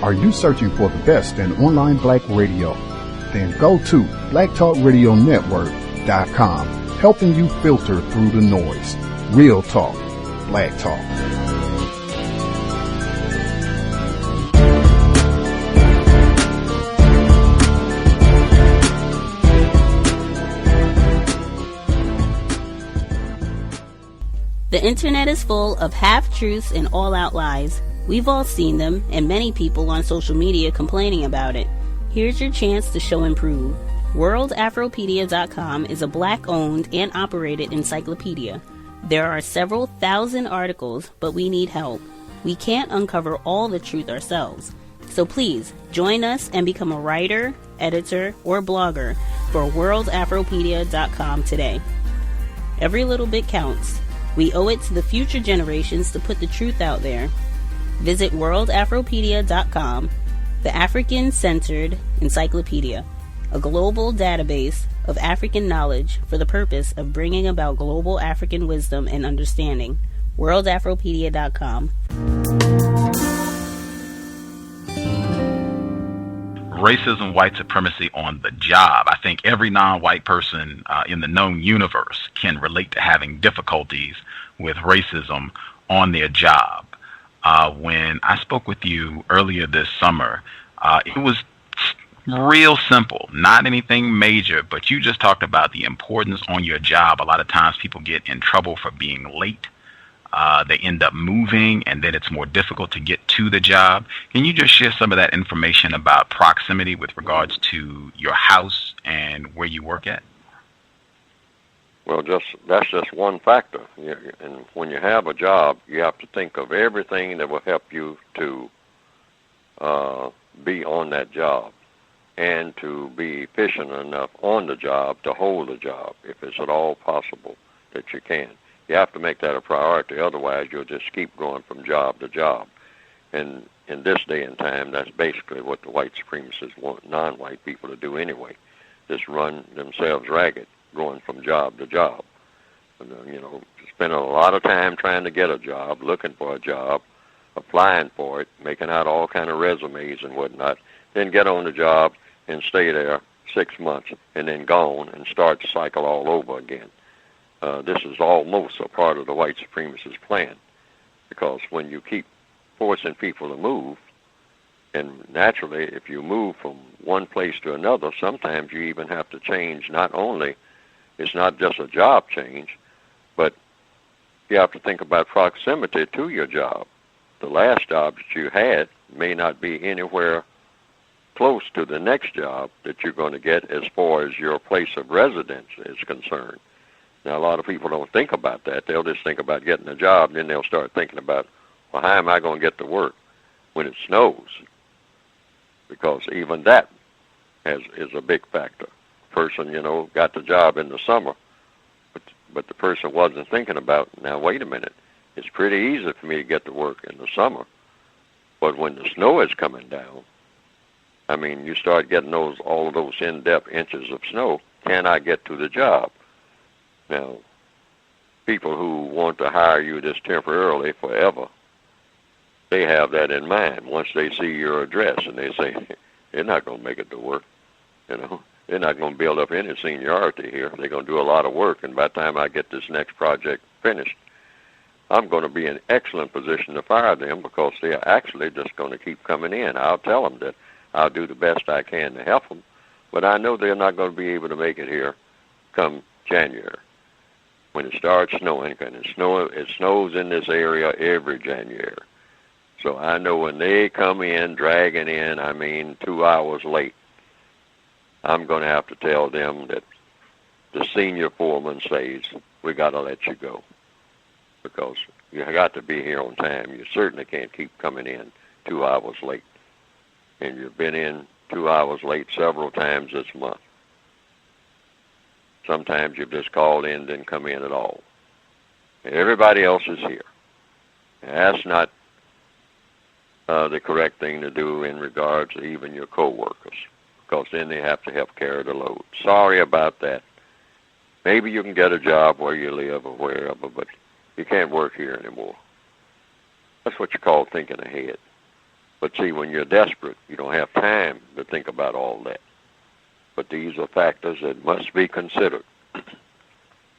Are you searching for the best in online black radio? Then go to blacktalkradionetwork.com, helping you filter through the noise. Real talk, black talk. The internet is full of half-truths and all-out lies. We've all seen them, and many people on social media complaining about it. Here's your chance to show and prove. WorldAfropedia.com is a black-owned and operated encyclopedia. There are several thousand articles, but we need help. We can't uncover all the truth ourselves. So please, join us and become a writer, editor, or blogger for WorldAfropedia.com today. Every little bit counts. We owe it to the future generations to put the truth out there. Visit WorldAfropedia.com, the African-centered encyclopedia, a global database of African knowledge for the purpose of bringing about global African wisdom and understanding. WorldAfropedia.com. Racism, white supremacy on the job. I think every non-white person in the known universe can relate to having difficulties with racism on their job. When I spoke with you earlier this summer, it was real simple, not anything major, but you just talked about the importance on your job. A lot of times people get in trouble for being late. They end up moving, and then it's more difficult to get to the job. Can you just share some of that information about proximity with regards to your house and where you work at? Well, that's just one factor. And when you have a job, you have to think of everything that will help you to be on that job and to be efficient enough on the job to hold the job, if it's at all possible that you can. You have to make that a priority, otherwise you'll just keep going from job to job. And in this day and time, that's basically what the white supremacists want non-white people to do anyway, just run themselves ragged, going from job to job. And, spending a lot of time trying to get a job, looking for a job, applying for it, making out all kind of resumes and whatnot, then get on the job and stay there 6 months and then gone and start the cycle all over again. This is almost a part of the white supremacist plan, because when you keep forcing people to move, and naturally if you move from one place to another, sometimes you even have to change. Not only, it's not just a job change, but you have to think about proximity to your job. The last job that you had may not be anywhere close to the next job that you're going to get as far as your place of residence is concerned. Now, a lot of people don't think about that. They'll just think about getting a job, and then they'll start thinking about, well, how am I going to get to work when it snows? Because even that is a big factor. A person, got the job in the summer, but the person wasn't thinking about, now, wait a minute, it's pretty easy for me to get to work in the summer, but when the snow is coming down, you start getting all of those in-depth inches of snow, can I get to the job? Now, people who want to hire you just temporarily forever, they have that in mind once they see your address, and they say, they're not going to make it to work. They're not going to build up any seniority here. They're going to do a lot of work, and by the time I get this next project finished, I'm going to be in excellent position to fire them, because they're actually just going to keep coming in. I'll tell them that I'll do the best I can to help them, but I know they're not going to be able to make it here come January, when it starts snowing, and it snows in this area every January. So I know when they come in, dragging in, 2 hours late, I'm going to have to tell them that the senior foreman says, we got to let you go, because you got to be here on time. You certainly can't keep coming in 2 hours late. And you've been in 2 hours late several times this month. Sometimes you've just called in, didn't come in at all. Everybody else is here. That's not the correct thing to do in regards to even your coworkers, because then they have to help carry the load. Sorry about that. Maybe you can get a job where you live or wherever, but you can't work here anymore. That's what you call thinking ahead. But see, when you're desperate, you don't have time to think about all that. But these are factors that must be considered.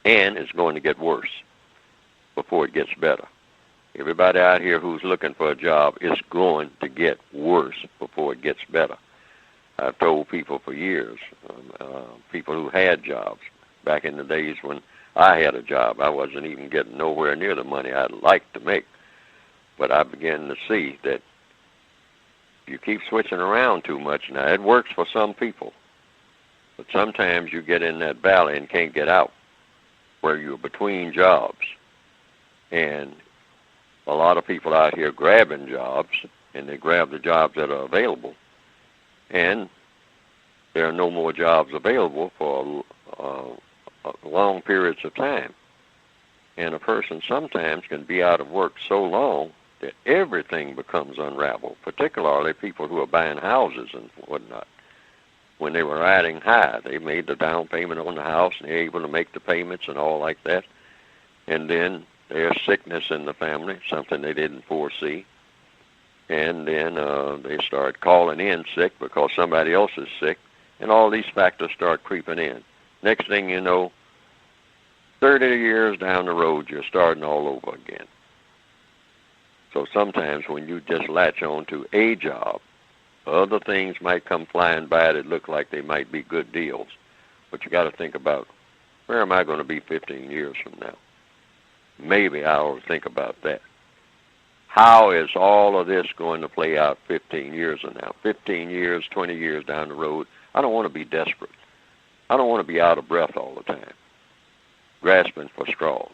And it's going to get worse before it gets better. Everybody out here who's looking for a job, it's going to get worse before it gets better. I've told people for years, people who had jobs, back in the days when I had a job, I wasn't even getting nowhere near the money I'd like to make. But I began to see that you keep switching around too much. Now, it works for some people, but sometimes you get in that valley and can't get out, where you're between jobs. And a lot of people out here grabbing jobs, and they grab the jobs that are available, and there are no more jobs available for long periods of time. And a person sometimes can be out of work so long that everything becomes unraveled, particularly people who are buying houses and whatnot. When they were riding high, they made the down payment on the house, and they're able to make the payments and all like that. And then there's sickness in the family, something they didn't foresee. And then they start calling in sick because somebody else is sick, and all these factors start creeping in. Next thing you know, 30 years down the road, you're starting all over again. So sometimes when you just latch on to a job, other things might come flying by that look like they might be good deals. But you got to think about, where am I going to be 15 years from now? Maybe I'll think about that. How is all of this going to play out 15 years from now? 15 years, 20 years down the road, I don't want to be desperate. I don't want to be out of breath all the time, grasping for straws.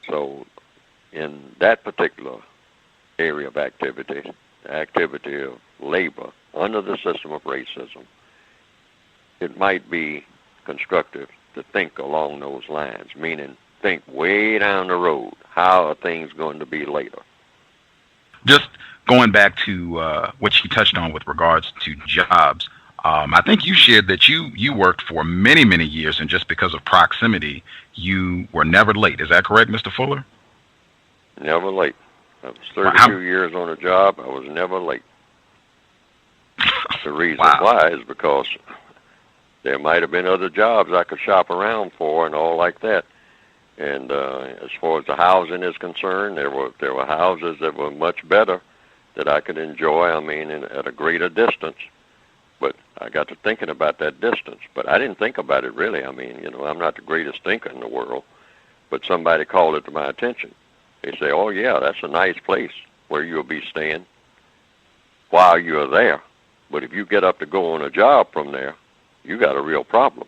So in that particular area of activity, the activity of labor under the system of racism, it might be constructive to think along those lines, meaning think way down the road. How are things going to be later? Just going back to what you touched on with regards to jobs, I think you shared that you worked for many, many years, and just because of proximity, you were never late. Is that correct, Mr. Fuller? Never late. I was 32 years on a job. I was never late. The reason why is because there might have been other jobs I could shop around for and all like that. And as far as the housing is concerned, there were houses that were much better that I could enjoy, at a greater distance. But I got to thinking about that distance. But I didn't think about it really. I'm not the greatest thinker in the world, but somebody called it to my attention. They say, oh, yeah, that's a nice place where you'll be staying while you're there. But if you get up to go on a job from there, you got a real problem,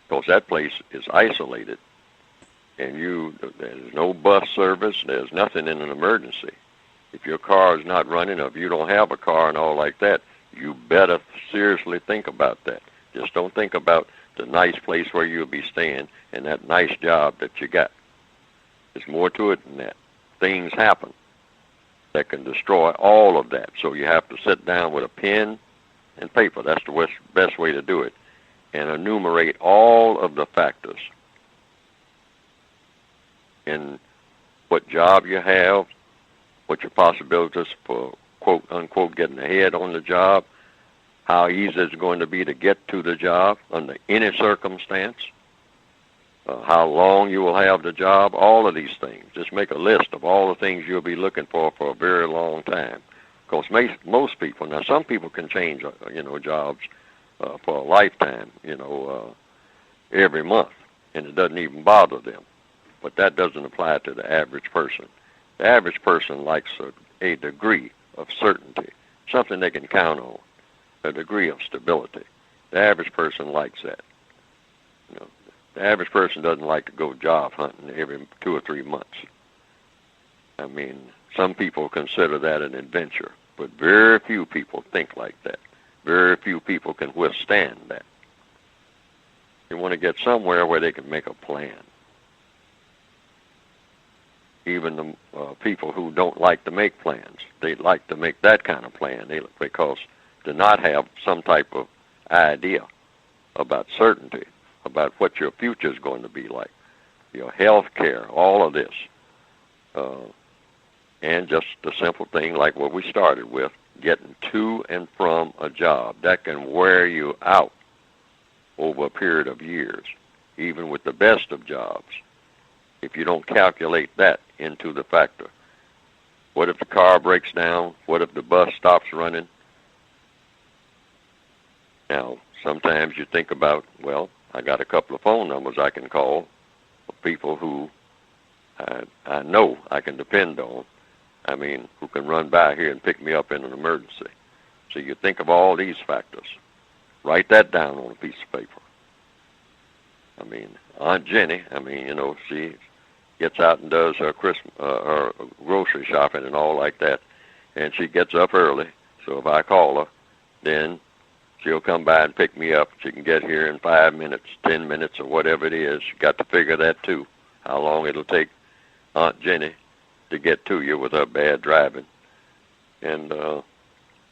because that place is isolated, and there's no bus service, there's nothing in an emergency. If your car is not running, or if you don't have a car and all like that, you better seriously think about that. Just don't think about the nice place where you'll be staying and that nice job that you got. There's more to it than that. Things happen that can destroy all of that. So you have to sit down with a pen and paper. That's the best way to do it. And enumerate all of the factors in what job you have, what your possibilities for, quote, unquote, getting ahead on the job, how easy it's going to be to get to the job under any circumstance, how long you will have the job, all of these things. Just make a list of all the things you'll be looking for a very long time. Because most people, now some people can change, jobs for a lifetime, every month, and it doesn't even bother them. But that doesn't apply to the average person. The average person likes a degree of certainty, something they can count on, a degree of stability. The average person likes that. The average person doesn't like to go job hunting every 2 or 3 months. Some people consider that an adventure, but very few people think like that. Very few people can withstand that. They want to get somewhere where they can make a plan. Even the people who don't like to make plans, they like to make that kind of plan because to not have some type of idea about certainty, about what your future is going to be like, your health care, all of this. And just a simple thing like what we started with, getting to and from a job, that can wear you out over a period of years, even with the best of jobs, if you don't calculate that into the factor. What if the car breaks down? What if the bus stops running? Now, sometimes you think about, well, I got a couple of phone numbers I can call of people who I know I can depend on. I mean, who can run by here and pick me up in an emergency. So you think of all these factors. Write that down on a piece of paper. I mean, Aunt Jenny, she gets out and does her her grocery shopping and all like that, and she gets up early. So if I call her, then she'll come by and pick me up. She can get here in 5 minutes, 10 minutes, or whatever it is. You got to figure that too, how long it'll take Aunt Jenny to get to you with her bad driving and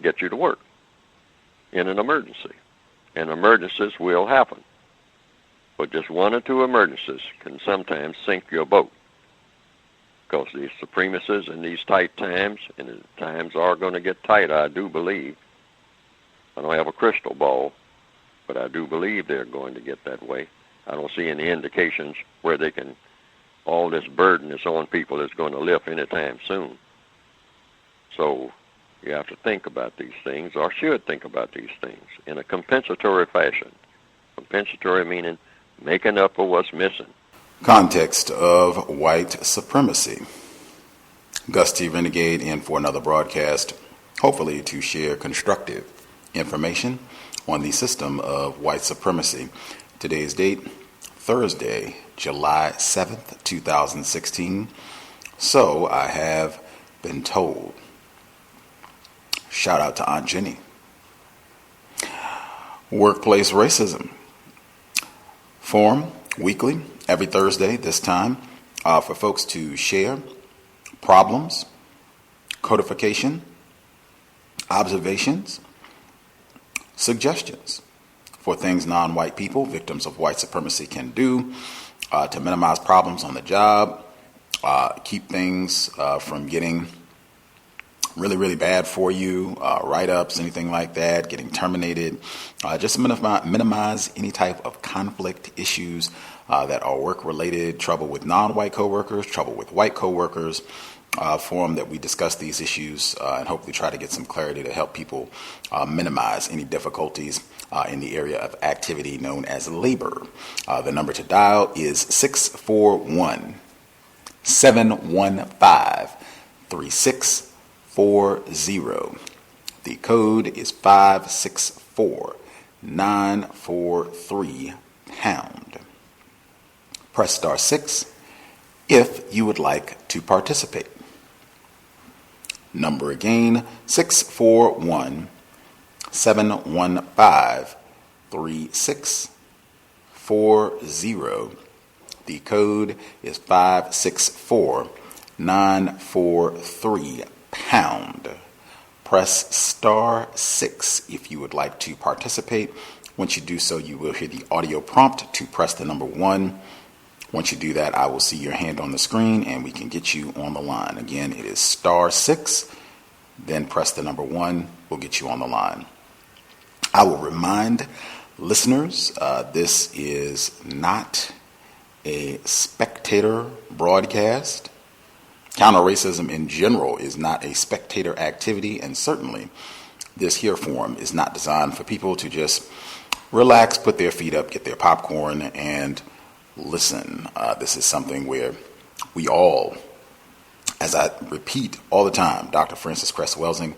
get you to work in an emergency. And emergencies will happen. But just one or two emergencies can sometimes sink your boat. Because these supremacists in these tight times, and the times are going to get tighter, I do believe. I don't have a crystal ball, but I do believe they're going to get that way. I don't see any indications where they can, all this burden that's on people is going to lift anytime soon. So you have to think about these things, or should think about these things, in a compensatory fashion. Compensatory meaning making up for what's missing. Context of White Supremacy. Gus T Renegade in for another broadcast, hopefully to share constructive information on the system of white supremacy. Today's date, Thursday, July 7th, 2016. So I have been told. Shout out to Aunt Jenny. Workplace racism. Forum weekly, every Thursday this time, for folks to share problems, codification, observations, suggestions for things non-white people, victims of white supremacy, can do to minimize problems on the job, keep things from getting really, really bad for you, write-ups, anything like that, getting terminated, just minimize any type of conflict issues that are work-related, trouble with non-white coworkers, trouble with white coworkers, forum that we discuss these issues and hopefully try to get some clarity to help people minimize any difficulties in the area of activity known as labor. The number to dial is 641-715-3640. The code is 564943#. Press star 6 if you would like to participate. Number again, 641-715-3640. The code is 564943#. Press star 6 if you would like to participate. Once you do so, you will hear the audio prompt to press the number 1. Once you do that, I will see your hand on the screen and we can get you on the line. Again, it is star 6, then press the number 1. We'll get you on the line. I will remind listeners, this is not a spectator broadcast. Counter-racism in general is not a spectator activity, and certainly this here forum is not designed for people to just relax, put their feet up, get their popcorn, and listen. This is something where we all, as I repeat all the time, Dr. Frances Cress Welsing,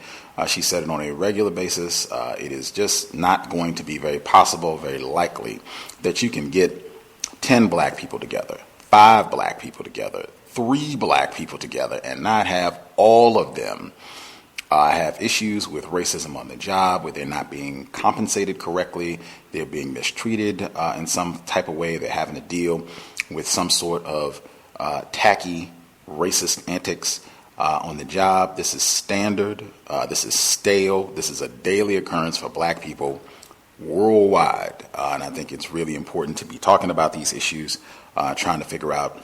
she said it on a regular basis, it is just not going to be very possible, very likely, that you can get 10 black people together, 5 black people together, 3 black people together, and not have all of them have issues with racism on the job, where they're not being compensated correctly, they're being mistreated in some type of way, they're having to deal with some sort of tacky racist antics on the job. This is standard, this is stale, this is a daily occurrence for black people worldwide, and I think it's really important to be talking about these issues, trying to figure out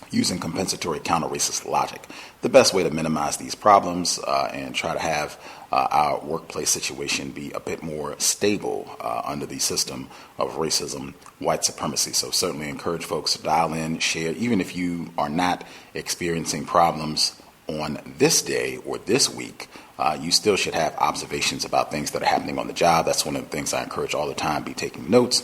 using compensatory counter-racist logic. The best way to minimize these problems and try to have our workplace situation be a bit more stable under the system of racism, white supremacy. So certainly encourage folks to dial in, share, even if you are not experiencing problems on this day or this week. You still should have observations about things that are happening on the job. That's one of the things I encourage all the time. Be taking notes,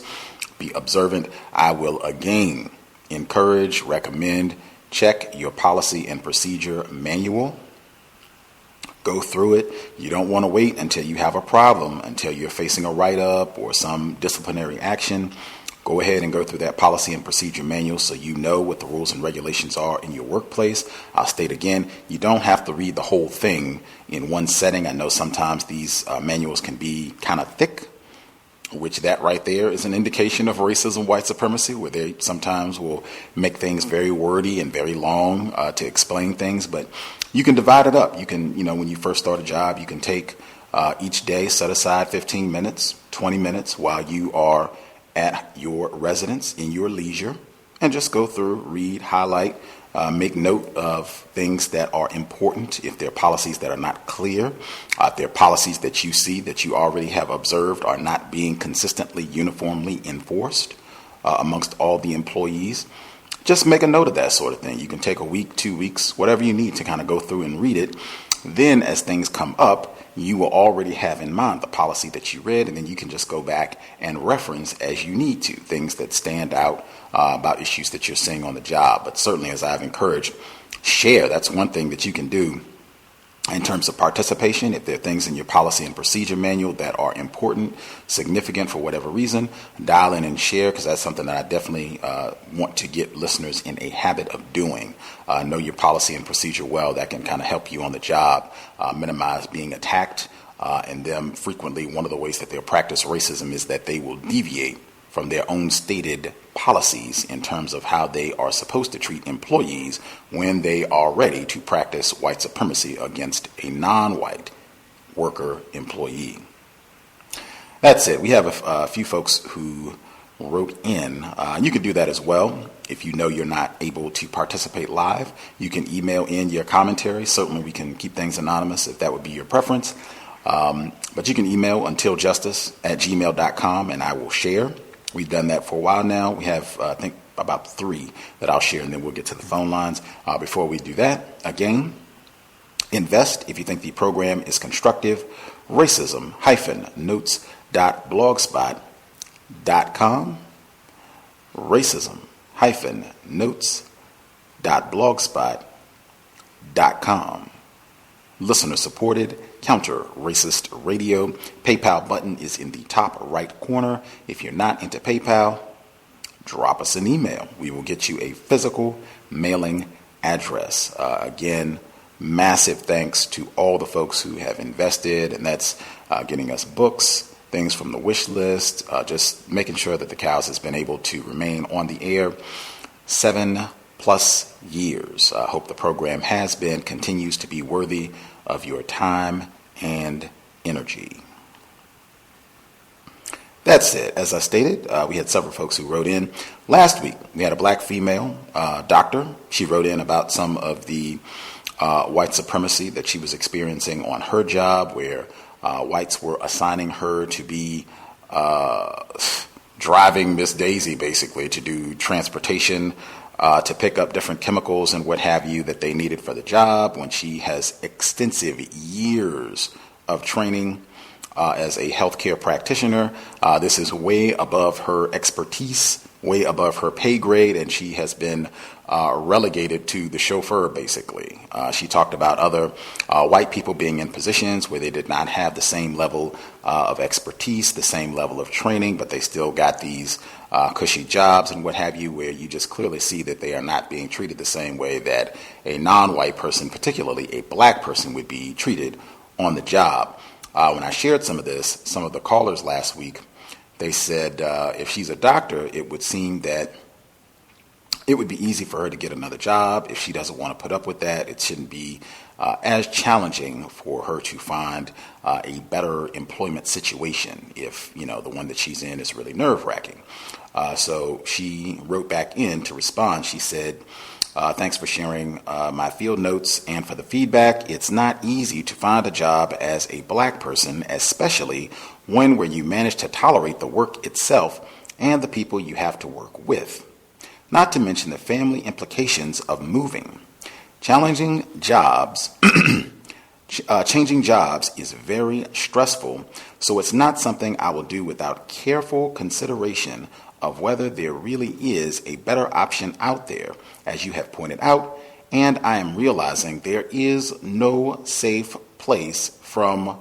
be observant. I will again encourage, recommend, check your policy and procedure manual. Go through it. You don't want to wait until you have a problem, until you're facing a write-up or some disciplinary action. Go ahead and go through that policy and procedure manual so you know what the rules and regulations are in your workplace. I'll state again, you don't have to read the whole thing in one setting. I know sometimes these manuals can be kind of thick, which that right there is an indication of racism, white supremacy, where they sometimes will make things very wordy and very long to explain things. But you can divide it up. You can, when you first start a job, you can take each day, set aside 15 minutes, 20 minutes while you are at your residence in your leisure, and just go through, read, highlight, make note of things that are important. If there are policies that are not clear, if there are policies that you see that you already have observed are not being consistently, uniformly enforced amongst all the employees, just make a note of that sort of thing. You can take a week, 2 weeks, whatever you need to kind of go through and read it. Then as things come up, you will already have in mind the policy that you read, and then you can just go back and reference as you need to things that stand out about issues that you're seeing on the job. But certainly, as I've encouraged, share. That's one thing that you can do in terms of participation. If there are things in your policy and procedure manual that are important, significant for whatever reason, dial in and share, because that's something that I definitely want to get listeners in a habit of doing. Know your policy and procedure well. That can kind of help you on the job, minimize being attacked. And them frequently, one of the ways that they'll practice racism is that they will deviate from their own stated policies in terms of how they are supposed to treat employees when they are ready to practice white supremacy against a non-white worker employee. That's it. We have a few folks who wrote in. You can do that as well. If you know you're not able to participate live, you can email in your commentary. Certainly we can keep things anonymous if that would be your preference. But you can email untiljustice@gmail.com and I will share. We've done that for a while now. We have, I think, about 3 that I'll share, and then we'll get to the phone lines. Before we do that, again, invest if you think the program is constructive. Racism-notes.blogspot.com. Racism-notes.blogspot.com. Listener supported, counter-racist radio. PayPal button is in the top right corner. If you're not into PayPal, drop us an email. We will get you a physical mailing address. Again, massive thanks to all the folks who have invested, and that's getting us books, things from the wish list, just making sure that the C.O.W.S has been able to remain on the air 7+ years. I hope the program continues to be worthy of your time and energy. That's it. As I stated, we had several folks who wrote in. Last week, we had a black female doctor. She wrote in about some of the white supremacy that she was experiencing on her job, where whites were assigning her to be driving Miss Daisy, basically, to do transportation, to pick up different chemicals and what have you that they needed for the job, when she has extensive years of training as a healthcare practitioner. This is way above her expertise, way above her pay grade, and she has been relegated to the chauffeur, basically. She talked about other white people being in positions where they did not have the same level of expertise, the same level of training, but they still got these cushy jobs and what have you, where you just clearly see that they are not being treated the same way that a non-white person, particularly a black person, would be treated on the job. When I shared some of this, some of the callers last week, they said if she's a doctor, it would seem that it would be easy for her to get another job. If she doesn't want to put up with that, it shouldn't be as challenging for her to find a better employment situation if, the one that she's in is really nerve-wracking. So she wrote back in to respond. She said, Thanks for sharing my field notes and for the feedback. It's not easy to find a job as a black person, especially one where you manage to tolerate the work itself and the people you have to work with. Not to mention the family implications of moving. Changing jobs is very stressful, so it's not something I will do without careful consideration of whether there really is a better option out there, as you have pointed out, and I am realizing there is no safe place from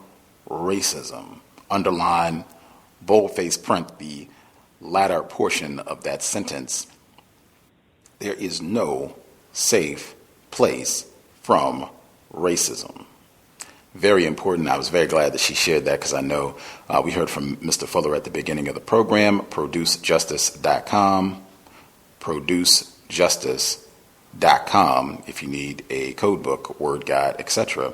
racism. Underline, boldface print the latter portion of that sentence. There is no safe place from racism. Very important. I was very glad that she shared that because I know we heard from Mr. Fuller at the beginning of the program, producejustice.com, producejustice.com if you need a code book, word guide, etc.,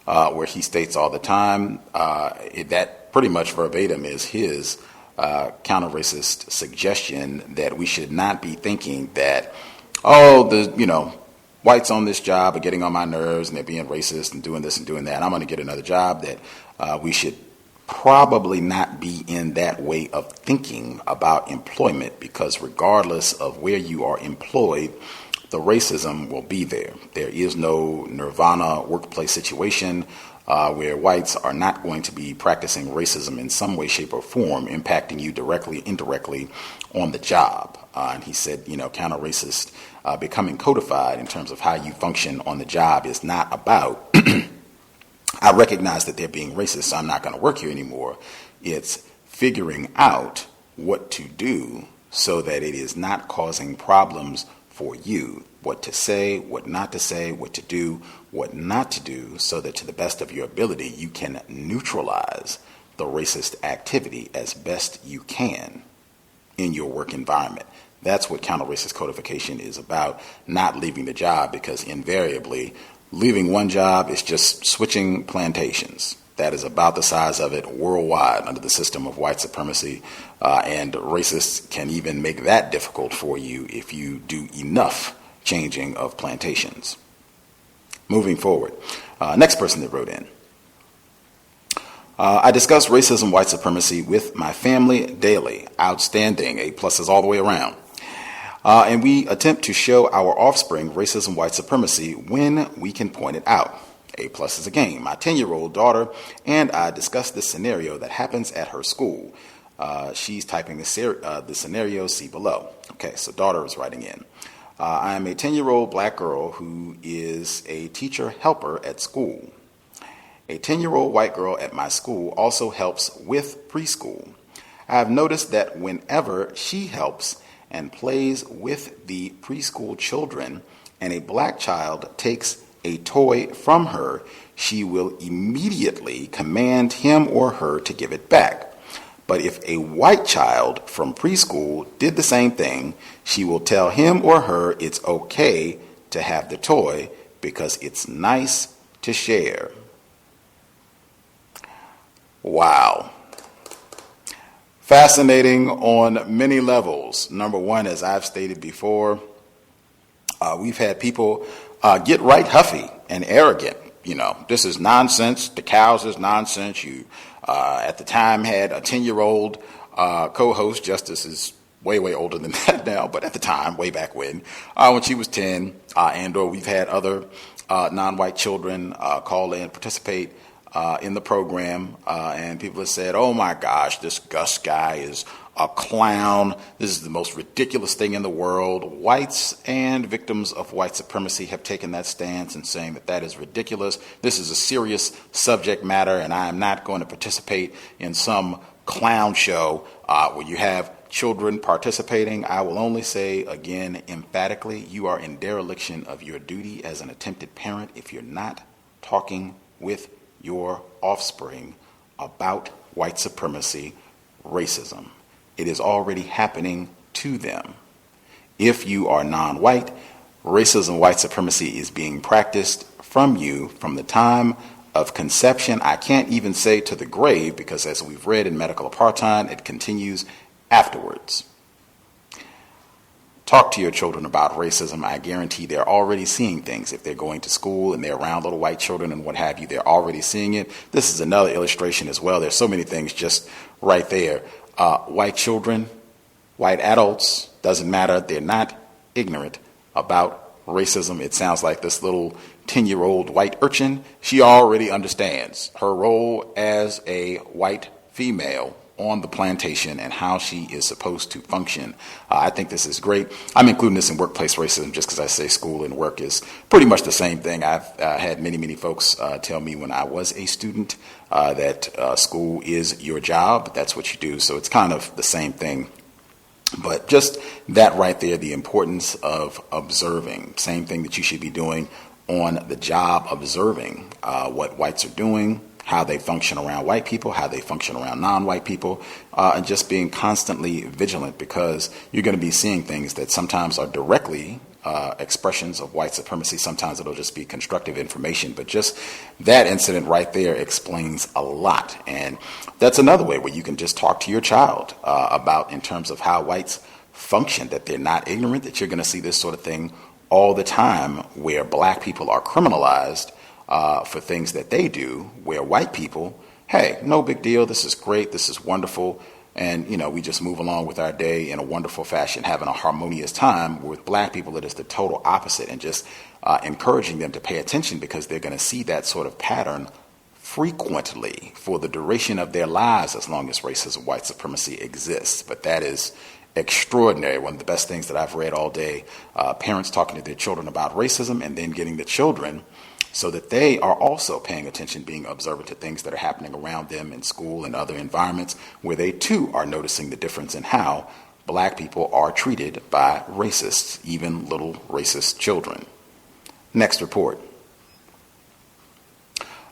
where he states all the time that pretty much verbatim is his counter-racist suggestion that we should not be thinking that, whites on this job are getting on my nerves and they're being racist and doing this and doing that, and I'm going to get another job, that we should probably not be in that way of thinking about employment, because regardless of where you are employed, the racism will be there. There is no nirvana workplace situation where whites are not going to be practicing racism in some way, shape, or form, impacting you directly, indirectly on the job. And he said, counter-racist becoming codified in terms of how you function on the job is not about, I recognize that they're being racist, so I'm not going to work here anymore. It's figuring out what to do so that it is not causing problems for you, what to say, what not to say, what to do, what not to do, so that to the best of your ability, you can neutralize the racist activity as best you can in your work environment. That's what counter-racist codification is about, not leaving the job, because invariably leaving one job is just switching plantations. That is about the size of it worldwide under the system of white supremacy, and racists can even make that difficult for you if you do enough changing of plantations. Moving forward, next person that wrote in. I discuss racism, white supremacy with my family daily. Outstanding. A pluses all the way around. And we attempt to show our offspring racism, white supremacy when we can point it out. A plus is a game. My 10-year-old daughter and I discuss this scenario that happens at her school. She's typing the scenario, see below. Okay, so daughter is writing in. I am a 10-year-old black girl who is a teacher helper at school. A 10-year-old white girl at my school also helps with preschool. I have noticed that whenever she helps and plays with the preschool children and a black child takes a toy from her, she will immediately command him or her to give it back. But if a white child from preschool did the same thing, she will tell him or her it's okay to have the toy because it's nice to share. Wow. Fascinating on many levels. Number one, as I've stated before, we've had people get right huffy and arrogant. This is nonsense. The cows is nonsense. You, at the time, had a 10-year-old co-host. Justice is way, way older than that now, but at the time, way back when she was 10, or we've had other non-white children call in, participate in the program, and people have said, oh my gosh, this Gus guy is a clown. This is the most ridiculous thing in the world. Whites and victims of white supremacy have taken that stance and saying that is ridiculous. This is a serious subject matter, and I am not going to participate in some clown show where you have children participating. I will only say again emphatically, you are in dereliction of your duty as an attempted parent if you're not talking with your offspring about white supremacy, racism. It is already happening to them. If you are non-white, racism, white supremacy is being practiced from you from the time of conception. I can't even say to the grave, because as we've read in Medical Apartheid, it continues afterwards. talk to your children about racism, I guarantee they're already seeing things. If they're going to school and they're around little white children and what have you, they're already seeing it. This is another illustration as well. There's so many things just right there. White children, white adults, doesn't matter. They're not ignorant about racism. It sounds like this little 10-year-old white urchin, she already understands her role as a white female on the plantation and how she is supposed to function. I think this is great. I'm including this in workplace racism just because I say school and work is pretty much the same thing. I've had many folks tell me when I was a student that school is your job. That's what you do. So it's kind of the same thing. But just that right there, the importance of observing, same thing that you should be doing on the job, observing what whites are doing, how they function around white people, how they function around non-white people, and just being constantly vigilant, because you're going to be seeing things that sometimes are directly expressions of white supremacy. Sometimes it'll just be constructive information, but just that incident right there explains a lot. And that's another way where you can just talk to your child about, in terms of how whites function, that they're not ignorant, that you're going to see this sort of thing all the time where black people are criminalized for things that they do, where white people, hey, no big deal, this is great, this is wonderful, and we just move along with our day in a wonderful fashion, having a harmonious time. With black people, it is the total opposite, and just encouraging them to pay attention, because they're going to see that sort of pattern frequently for the duration of their lives, as long as racism, white supremacy exists. But that is extraordinary. One of the best things that I've read all day, parents talking to their children about racism, and then getting the children so that they are also paying attention, being observant to things that are happening around them in school and other environments, where they too are noticing the difference in how black people are treated by racists, even little racist children. Next report.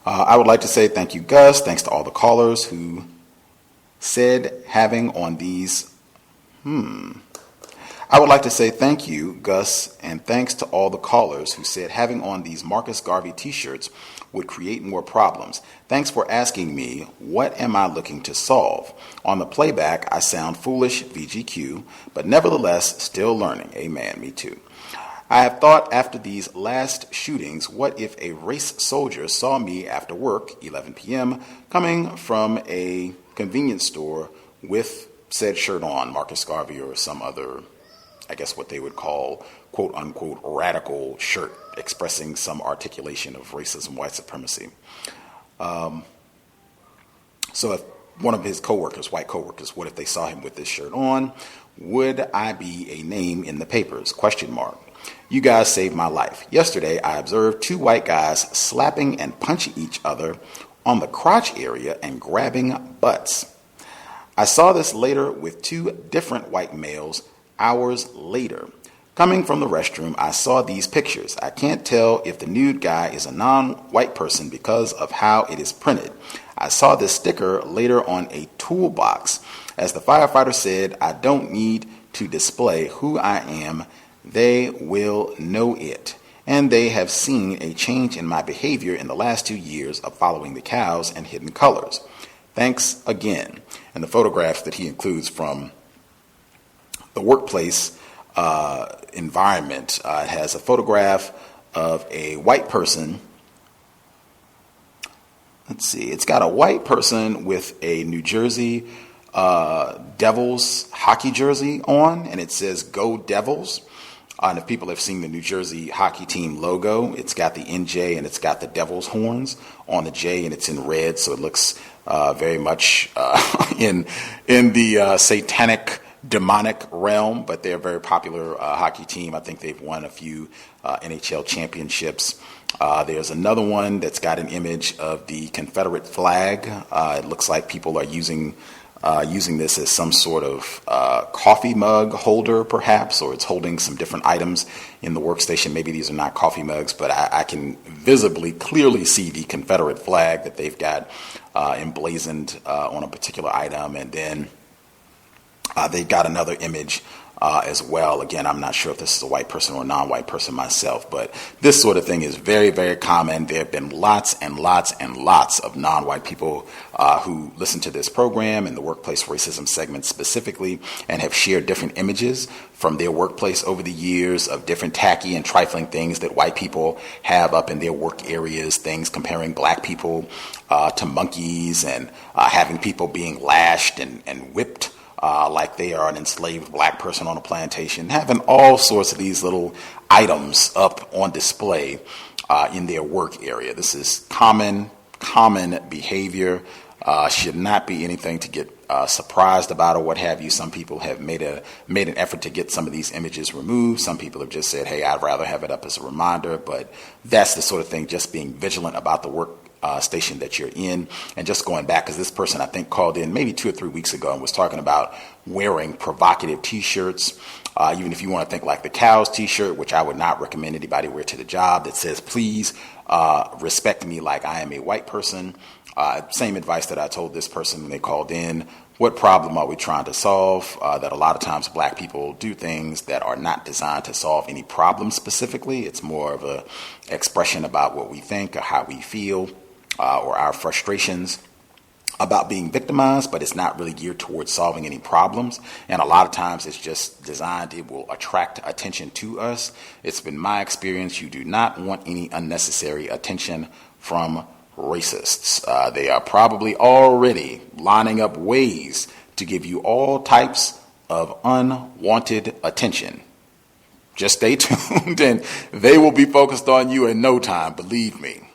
I would like to say thank you, Gus. Thanks to all the callers who said having on these I would like to say thank you, Gus, and thanks to all the callers who said having on these Marcus Garvey t-shirts would create more problems. Thanks for asking me, what am I looking to solve? On the playback, I sound foolish, VGQ, but nevertheless, still learning. Amen, me too. I have thought after these last shootings, what if a race soldier saw me after work, 11 p.m., coming from a convenience store with said shirt on, Marcus Garvey or some other, I guess what they would call, quote unquote, radical shirt expressing some articulation of racism, white supremacy. So if one of his coworkers, white coworkers, what if they saw him with this shirt on? Would I be a name in the papers? ? You guys saved my life. Yesterday, I observed two white guys slapping and punching each other on the crotch area and grabbing butts. I saw this later with two different white males hours later. Coming from the restroom, I saw these pictures. I can't tell if the nude guy is a non-white person because of how it is printed. I saw this sticker later on a toolbox. As the firefighter said, I don't need to display who I am. They will know it. And they have seen a change in my behavior in the last 2 years of following the cows and hidden colors. Thanks again. And the photographs that he includes from the workplace environment has a photograph of a white person. Let's see. It's got a white person with a New Jersey Devils hockey jersey on, and it says "Go Devils." And if people have seen the New Jersey hockey team logo, it's got the NJ and it's got the devil's horns on the J, and it's in red, so it looks very much in the satanic, demonic realm. But they're a very popular hockey team. I think they've won a few NHL championships. There's another one that's got an image of the Confederate flag. It looks like people are using this as some sort of coffee mug holder, perhaps, or it's holding some different items in the workstation. Maybe these are not coffee mugs, but I can visibly, clearly see the Confederate flag that they've got emblazoned on a particular item. And then they've got another image as well. Again, I'm not sure if this is a white person or a non-white person myself, but this sort of thing is very, very common. There have been lots and lots and lots of non-white people who listen to this program and the workplace racism segment specifically and have shared different images from their workplace over the years of different tacky and trifling things that white people have up in their work areas, things comparing black people to monkeys and having people being lashed and whipped like they are an enslaved black person on a plantation, having all sorts of these little items up on display in their work area. This is common behavior. Should not be anything to get surprised about or what have you. Some people have made an effort to get some of these images removed. Some people have just said, hey, I'd rather have it up as a reminder. But that's the sort of thing, just being vigilant about the work station that you're in. And just going back, because this person, I think, called in maybe 2 or 3 weeks ago and was talking about wearing provocative T-shirts. Even if you want to think like the C.O.W.S T-shirt, which I would not recommend anybody wear to the job, that says, please respect me like I am a white person. Same advice that I told this person when they called in. What problem are we trying to solve? That a lot of times black people do things that are not designed to solve any problem specifically. It's more of a expression about what we think or how we feel or our frustrations about being victimized, but it's not really geared towards solving any problems. And a lot of times it's just designed, it will attract attention to us. It's been my experience, you do not want any unnecessary attention from racists. They are probably already lining up ways to give you all types of unwanted attention. Just stay tuned and they will be focused on you in no time, believe me.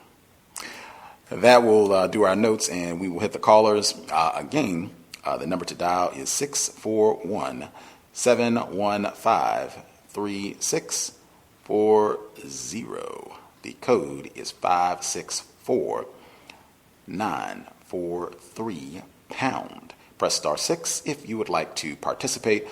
That will do our notes and we will hit the callers. Again, the number to dial is 641-715-3640. The code is 564-943#. Press star 6 if you would like to participate.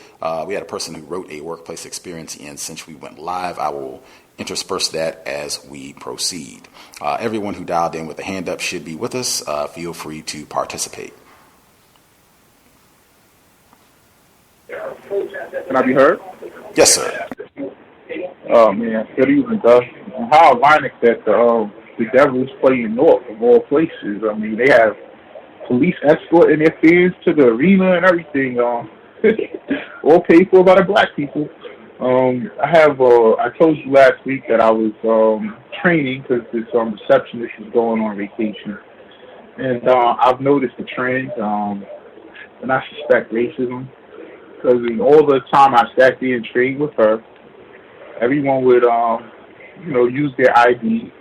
We had a person who wrote a workplace experience in since we went live. I will intersperse that as we proceed. Everyone who dialed in with a hand up should be with us. Feel free to participate. Can I be heard? Yes, sir. Oh, man. Good evening, Gus. How ironic that the Devils play in North, of all places. I mean, they have police escorting their fans to the arena and everything. All paid for by the black people. I told you last week that I was training because this receptionist is going on vacation. And I've noticed the trend, and I suspect racism. Because in all the time I sat there and trained with her, everyone would, use their ID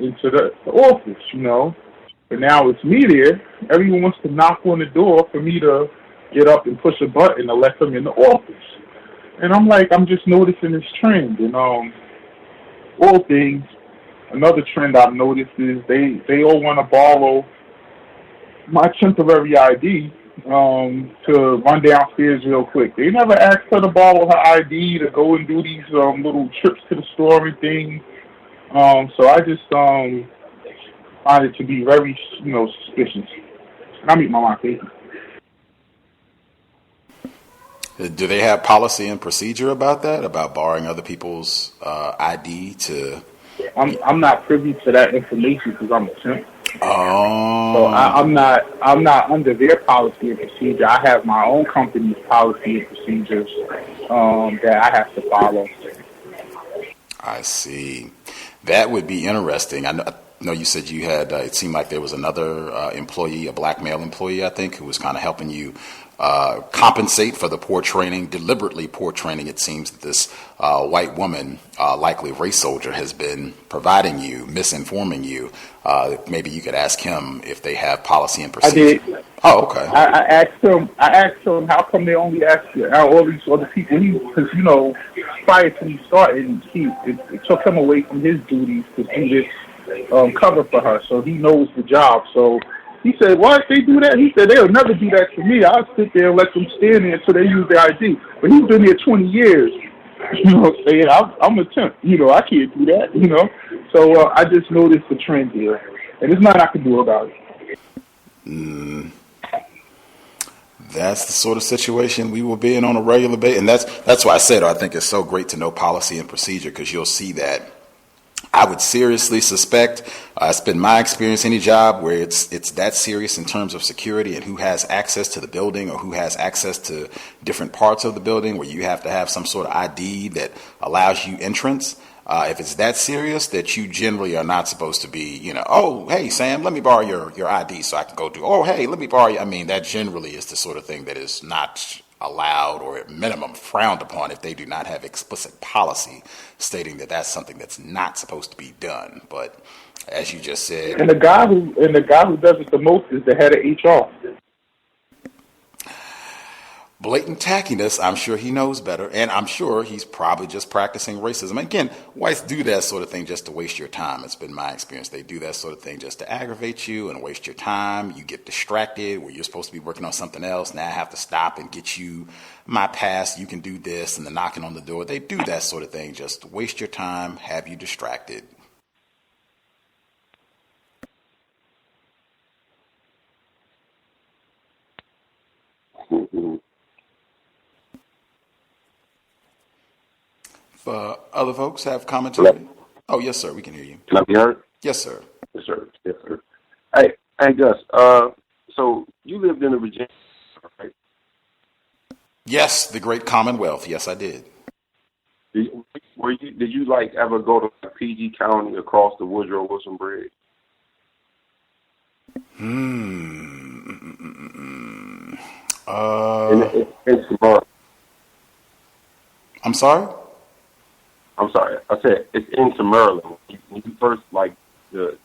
into the office, But now it's me there. Everyone wants to knock on the door for me to get up and push a button to let them in the office. And I'm just noticing this trend. And all things, another trend I've noticed is they all want to borrow my temporary ID to run downstairs real quick. They never asked her to borrow her ID to go and do these little trips to the store and things. So I just find it to be very, suspicious. And I meet my mind. Thank you. Do they have policy and procedure about that, about borrowing other people's ID to? I'm not privy to that information because I'm a temp. Oh. So I'm not under their policy and procedure. I have my own company's policy and procedures that I have to follow. I see. That would be interesting. I know you said you had. It seemed like there was another employee, a black male employee, I think, who was kind of helping you compensate for the poor training, deliberately poor training. It seems that this white woman, likely race soldier, has been providing you, misinforming you. Maybe you could ask him if they have policy and procedure. I did. Oh, okay. I asked him, how come they only ask you, all these other people? Because, prior to me starting, it took him away from his duties to do this cover for her. So he knows the job. So he said, why if they do that? He said, they'll never do that to me. I'll sit there and let them stand there until they use their ID. But he's been there 20 years, saying, I'm a temp. I can't do that, So I just noticed the trend here. And there's nothing I can do about it. That's the sort of situation we will be in on a regular basis. And that's why I said I think it's so great to know policy and procedure, because you'll see that. I would seriously suspect, it's been my experience, any job where it's that serious in terms of security and who has access to the building or who has access to different parts of the building, where you have to have some sort of ID that allows you entrance. If it's that serious, that you generally are not supposed to be, oh, hey, Sam, let me borrow your ID so I can go do, oh, hey, let me borrow you. I mean, that generally is the sort of thing that is not allowed, or at minimum frowned upon, if they do not have explicit policy stating that that's something that's not supposed to be done. But as you just said, and the guy who does it the most is the head of HR. Blatant tackiness. I'm sure he knows better, and I'm sure he's probably just practicing racism. Again, whites do that sort of thing just to waste your time. It's been my experience. They do that sort of thing just to aggravate you and waste your time. You get distracted where you're supposed to be working on something else. Now I have to stop and get you my pass. You can do this, and the knocking on the door. They do that sort of thing just to waste your time, have you distracted. Other folks have commentary? Hello? Oh, yes, sir. We can hear you. Can I be heard? Yes, sir. Yes, sir. Yes, sir. Hey, Gus. So you lived in Virginia, right? Yes, the great Commonwealth. Yes, I did. Did you like ever go to PG County across the Woodrow Wilson Bridge? In Smyrna. I'm sorry? I'm sorry. I said it's into Maryland. When you first like the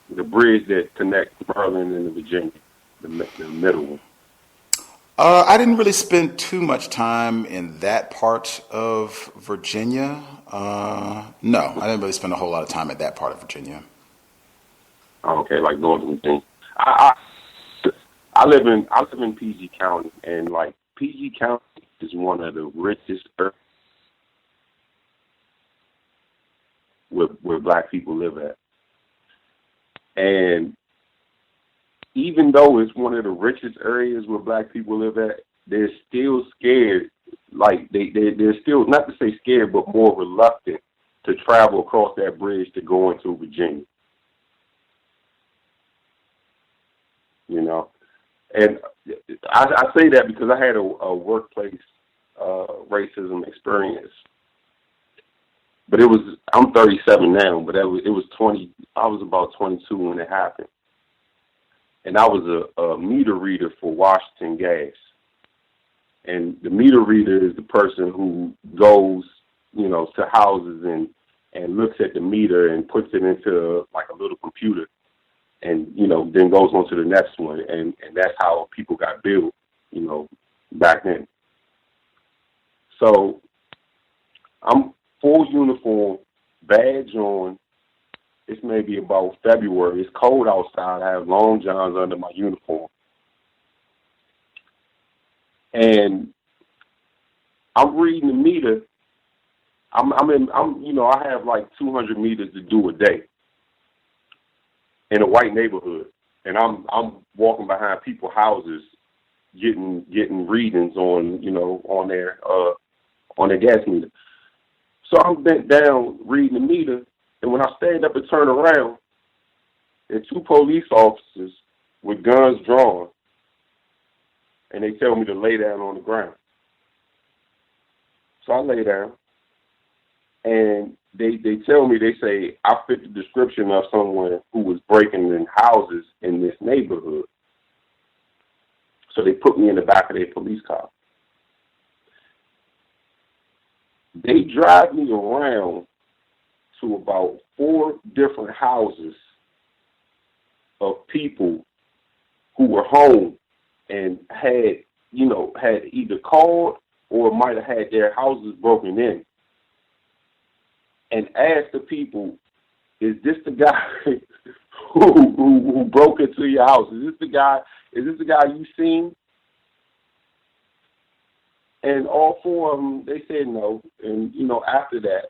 bridge that connects Maryland and Virginia, the middle one. I didn't really spend too much time in that part of Virginia. No, I didn't really spend a whole lot of time at that part of Virginia. Okay, like Northern Virginia. I live in PG County, and like PG County is one of the richest areas where black people live at. And even though it's one of the richest areas where black people live at, they're still scared. Like they're still, not to say scared, but more reluctant to travel across that bridge to go into Virginia. And I say that because I had a workplace racism experience. But I'm 37 now, but I was about 22 when it happened. And I was a meter reader for Washington Gas. And the meter reader is the person who goes, to houses and looks at the meter and puts it into like a little computer and, then goes on to the next one. And that's how people got billed, back then. So I'm full uniform, badge on. It's maybe about February. It's cold outside. I have long johns under my uniform. And I'm reading the meter. I have like 200 meters to do a day in a white neighborhood. And I'm walking behind people's houses getting readings on their gas meter. So I'm bent down reading the meter, and when I stand up and turn around, there's two police officers with guns drawn, and they tell me to lay down on the ground. So I lay down, and they tell me, they say, I fit the description of someone who was breaking in houses in this neighborhood. So they put me in the back of their police car. They drive me around to about 4 different houses of people who were home and had either called or might have had their houses broken in, and asked the people, is this the guy who broke into your house? Is this the guy you seen? And all 4 of them, they said no. And, after that,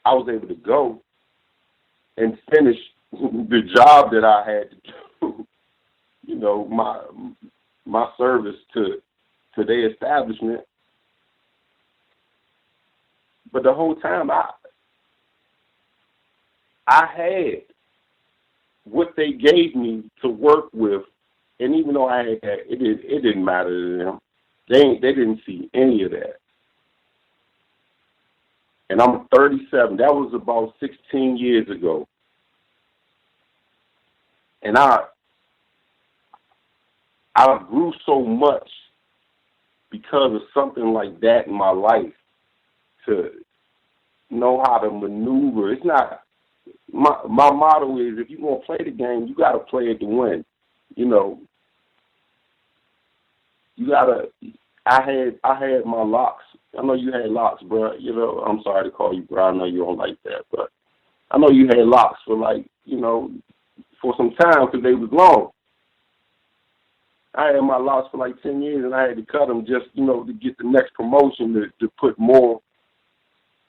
I was able to go and finish the job that I had to do. my service to their establishment. But the whole time I had what they gave me to work with, and even though I had that, it didn't matter to them. They didn't see any of that. And I'm 37. That was about 16 years ago. And I grew so much because of something like that in my life, to know how to maneuver. It's not, my motto is, if you're going to play the game, you got to play it to win. You know, you got to, I had my locks. I know you had locks, bro. You know, I'm sorry to call you bro. I know you don't like that, but I know you had locks for for some time because they was long. I had my locks for 10 years, and I had to cut them just, to get the next promotion to put more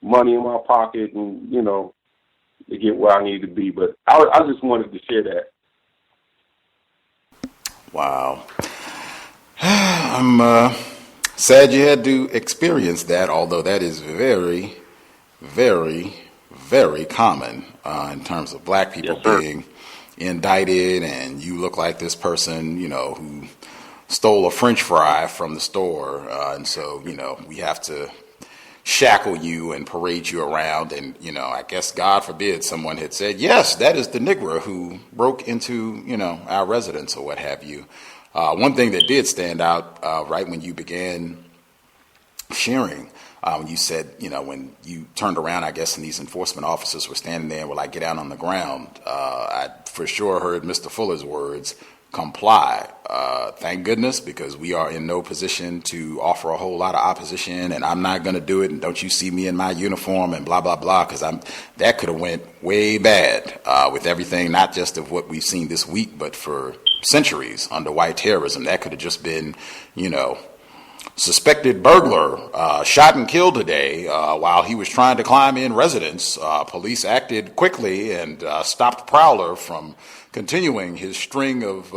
money in my pocket and, to get where I need to be. But I just wanted to share that. Wow. I'm sad you had to experience that, although that is very, very, very common in terms of black people being indicted, and you look like this person, who stole a French fry from the store, and so, we have to shackle you and parade you around, and, I guess, God forbid, someone had said, yes, that is the Negro who broke into, our residence or what have you. One thing that did stand out right when you began sharing, when you said, when you turned around, I guess, and these enforcement officers were standing there and were like, get down on the ground, I for sure heard Mr. Fuller's words, comply. Thank goodness, because we are in no position to offer a whole lot of opposition, and I'm not going to do it, and don't you see me in my uniform and blah, blah, blah, because that could have went way bad with everything, not just of what we've seen this week, but for centuries under white terrorism. That could have just been, suspected burglar shot and killed today while he was trying to climb in residence. Police acted quickly and stopped Prowler from continuing his string of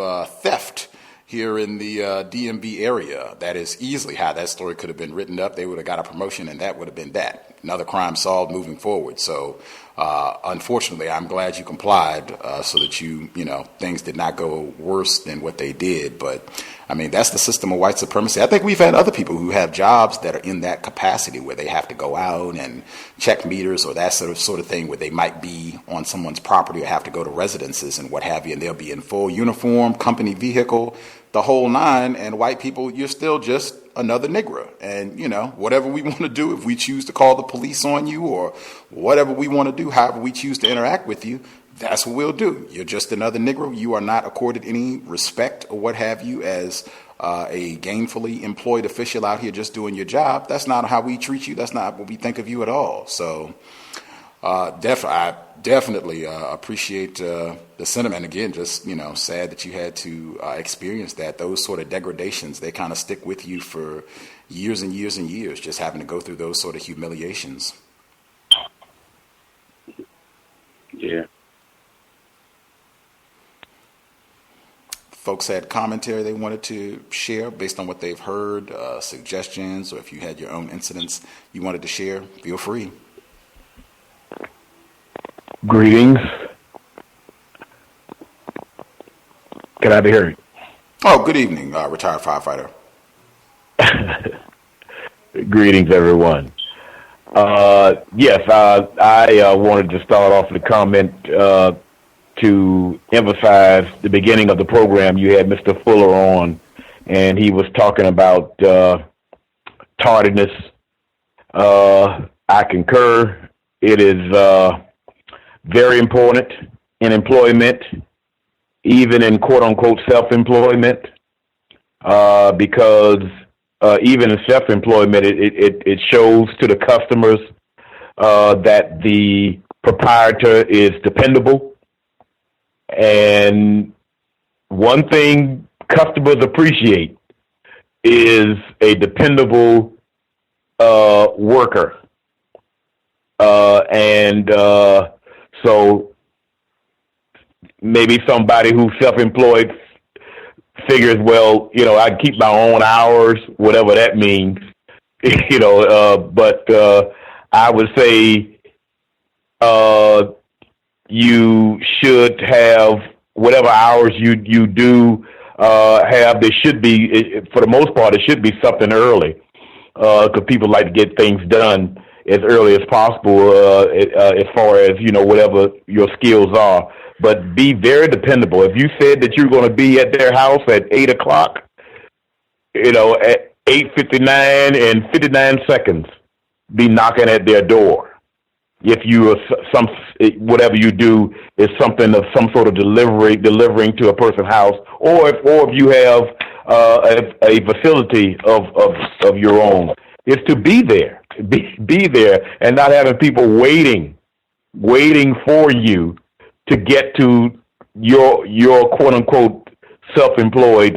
theft here in the DMV area. That is easily how that story could have been written up. They would have got a promotion, and that would have been that. Another crime solved moving forward. So unfortunately, I'm glad you complied so that things did not go worse than what they did. But I mean, that's the system of white supremacy. I think we've had other people who have jobs that are in that capacity where they have to go out and check meters or that sort of thing, where they might be on someone's property or have to go to residences and what have you, and they'll be in full uniform, company vehicle, the whole nine, and white people, you're still just another Negro. And, whatever we want to do, if we choose to call the police on you or whatever we want to do, however we choose to interact with you, that's what we'll do. You're just another Negro. You are not accorded any respect or what have you as a gainfully employed official out here just doing your job. That's not how we treat you. That's not what we think of you at all. So I definitely appreciate the sentiment. Again, just, sad that you had to experience that. Those sort of degradations, they kind of stick with you for years and years and years, just having to go through those sort of humiliations. Yeah. Folks had commentary they wanted to share based on what they've heard, suggestions, or if you had your own incidents you wanted to share, feel free. Greetings. Can I be heard? Oh, good evening, retired firefighter. Greetings, everyone. Yes, I wanted to start off with a comment to emphasize the beginning of the program. You had Mr. Fuller on, and he was talking about tardiness. I concur. It is very important in employment, even in quote-unquote self-employment, because even in self-employment, it shows to the customers that the proprietor is dependable. And one thing customers appreciate is a dependable worker. So maybe somebody who's self-employed figures, well, I keep my own hours, whatever that means, but I would say you should have whatever hours you do have. There should be, for the most part, it should be something early, because people like to get things done as early as possible, as far as whatever your skills are. But be very dependable. If you said that you're going to be at their house at 8:00, at 8:59 and 59 seconds, be knocking at their door. If you whatever you do is something of some sort of delivering to a person's house, or if you have a facility of your own, is to be there, be there, and not having people waiting for you to get to your quote unquote self-employed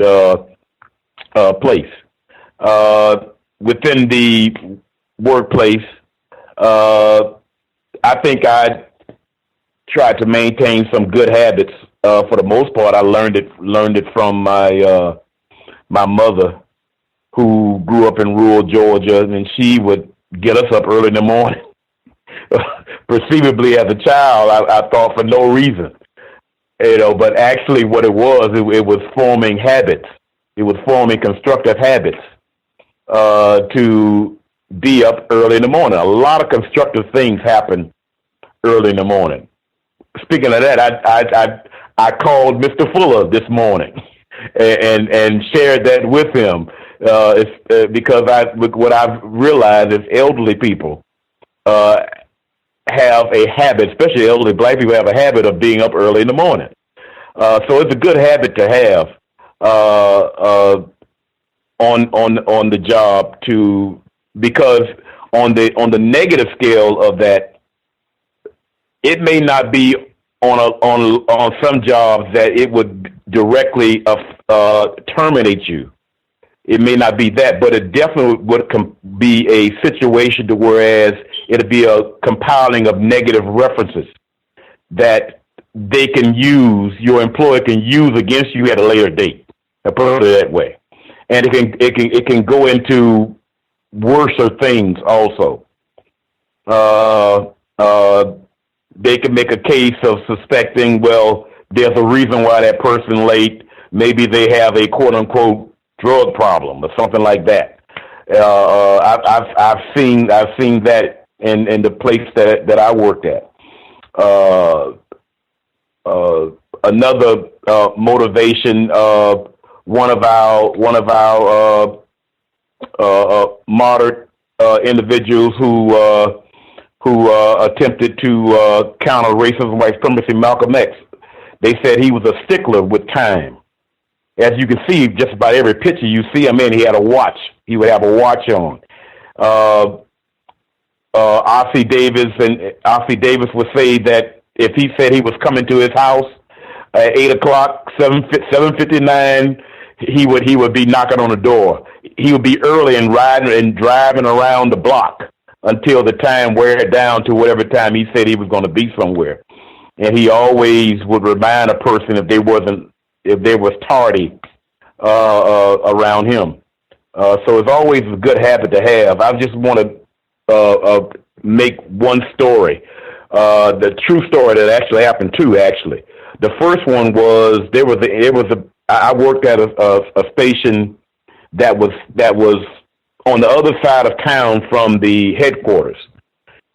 place. Within the workplace, I think I tried to maintain some good habits. For the most part, I learned it from my mother, who grew up in rural Georgia, and she would get us up early in the morning. Perceivably, as a child, I thought for no reason, but actually, what it was forming habits. It was forming constructive habits to be up early in the morning. A lot of constructive things happen early in the morning. Speaking of that, I called Mr. Fuller this morning and shared that with him. Because what I've realized is elderly people have a habit, especially elderly black people have a habit of being up early in the morning. So it's a good habit to have on the job, because on the negative scale of that, it may not be on some jobs that it would directly terminate you. It may not be that, but it definitely would be a situation to whereas it'd be a compiling of negative references that they can use, your employer can use against you at a later date. I put it that way, and it can go into worser things also. They can make a case of suspecting, well, there's a reason why that person late. Maybe they have a quote unquote drug problem or something like that. I've seen that in the place that I worked at. Another motivation, one of our moderate individuals who attempted to counter racism, white supremacy, Malcolm X. They said he was a stickler with time. As you can see, just about every picture you see him in, he had a watch. He would have a watch on. Ossie Davis would say that if he said he was coming to his house at 8:00, 7:59, he would be knocking on the door. He would be early and riding and driving around the block until the time wear it down to whatever time he said he was going to be somewhere. And he always would remind a person if they was tardy around him. So it's always a good habit to have. I just want to make one story, the true story that actually happened too. Actually, the first one was I worked at a station that was on the other side of town from the headquarters,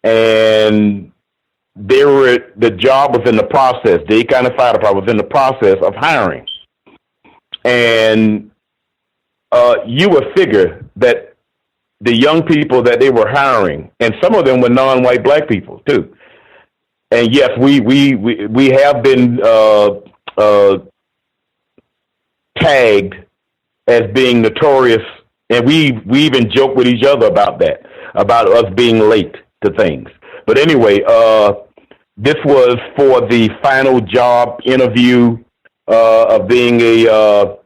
and the job was in the process. The County Fire Department was in the process of hiring, and you would figure that the young people that they were hiring, and some of them were non-white black people too. And yes, we have been tagged as being notorious, and we even joke with each other about that, about us being late to things. But anyway, this was for the final job interview of being a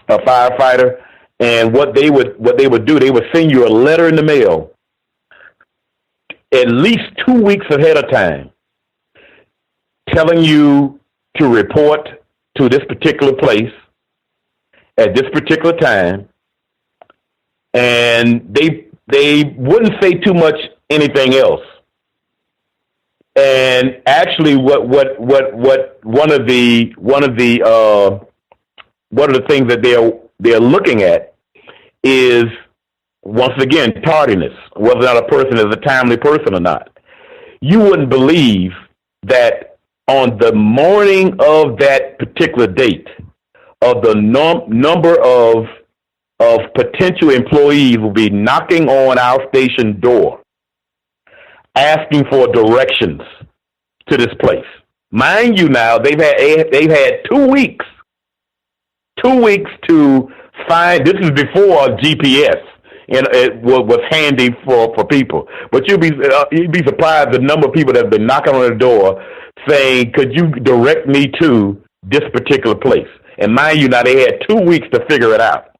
firefighter. And what they would do, they would send you a letter in the mail at least 2 weeks ahead of time, telling you to report to this particular place at this particular time, and they wouldn't say too much anything else. And actually, what one of the things that they're looking at is, once again, tardiness, whether or not a person is a timely person or not. You wouldn't believe that on the morning of that particular date, of the number of potential employees will be knocking on our station door, asking for directions to this place. Mind you, now they've had 2 weeks. 2 weeks to find. This is before GPS, and it was handy for people. But you'd be surprised the number of people that have been knocking on the door saying, "Could you direct me to this particular place?" And mind you, now they had 2 weeks to figure it out.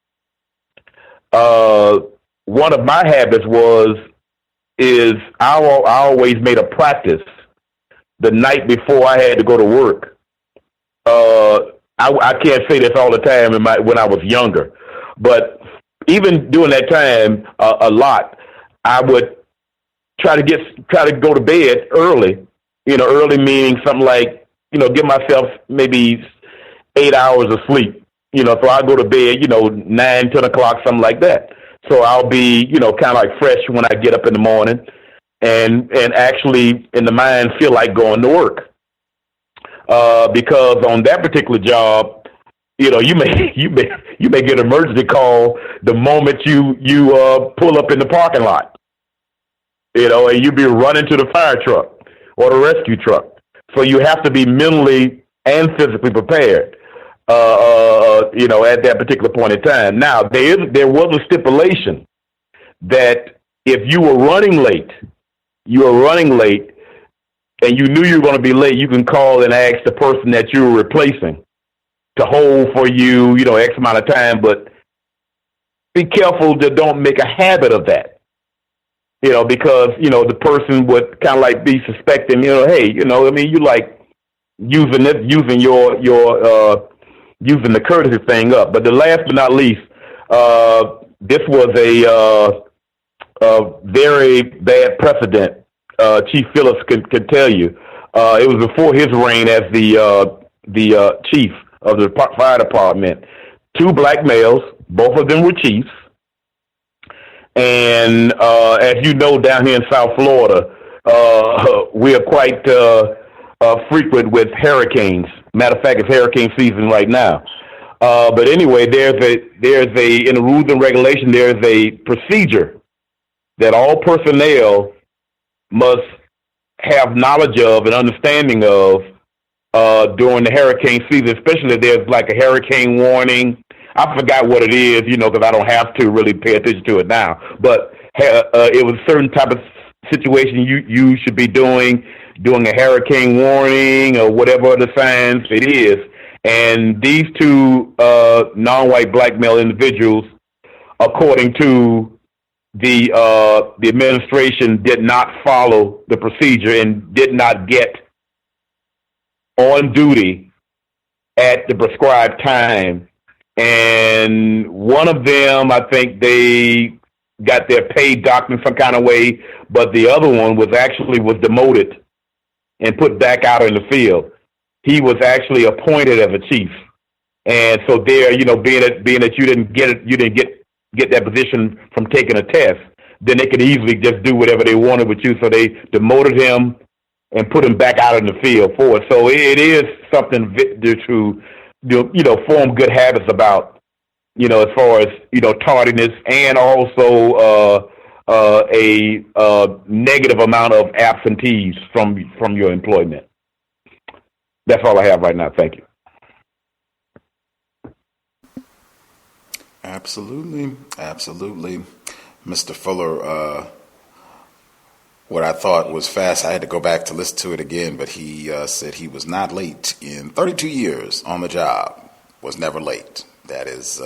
One of my habits is I always made a practice the night before I had to go to work. I can't say this all the time when I was younger, but even during that time, a lot, I would try to go to bed early. Early meaning something like, give myself maybe 8 hours of sleep. So I go to bed, 9, 10 o'clock, something like that. So I'll be, kind of like fresh when I get up in the morning, and actually in the mind feel like going to work. Because on that particular job, you may get an emergency call the moment you pull up in the parking lot. And you be running to the fire truck or the rescue truck. So you have to be mentally and physically prepared. At that particular point in time. Now, there was a stipulation that if you were running late, and you knew you were going to be late, you can call and ask the person that you were replacing to hold for you, X amount of time, but be careful to don't make a habit of that, because, the person would kind of like be suspecting, hey, you like using using the courtesy thing up. But the last but not least, this was a very bad precedent. Chief Phillips could tell you. It was before his reign as the chief of the fire department. 2 black males, both of them were chiefs. And as you know, down here in South Florida, we are quite frequent with hurricanes. Matter of fact, it's hurricane season right now. But anyway, there's in the rules and regulation, there's a procedure that all personnel must have knowledge of and understanding of during the hurricane season, especially if there's like a hurricane warning. I forgot what it is, because I don't have to really pay attention to it now. But it was a certain type of situation you should be doing a hurricane warning or whatever other signs it is. And these 2 non-white black male individuals, according to the administration, did not follow the procedure and did not get on duty at the prescribed time. And one of them, I think they got their pay docked in some kind of way, but the other one was demoted and put back out in the field. He was actually appointed as a chief, and so there, being that you didn't get that position from taking a test, then they could easily just do whatever they wanted with you. So they demoted him and put him back out in the field for it. So it is something to form good habits about, as far as tardiness, and also a negative amount of absentees from your employment. That's all I have right now. Thank you. Absolutely. Mr. Fuller, what I thought was fast, I had to go back to listen to it again, but he said he was not late in 32 years on the job, was never late. That is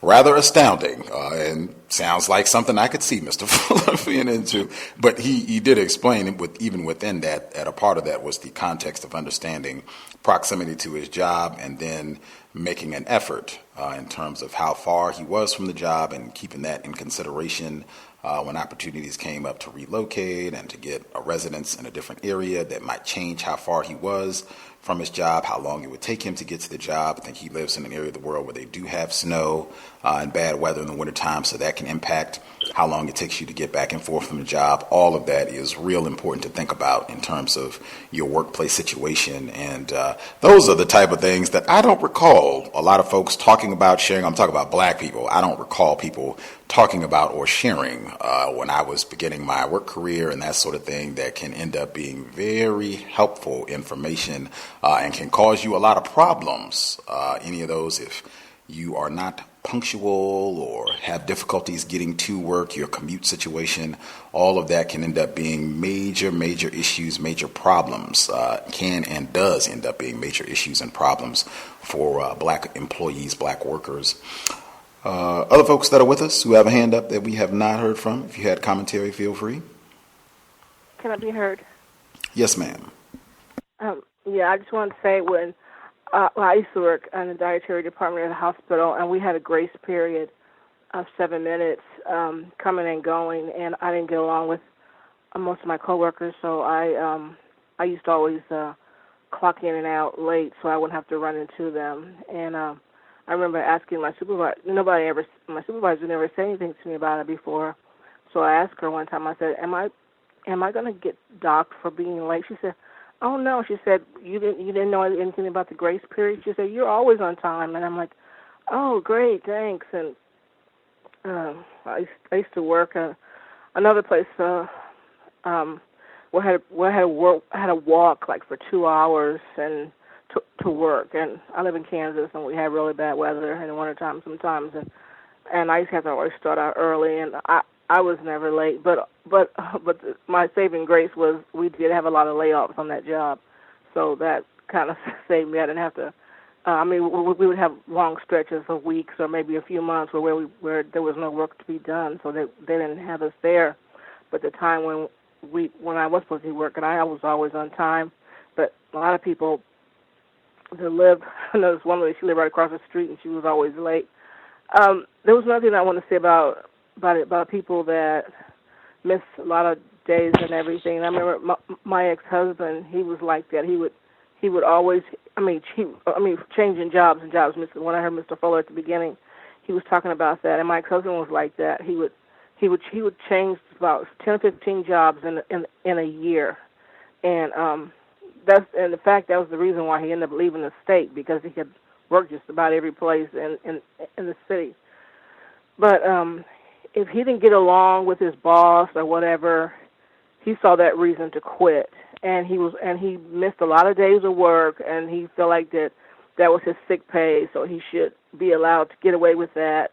rather astounding, and sounds like something I could see Mr. Fuller being into. But he did explain, even within that, a part of that was the context of understanding proximity to his job and then making an effort in terms of how far he was from the job and keeping that in consideration when opportunities came up to relocate and to get a residence in a different area that might change how far he was from his job, how long it would take him to get to the job. I think he lives in an area of the world where they do have snow and bad weather in the wintertime, so that can impact how long it takes you to get back and forth from the job. All of that is real important to think about in terms of your workplace situation. And those are the type of things that I don't recall a lot of folks talking about, sharing. I'm talking about black people. I don't recall people talking about or sharing when I was beginning my work career and that sort of thing, that can end up being very helpful information and can cause you a lot of problems. Any of those, if you are not punctual or have difficulties getting to work, your commute situation, all of that can end up being major issues, major problems, can and does end up being major issues and problems for black employees, black workers. Other folks that are with us who have a hand up that we have not heard from, if you had commentary, feel free. Can I be heard? Yes, ma'am. Yeah, I just wanted to say when I used to work in the dietary department at the hospital, and we had a grace period of 7 minutes coming and going, and I didn't get along with most of my coworkers, so I used to always clock in and out late so I wouldn't have to run into them. And I remember asking my supervisor. My supervisor never said anything to me about it before, so I asked her one time. I said, "Am I going to get docked for being late?" She said, "Oh no." She said, "You didn't know anything about the grace period?" She said, "You're always on time." And I'm like, "Oh, great, thanks." And I used to work at another place where I had to walk like for 2 hours and to work. And I live in Kansas, and we have really bad weather in the wintertime sometimes. And I used to have to always start out early, and I was never late, but my saving grace was we did have a lot of layoffs on that job, so that kind of saved me. I didn't have to. We would have long stretches of weeks or maybe a few months where there was no work to be done, so they didn't have us there. But the time when I was supposed to be working, I was always on time. But a lot of people that lived, there was one lady, she lived right across the street, and she was always late. There was nothing I want to say about people that miss a lot of days and everything. And I remember my ex-husband, he was like that. He would always, changing jobs and jobs. When I heard Mr. Fuller at the beginning, he was talking about that. And my ex-husband was like that. He would change about 10 or 15 jobs in a year. And in fact, that was the reason why he ended up leaving the state, because he had worked just about every place in the city. But if he didn't get along with his boss or whatever, he saw that reason to quit, and he missed a lot of days of work, and he felt like that was his sick pay, so he should be allowed to get away with that.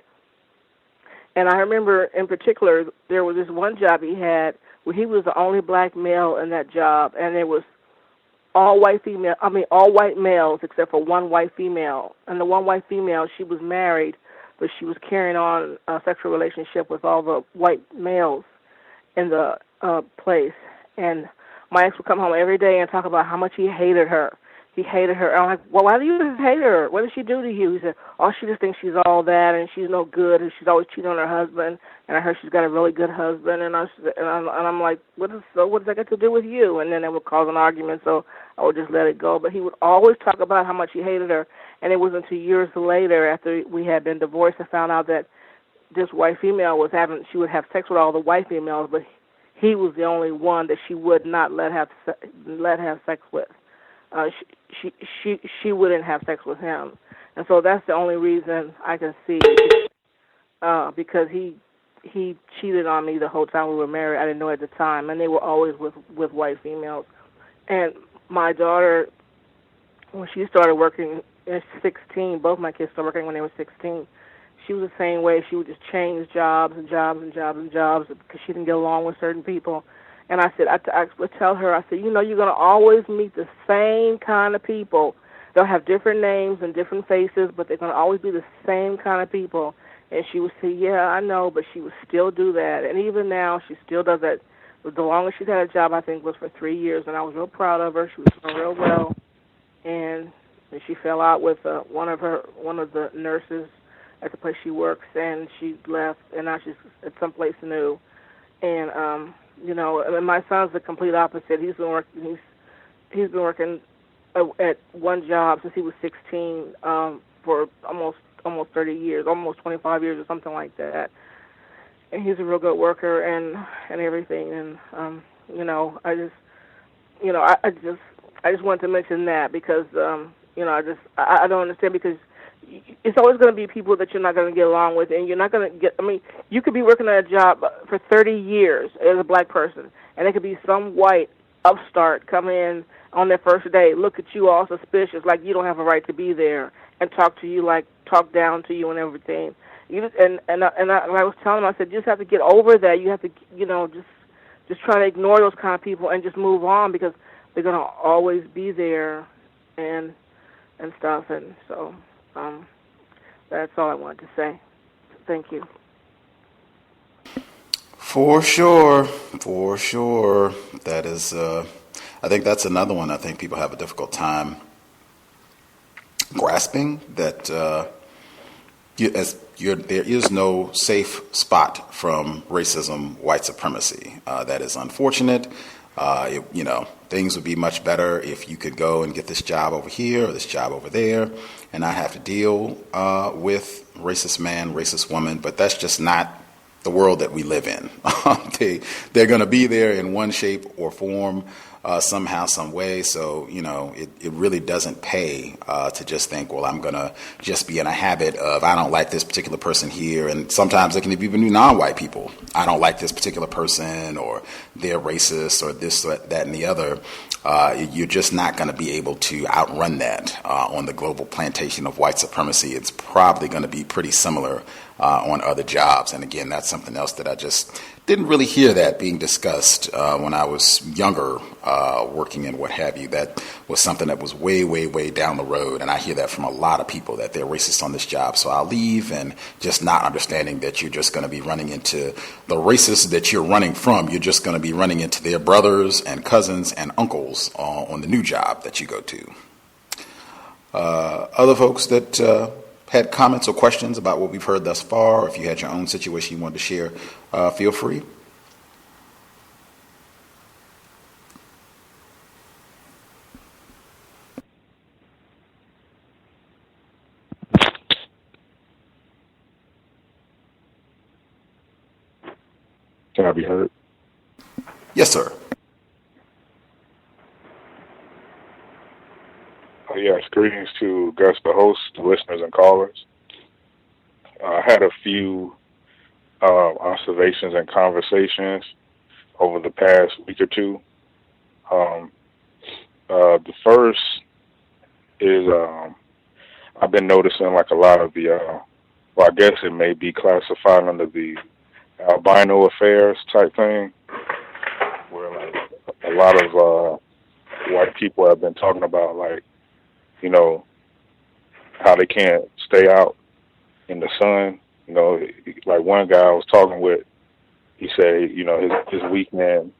And I remember in particular there was this one job he had where he was the only black male in that job, and it was all white males except for one white female. And the one white female, she was married, but she was carrying on a sexual relationship with all the white males in the place. And my ex would come home every day and talk about how much he hated her. He hated her. And I'm like, well, why do you hate her? What did she do to you? He said, oh, she just thinks she's all that, and she's no good, and she's always cheating on her husband. And I heard she's got a really good husband. And I'm like, what does that got to do with you? And then it would cause an argument, so I would just let it go. But he would always talk about how much he hated her. And it wasn't until years later, after we had been divorced, I found out that this white female she would have sex with all the white females, but he was the only one that she would not let have sex with. She wouldn't have sex with him, and so that's the only reason I can see, because he cheated on me the whole time we were married. I didn't know at the time, and they were always with white females. And my daughter, when she started working at 16, both my kids started working when they were 16. She was the same way. She would just change jobs and jobs and jobs and jobs because she didn't get along with certain people. And I said, I would tell her, I said, you're going to always meet the same kind of people. They'll have different names and different faces, but they're going to always be the same kind of people. And she would say, yeah, I know, but she would still do that. And even now, she still does that. The longest she's had a job, I think, was for 3 years, and I was real proud of her. She was doing real well. And she fell out with one of the nurses at the place she works, and she left, and now she's at someplace new. And and my son's the complete opposite. He's been working at one job since he was 16 for almost 30 years, almost 25 years or something like that. And he's a real good worker and everything. And I just wanted to mention that because I don't understand, because it's always going to be people that you're not going to get along with, and you're not going to get. I mean, you could be working at a job for 30 years as a black person, and it could be some white upstart come in on their first day, look at you all suspicious, like you don't have a right to be there, and talk down to you and everything. I was telling him, I said, you just have to get over that. You have to, just try to ignore those kind of people and just move on, because they're going to always be there and stuff. And so that's all I wanted to say. Thank you. For sure. That is, I think that's another one. I think people have a difficult time grasping that there is no safe spot from racism, white supremacy. That is unfortunate. Things would be much better if you could go and get this job over here or this job over there and not have to deal with racist man, racist woman. But that's just not the world that we live in. They're going to be there in one shape or form, somehow, some way. So, it really doesn't pay to just think, well, I'm going to just be in a habit of, I don't like this particular person here. And sometimes it can even be non-white people. I don't like this particular person, or they're racist, or this, that, and the other. You're just not going to be able to outrun that on the global plantation of white supremacy. It's probably going to be pretty similar on other jobs. And again, that's something else that I just didn't really hear that being discussed when I was younger, working and what have you. That was something that was way, way, way down the road. And I hear that from a lot of people, that they're racist on this job. So I'll leave, and just not understanding that you're just going to be running into the racists that you're running from. You're just going to be running into their brothers and cousins and uncles on the new job that you go to. Other folks that had comments or questions about what we've heard thus far, or if you had your own situation you wanted to share, feel free. Can I be heard? Yes, sir. Yes, greetings to Gus, the host, the listeners and callers. I had a few observations and conversations over the past week or two. The first is I've been noticing like a lot of the, I guess it may be classified under the albino affairs type thing, where like a lot of white people have been talking about like, how they can't stay out in the sun. Like one guy I was talking with, he said, his weekend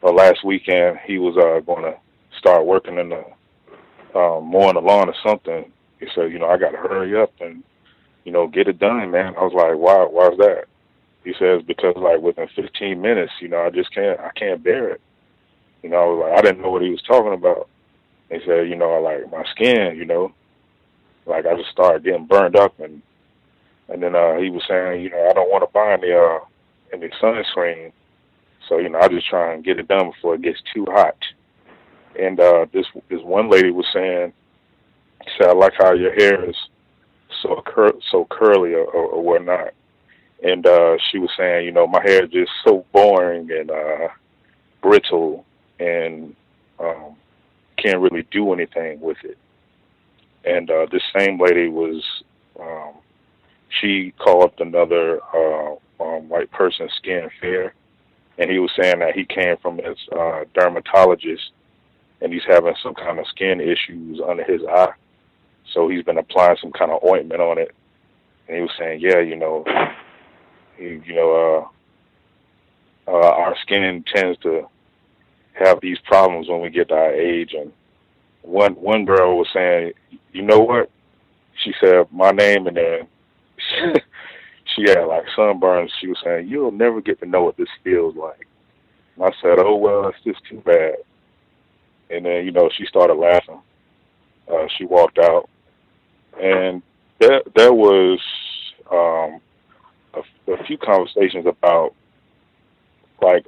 or last weekend, he was going to start working in the mowing the lawn or something. He said, I got to hurry up and, get it done, man. I was like, why is that? He says, because like within 15 minutes, I can't bear it. I was like, I didn't know what he was talking about. He said, like my skin, like I just started getting burned up, and then he was saying, I don't want to buy any sunscreen, so I just try and get it done before it gets too hot. And this one lady was saying, she said, I like how your hair is so curly or whatnot, and she was saying, my hair is just so boring and brittle, and can't really do anything with it. And this same lady was, she called another white person's skin fair, and he was saying that he came from his dermatologist, and he's having some kind of skin issues under his eye. So he's been applying some kind of ointment on it, and he was saying, yeah, our skin tends to have these problems when we get to our age. And one girl was saying, you know what? She said my name, and then she had like sunburns. She was saying, you'll never get to know what this feels like. And I said, oh, well, it's just too bad. And then, she started laughing. She walked out. And there was a few conversations about like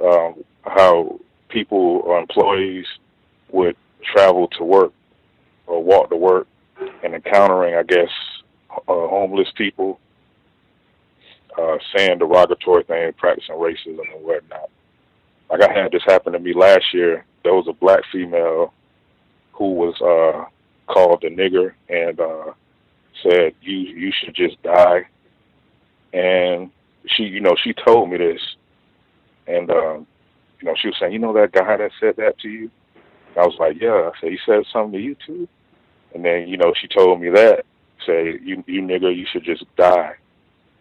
how people or employees would travel to work or walk to work and encountering, I guess, homeless people, saying derogatory things, practicing racism and whatnot. Like I had this happen to me last year. There was a black female who was called a nigger and said, you should just die. And she told me this. And, she was saying, that guy that said that to you? And I was like, yeah. I said, he said something to you too? And then, she told me that, say, you nigger, you should just die.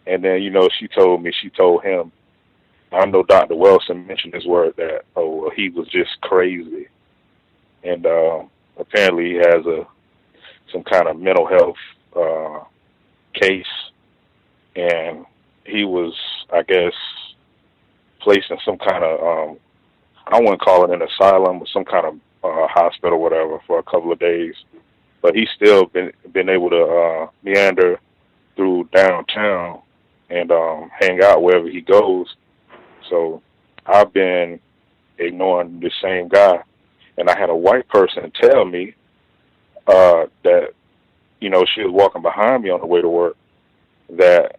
And then, she told him, I know Dr. Wilson mentioned this word that, he was just crazy. And apparently he has some kind of mental health case. And he was, I guess, placed in some kind of, I wouldn't call it an asylum, but some kind of hospital or whatever for a couple of days. But he's still been able to meander through downtown and hang out wherever he goes. So I've been ignoring the same guy. And I had a white person tell me that, she was walking behind me on the way to work, that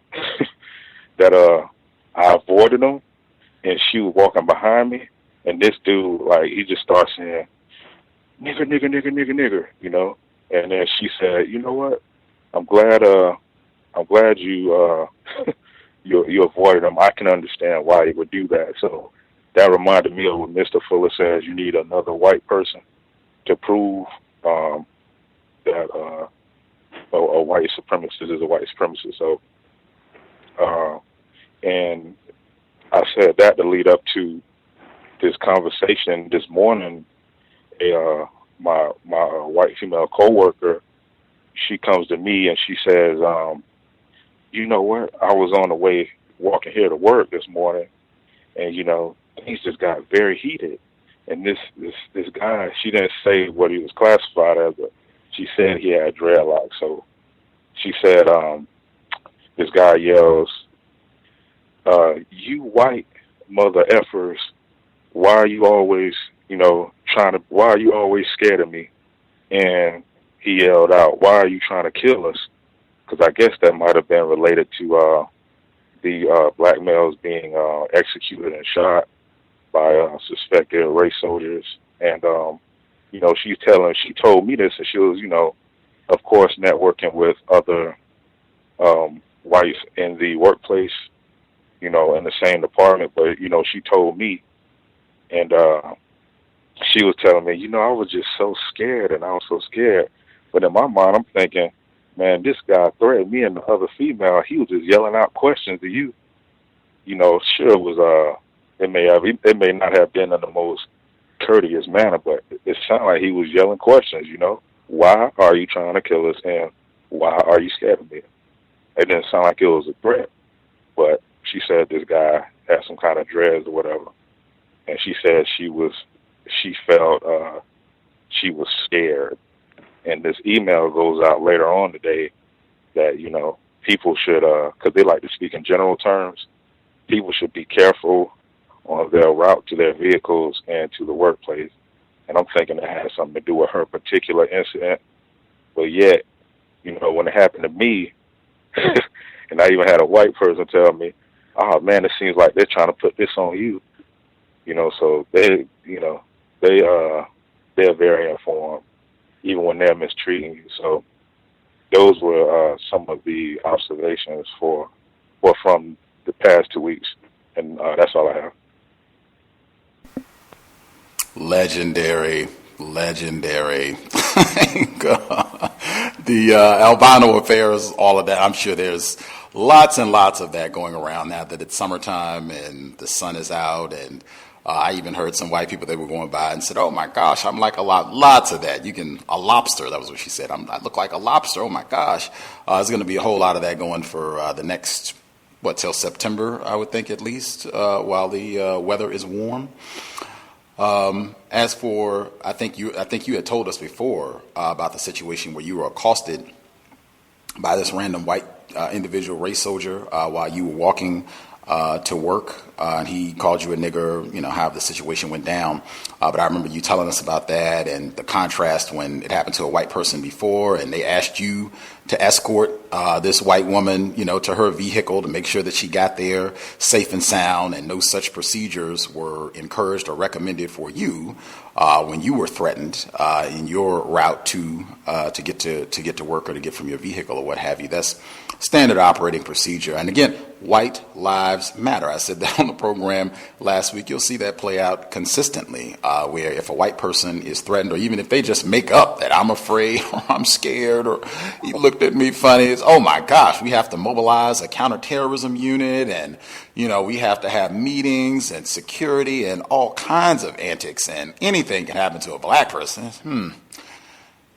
I avoided him, and she was walking behind me, and this dude, like, he just starts saying, nigger, nigger, nigger, nigger, nigger, And then she said, you know what? I'm glad you you avoided him. I can understand why he would do that. So that reminded me of what Mr. Fuller says. You need another white person to prove that a white supremacist is a white supremacist. So, and I said that to lead up to this conversation this morning. My white female coworker, she comes to me and she says, you know what? I was on the way walking here to work this morning, and things just got very heated. And this guy, she didn't say what he was classified as, but she said he had dreadlocks. So she said, this guy yells, you white mother effers, why are you always, why are you always scared of me? And he yelled out, why are you trying to kill us? Because I guess that might have been related to the black males being executed and shot by suspected race soldiers. And, she told me this, and she was, of course, networking with other whites in the workplace, in the same department. But, she told me, and she was telling me, I was just so scared, and I was so scared. But in my mind, I'm thinking, man, this guy threatened me and the other female. He was just yelling out questions to you. Sure it was, it may not have been in the most courteous manner, but it sounded like he was yelling questions, Why are you trying to kill us, and why are you scared of me? It didn't sound like it was a threat, but she said this guy had some kind of dreads or whatever. And she said she felt she was scared. And this email goes out later on today that, people should, because they like to speak in general terms, people should be careful on their route to their vehicles and to the workplace. And I'm thinking it has something to do with her particular incident. But yet, when it happened to me, and I even had a white person tell me, oh, man, it seems like they're trying to put this on you. So they're very informed, even when they're mistreating you. So those were some of the observations from the past 2 weeks, and that's all I have. Legendary. The albino affairs, all of that. I'm sure there's lots and lots of that going around now that it's summertime and the sun is out. And I even heard some white people, they were going by and said, oh my gosh, I'm like lots of that. A lobster, that was what she said. I look like a lobster, oh my gosh. There's going to be a whole lot of that going for the next, till September, I would think at least, while the weather is warm. As for, I think you had told us before about the situation where you were accosted by this random white individual race soldier while you were walking to work, and he called you a nigger, how the situation went down. But I remember you telling us about that and the contrast when it happened to a white person before, and they asked you to escort this white woman, to her vehicle to make sure that she got there safe and sound, and no such procedures were encouraged or recommended for you when you were threatened in your route to get to work or to get from your vehicle or what have you. That's standard operating procedure. And again, white lives matter. I said that on the program last week. You'll see that play out consistently, where if a white person is threatened, or even if they just make up that I'm afraid or I'm scared or he looked at me funny, it's, oh my gosh, we have to mobilize a counterterrorism unit, and we have to have meetings and security and all kinds of antics, and anything can happen to a black person.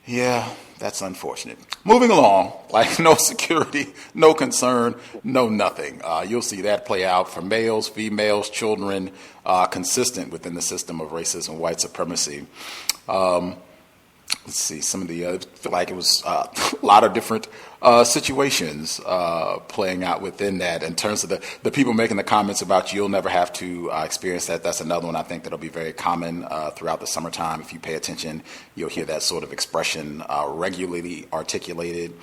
Yeah, that's unfortunate. Moving along, like no security, no concern, no nothing. You'll see that play out for males, females, children, consistent within the system of racism, white supremacy. Let's see, some of the I feel like it was a lot of different situations playing out within that in terms of the people making the comments about you'll never have to experience that. That's another one I think that'll be very common throughout the summertime. If you pay attention, you'll hear that sort of expression regularly articulated.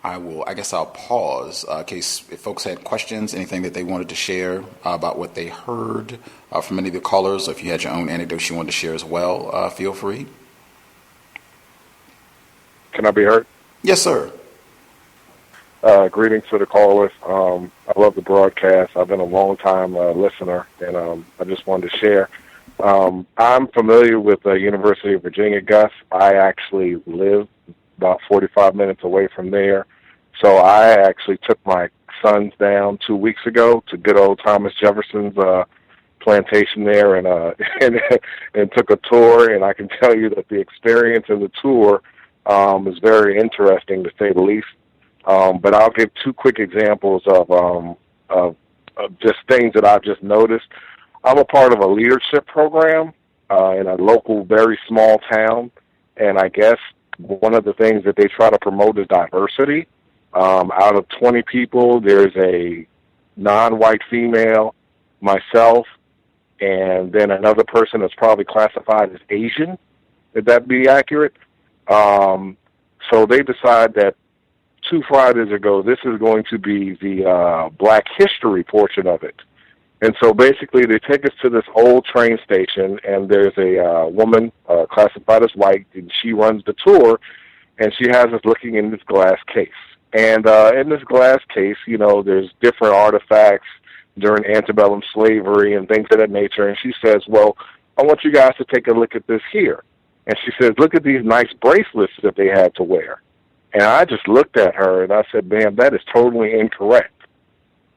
I guess I'll pause in case if folks had questions, anything that they wanted to share about what they heard from any of the callers, or if you had your own anecdotes you wanted to share as well, feel free. Can I be heard? Yes, sir. Greetings to the callers. I love the broadcast. I've been a long-time listener, and I just wanted to share. I'm familiar with the University of Virginia, Gus. I actually live about 45 minutes away from there. So I actually took my sons down 2 weeks ago to good old Thomas Jefferson's plantation there, and took a tour. And I can tell you that the experience of the tour is very interesting, to say the least. But I'll give two quick examples of just things that I've just noticed. I'm a part of a leadership program in a local, very small town, and I guess one of the things that they try to promote is diversity. Out of 20 people, there's a non-white female, myself, and then another person that's probably classified as Asian. Would that be accurate? So they decide that 2 Fridays ago, this is going to be the Black History portion of it. And so basically they take us to this old train station, and there's a woman classified as white, and she runs the tour, and she has us looking in this glass case. And in this glass case, there's different artifacts during antebellum slavery and things of that nature. And she says, well, I want you guys to take a look at this here. And she says, look at these nice bracelets that they had to wear. And I just looked at her, and I said, ma'am, that is totally incorrect.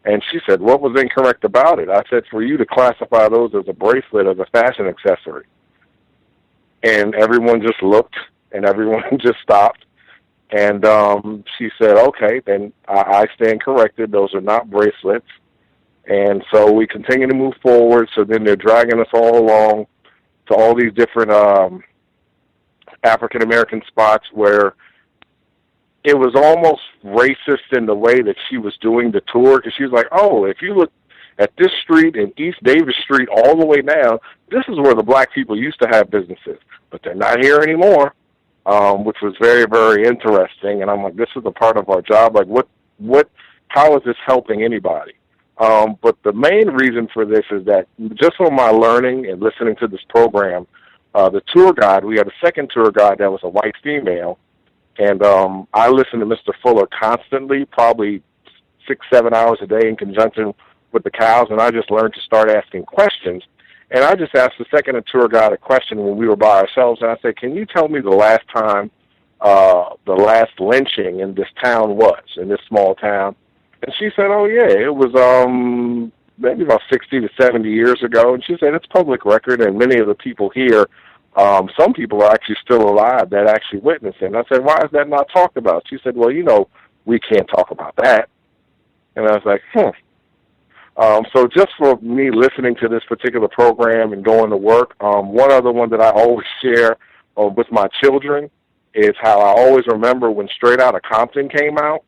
And she said, what was incorrect about it? I said, for you to classify those as a bracelet, as a fashion accessory. And everyone just looked, and everyone just stopped. And she said, okay, then I stand corrected. Those are not bracelets. And so we continue to move forward. So then they're dragging us all along to all these different African-American spots where it was almost racist in the way that she was doing the tour, because she was like, oh, if you look at this street and East Davis Street all the way down, this is where the black people used to have businesses, but they're not here anymore, which was very, very interesting. And I'm like, this is a part of our job. Like, how is this helping anybody? But the main reason for this is that just from my learning and listening to this program, the tour guide, we had a second tour guide that was a white female, and I listened to Mr. Fuller constantly, probably 6-7 hours a day in conjunction with the cows, and I just learned to start asking questions. And I just asked the second tour guide a question when we were by ourselves, and I said, can you tell me the last time the last lynching in this town was, in this small town. And she said, oh, yeah, it was maybe about 60 to 70 years ago. And she said, it's public record, and many of the people here, some people are actually still alive that actually witnessed it. And I said, why is that not talked about? She said, well, you know, we can't talk about that. And I was like, so just for me listening to this particular program and going to work, one other one that I always share with my children is how I always remember when Straight Outta Compton came out,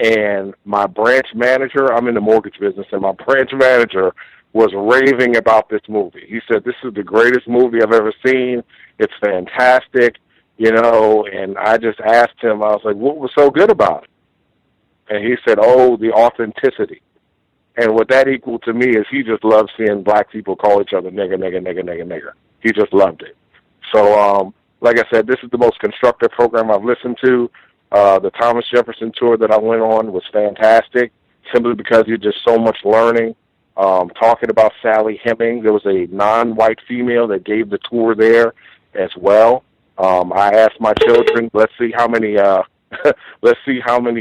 and my branch manager, I'm in the mortgage business, and my branch manager was raving about this movie. He said, this is the greatest movie I've ever seen. It's fantastic, you know, and I just asked him, I was like, what was so good about it? And he said, oh, the authenticity. And what that equaled to me is he just loved seeing black people call each other nigger, nigger, nigger, nigger, nigger. He just loved it. So, like I said, this is the most constructive program I've listened to. The Thomas Jefferson tour that I went on was fantastic, simply because you're just so much learning. Talking about Sally Hemings, there was a non-white female that gave the tour there as well. I asked my children, let's see how many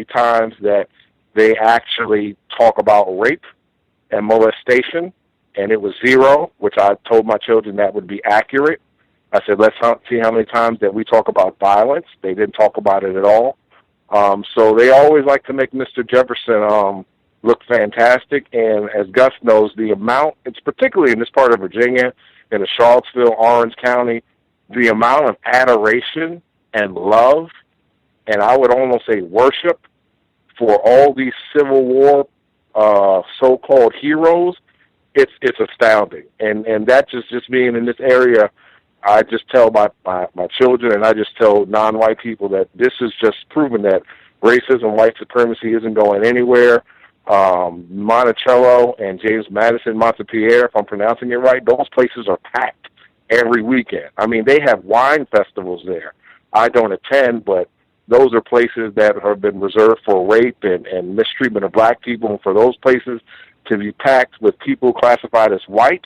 times that they actually talk about rape and molestation, and it was 0, which I told my children that would be accurate. I said, let's see how many times that we talk about violence. They didn't talk about it at all. So they always like to make Mr. Jefferson look fantastic. And as Gus knows, the amount, it's particularly in this part of Virginia, in the Charlottesville, Orange County, the amount of adoration and love, and I would almost say worship, for all these Civil War so-called heroes, it's astounding. And that just being in this area, I just tell my children, and I just tell non-white people, that this is just proven that racism, white supremacy isn't going anywhere. Monticello and James Madison, Montpelier, if I'm pronouncing it right, those places are packed every weekend. I mean, they have wine festivals there. I don't attend, but those are places that have been reserved for rape and mistreatment of black people, and for those places to be packed with people classified as white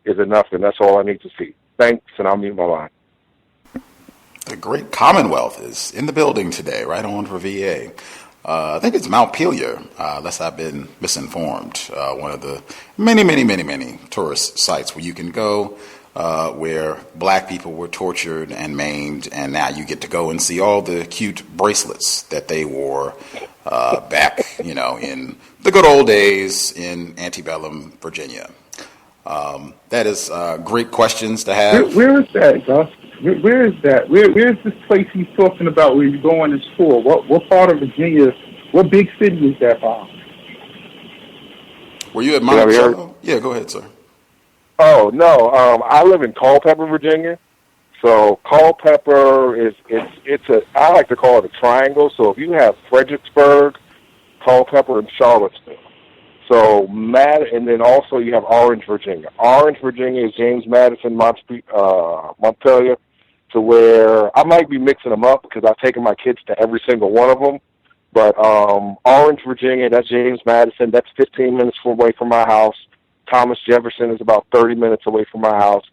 is enough, and that's all I need to see. Thanks, and I'll mute my line. The great Commonwealth is in the building today, right on for VA. I think it's Montpelier, unless I've been misinformed. One of the many tourist sites where you can go, where black people were tortured and maimed, and now you get to go and see all the cute bracelets that they wore back, you know, in the good old days in antebellum Virginia. That is great questions to have. Where is that, Gus? Where is that? Where is this place he's talking about where you go on this tour? What part of Virginia, what big city is that from? Were you at Monticello? Yeah, go ahead, sir. Oh, no, I live in Culpeper, Virginia. So Culpeper I like to call it a triangle. So if you have Fredericksburg, Culpeper, and Charlottesville. So and then also you have Orange, Virginia. Orange, Virginia is James Madison, Montpelier, to where I might be mixing them up because I've taken my kids to every single one of them. But Orange, Virginia, that's James Madison. That's 15 minutes away from my house. Thomas Jefferson is about 30 minutes away from my house.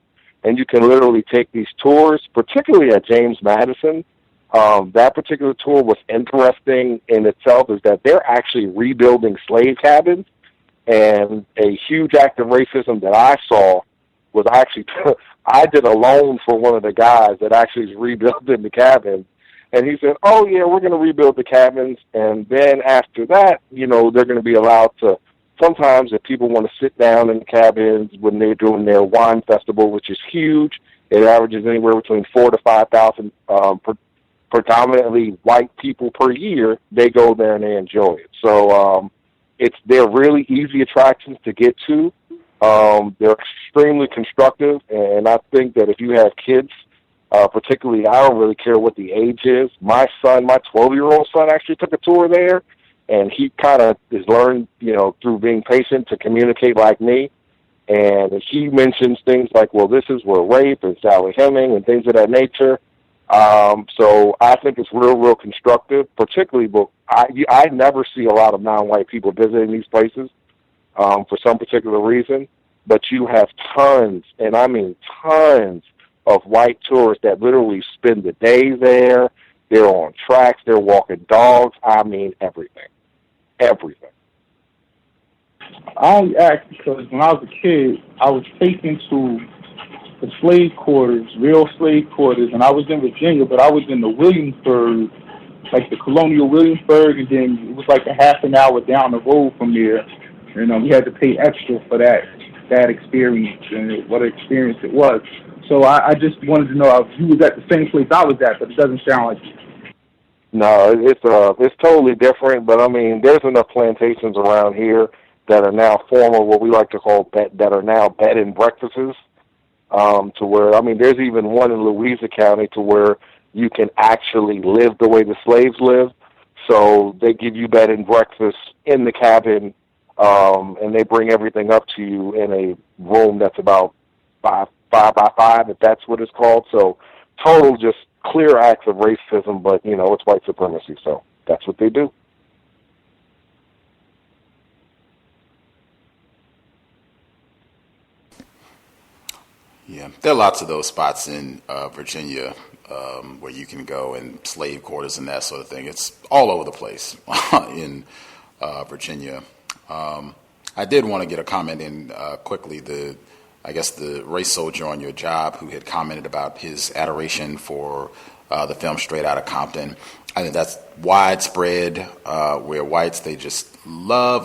And you can literally take these tours, particularly at James Madison. That particular tour was interesting in itself, is that they're actually rebuilding slave cabins. And a huge act of racism that I saw was actually, I did a loan for one of the guys that actually is rebuilding the cabins. And he said, oh, yeah, we're going to rebuild the cabins. And then after that, you know, they're going to be allowed to, sometimes if people want to sit down in the cabins when they're doing their wine festival, which is huge, it averages anywhere between 4,000 to 5,000 predominantly white people per year, they go there and they enjoy it. So they're really easy attractions to get to. They're extremely constructive, and I think that if you have kids, particularly, I don't really care what the age is. My 12-year-old son actually took a tour there, and he kind of has learned, you know, through being patient to communicate like me. And he mentions things like, well, this is where rape and Sally Hemings and things of that nature. So I think it's real constructive, particularly, but I never see a lot of non-white people visiting these places for some particular reason. But you have tons, and I mean tons, of white tourists that literally spend the day there. They're on tracks. They're walking dogs. I mean, everything. Everything. I only asked because when I was a kid, I was taken to the slave quarters, real slave quarters, and I was in Virginia, but I was in the Williamsburg, like the colonial Williamsburg, and then it was like a half an hour down the road from there. We had to pay extra for that experience and what an experience it was. So I just wanted to know if you was at the same place I was at, but it doesn't sound like it. No, it's totally different. But I mean, there's enough plantations around here that are now former, what we like to call that are now bed and breakfasts, to where, I mean, there's even one in Louisa County to where you can actually live the way the slaves lived. So they give you bed and breakfast in the cabin, and they bring everything up to you in a room that's about 5 by 5, if that's what it's called. So total just clear acts of racism, but, it's white supremacy, so that's what they do. Yeah, there are lots of those spots in Virginia where you can go, and slave quarters and that sort of thing. It's all over the place in Virginia. I did want to get a comment in quickly. The race soldier on your job who had commented about his adoration for the film Straight Outta Compton. I think that's widespread where whites, they just love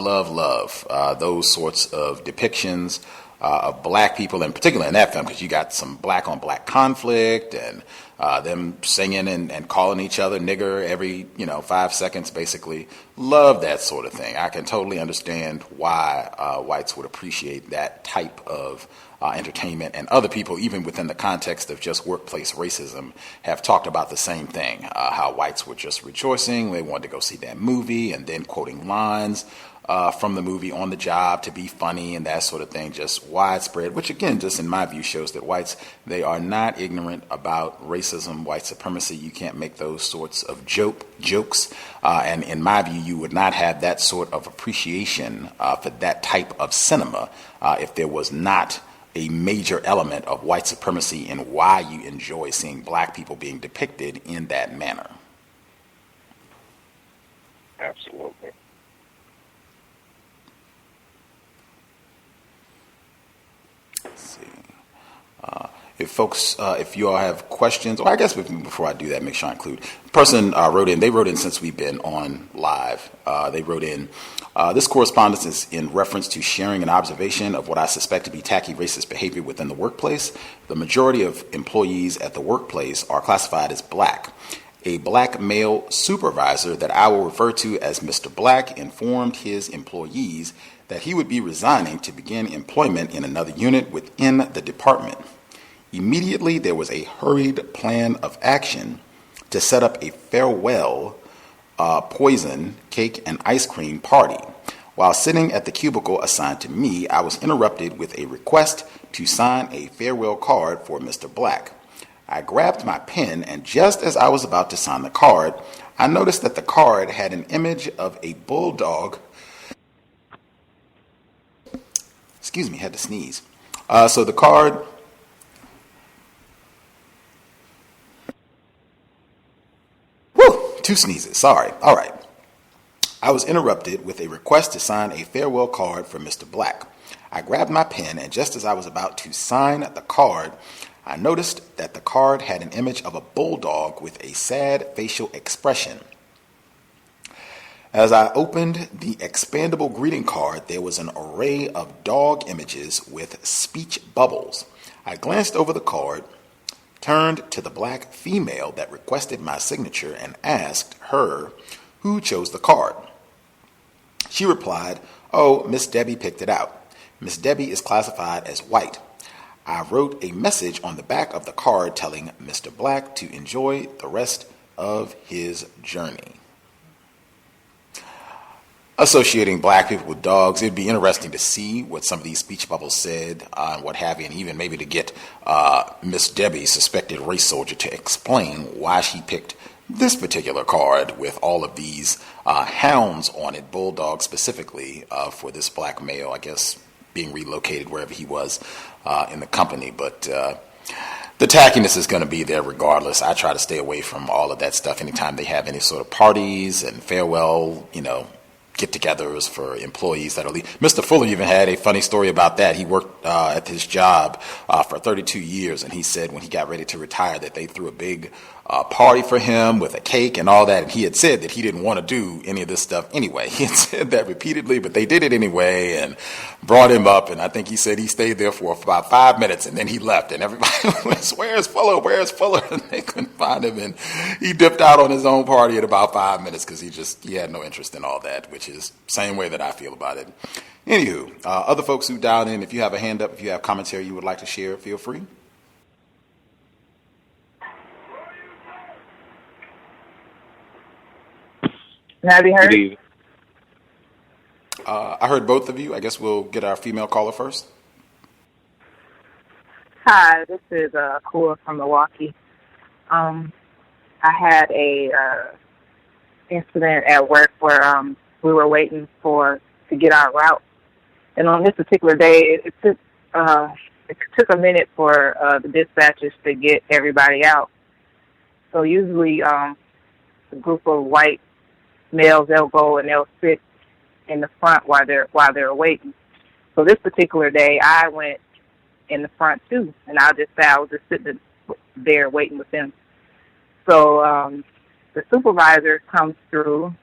those sorts of depictions of black people, in particular in that film, because you got some black on black conflict and them singing and calling each other nigger every 5 seconds, basically. Love that sort of thing. I can totally understand why whites would appreciate that type of entertainment, and other people, even within the context of just workplace racism, have talked about the same thing, how whites were just rejoicing. They wanted to go see that movie and then quoting lines from the movie on the job to be funny and that sort of thing, just widespread, which again, just in my view, shows that whites, they are not ignorant about racism, white supremacy. You can't make those sorts of jokes. And in my view, you would not have that sort of appreciation for that type of cinema if there was not a major element of white supremacy in why you enjoy seeing black people being depicted in that manner. Absolutely. Let's see. If folks, if you all have questions, or I guess before I do that, make sure I include. The person wrote in since we've been on live. They wrote in, this correspondence is in reference to sharing an observation of what I suspect to be tacky racist behavior within the workplace. The majority of employees at the workplace are classified as black. A black male supervisor that I will refer to as Mr. Black informed his employees that he would be resigning to begin employment in another unit within the department. Immediately, there was a hurried plan of action to set up a farewell poison, cake, and ice cream party. While sitting at the cubicle assigned to me, I was interrupted with a request to sign a farewell card for Mr. Black. I grabbed my pen, and just as I was about to sign the card, I noticed that the card had an image of a bulldog. Excuse me, had to sneeze. So the card... Two sneezes, sorry. All right. I was interrupted with a request to sign a farewell card for Mr. Black. I grabbed my pen, and just as I was about to sign the card, I noticed that the card had an image of a bulldog with a sad facial expression. As I opened the expandable greeting card, there was an array of dog images with speech bubbles. I glanced over the card, turned to the black female that requested my signature, and asked her who chose the card. She replied, "Oh, Miss Debbie picked it out. Miss Debbie is classified as white." I wrote a message on the back of the card telling Mr. Black to enjoy the rest of his journey. Associating black people with dogs, it'd be interesting to see what some of these speech bubbles said and what have you, and even maybe to get Miss Debbie, suspected race soldier, to explain why she picked this particular card with all of these hounds on it, bulldogs specifically, for this black male, I guess, being relocated wherever he was in the company. But The tackiness is going to be there regardless. I try to stay away from all of that stuff anytime they have any sort of parties and farewell, get-togethers for employees that are leaving. Mr. Fuller even had a funny story about that. He worked at his job for 32 years, and he said when he got ready to retire that they threw a big party for him with a cake and all that, and he had said that he didn't want to do any of this stuff anyway. He had said that repeatedly, but they did it anyway and brought him up, and I think he said he stayed there for about 5 minutes, and then he left, and everybody was, where's Fuller, where's Fuller? And they couldn't find him, and he dipped out on his own party in about 5 minutes because he had no interest in all that, which is the same way that I feel about it. Anywho, other folks who dialed in, if you have a hand up, if you have commentary you would like to share, feel free. Have you heard? I heard both of you. I guess we'll get our female caller first. Hi, this is Cora from Milwaukee. I had a incident at work where we were waiting to get our route, and on this particular day, it took a minute for the dispatchers to get everybody out. So usually, a group of white males, they'll go and they'll sit in the front while they're waiting. So this particular day, I went in the front too, and I was just sitting there waiting with them. So the supervisor comes through,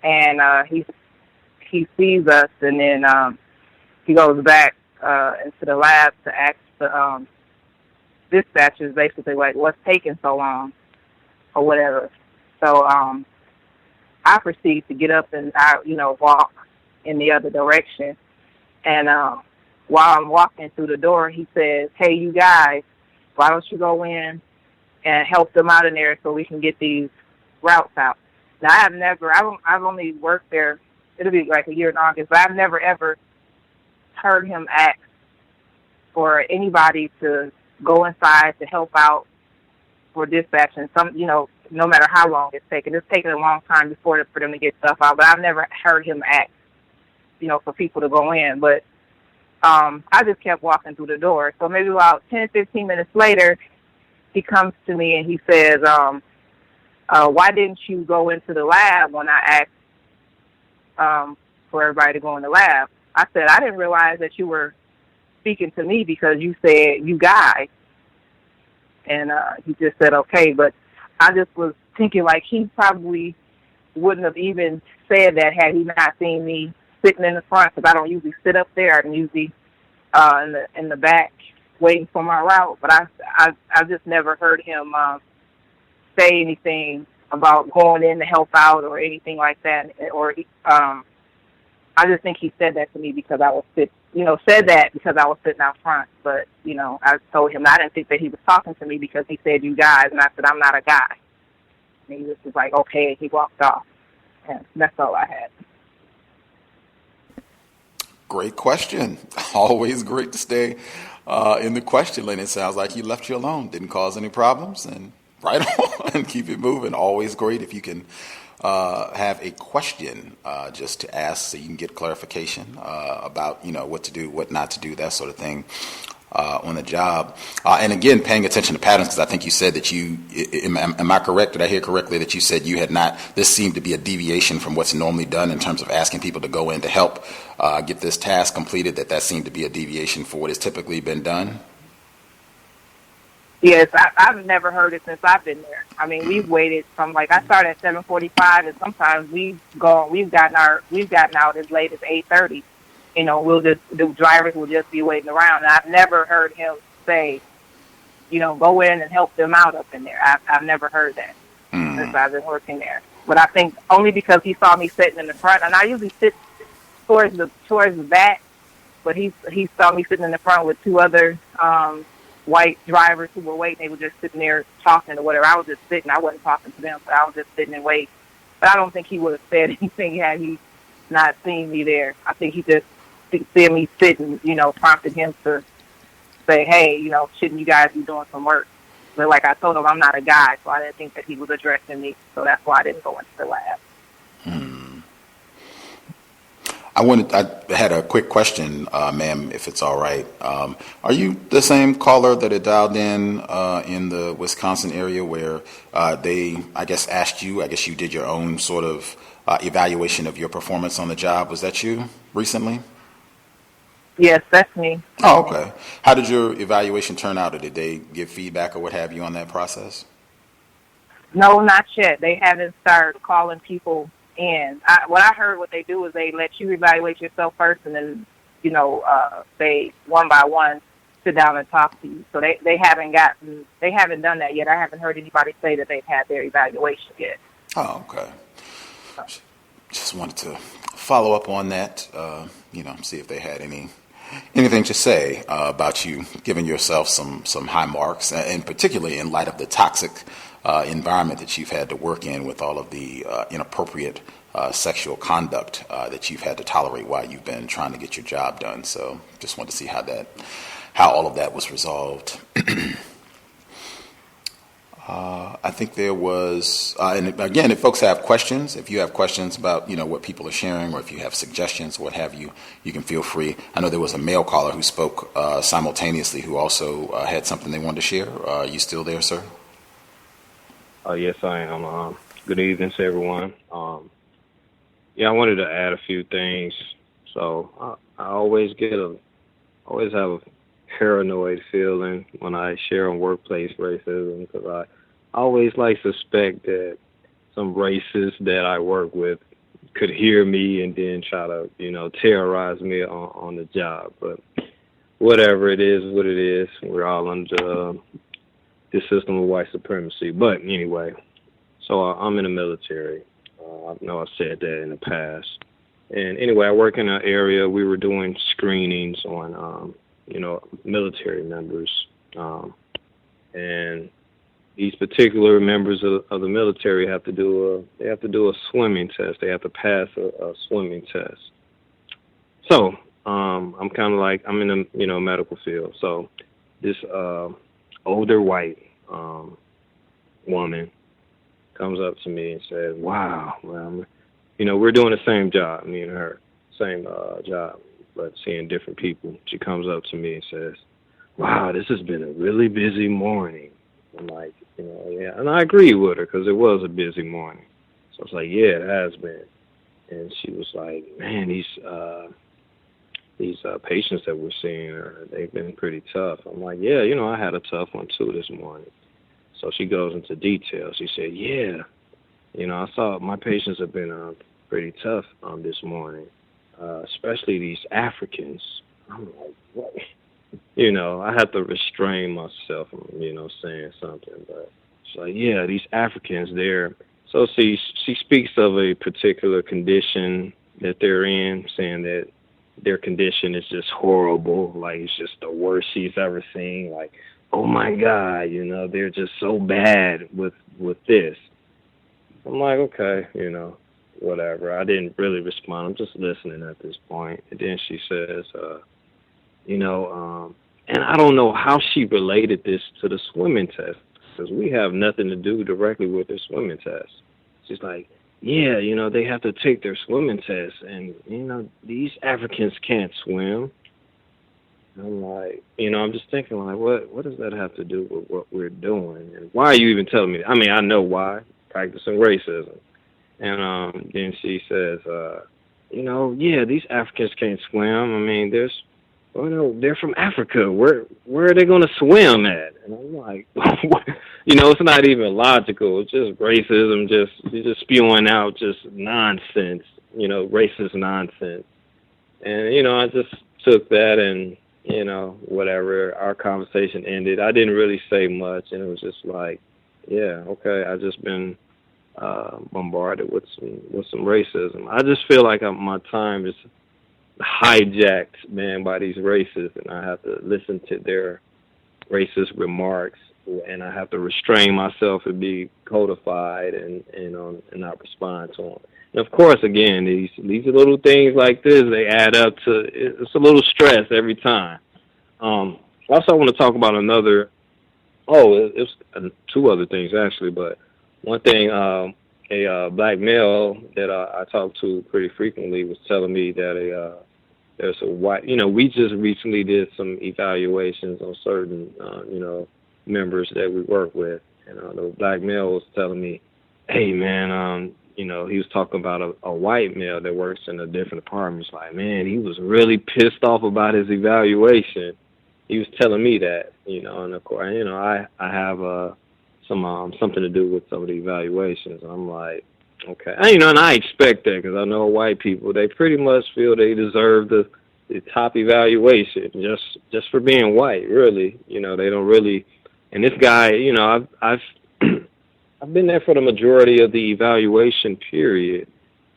and he sees us, and then he goes back into the lab to ask the dispatchers basically like, what's taking so long or whatever. So I proceed to get up and walk in the other direction. And while I'm walking through the door, he says, "Hey, you guys, why don't you go in and help them out in there so we can get these routes out?" Now, I've only worked there, it'll be like a year in August, but I've never ever heard him ask for anybody to go inside to help out for dispatching. No matter how long it's taken. It's taken a long time for them to get stuff out, but I've never heard him ask, for people to go in. But I just kept walking through the door. So maybe about 10, 15 minutes later, he comes to me and he says, why didn't you go into the lab when I asked for everybody to go in the lab? I said, I didn't realize that you were speaking to me because you said, you guys. And he just said, okay, but I just was thinking like he probably wouldn't have even said that had he not seen me sitting in the front, because I don't usually sit up there. I'm usually in the back waiting for my route. But I just never heard him say anything about going in to help out or anything like that. Or I just think he said that to me because I was sitting out front. But, I told him I didn't think that he was talking to me because he said, you guys, and I said, I'm not a guy. And he was just like, okay, and he walked off. And that's all I had. Great question. Always great to stay in the question lane. It sounds like he left you alone, didn't cause any problems, and right on and keep it moving. Always great if you can have a question just to ask so you can get clarification about, what to do, what not to do, that sort of thing on the job. And again, paying attention to patterns, because I think you said that am I correct? Did I hear correctly that you said you had not, this seemed to be a deviation from what's normally done in terms of asking people to go in to help get this task completed, that seemed to be a deviation for what has typically been done? Yes, I've never heard it since I've been there. I mean, we've waited from I started at 7:45, and sometimes we've gotten out as late as 8:30. The drivers will just be waiting around. And I've never heard him say, go in and help them out up in there. I've never heard that since I've been working there. But I think only because he saw me sitting in the front, and I usually sit towards the back, but he saw me sitting in the front with two other white drivers who were waiting. They were just sitting there talking or whatever. I was just sitting. I wasn't talking to them, but I was just sitting and waiting. But I don't think he would have said anything had he not seen me there. I think he just seeing me sitting, prompted him to say, hey, shouldn't you guys be doing some work? But like I told him, I'm not a guy, so I didn't think that he was addressing me. So that's why I didn't go into the lab. I had a quick question, ma'am, if it's all right. Are you the same caller that had dialed in the Wisconsin area where they, I guess, asked you, I guess you did your own sort of evaluation of your performance on the job? Was that you recently? Yes, that's me. Oh, okay. How did your evaluation turn out? Or did they give feedback or what have you on that process? No, not yet. They haven't started calling people in. What I heard, what they do is they let you evaluate yourself first, and then, they one by one sit down and talk to you. So they haven't done that yet. I haven't heard anybody say that they've had their evaluation yet. Oh, okay. Just wanted to follow up on that. See if they had anything to say about you giving yourself some high marks, and particularly in light of the toxic environment that you've had to work in with all of the inappropriate sexual conduct that you've had to tolerate while you've been trying to get your job done. So just wanted to see how all of that was resolved. I think there was, and again, if folks have questions, if you have questions about, what people are sharing, or if you have suggestions, what have you, you can feel free. I know there was a male caller who spoke simultaneously who also had something they wanted to share. Are you still there, sir? Yes, I am. Good evening to everyone. I wanted to add a few things. So I always have a paranoid feeling when I share on workplace racism, because I always suspect that some racists that I work with could hear me and then try to, terrorize me on the job. But whatever, it is what it is. We're all under this system of white supremacy. But anyway, so I'm in the military. I know I said that in the past. And anyway, I work in an area, we were doing screenings on, military members. And these particular members of the military have to do a swimming test. They have to pass a swimming test. So I'm kind of I'm in the medical field. So this older white woman comes up to me and says, "Wow, well, we're doing the same job, me and her, same job, but seeing different people." She comes up to me and says, "Wow, this has been a really busy morning." I'm like, yeah, and I agree with her because it was a busy morning. So I was like, yeah, it has been. And she was like, man, these patients that we're seeing, they've been pretty tough. I'm like, yeah, I had a tough one too this morning. So she goes into detail. She said, yeah, I saw my patients have been pretty tough this morning, especially these Africans. I'm like, what? I have to restrain myself from, saying something. But she's like, yeah, these Africans, so she speaks of a particular condition that they're in, saying that their condition is just horrible, it's just the worst she's ever seen. Oh my God, they're just so bad with this. I'm like, okay, whatever. I didn't really respond. I'm just listening at this point. And then she says, and I don't know how she related this to the swimming test, because we have nothing to do directly with their swimming test. She's like, yeah, they have to take their swimming test, and, these Africans can't swim. I'm like, I'm just thinking, what does that have to do with what we're doing? And why are you even telling me that? I mean, I know why, practicing racism. And then she says, yeah, these Africans can't swim. I mean, they're from Africa. Where are they going to swim at? And I'm like, it's not even logical. It's just racism. You're just spewing out just nonsense, racist nonsense. And, I just took that and, whatever, our conversation ended. I didn't really say much, and it was just like, yeah, okay, I just been bombarded with some racism. I just feel like my time is hijacked, man, by these racists, and I have to listen to their racist remarks, and I have to restrain myself and be codified and not respond to them. And of course, again, these little things like this, they add up to, it's a little stress every time. Also, I want to talk about it's two other things actually, but one thing, a black male that I talk to pretty frequently was telling me that there's a white, we just recently did some evaluations on certain, members that we work with. And the black male was telling me, hey, man, he was talking about a white male that works in a different department. He's like, man, he was really pissed off about his evaluation. He was telling me that, and of course, I have something to do with some of the evaluations. I'm like, okay. And I expect that because I know white people, they pretty much feel they deserve the top evaluation just for being white, really. They don't really. And this guy, I've I've been there for the majority of the evaluation period,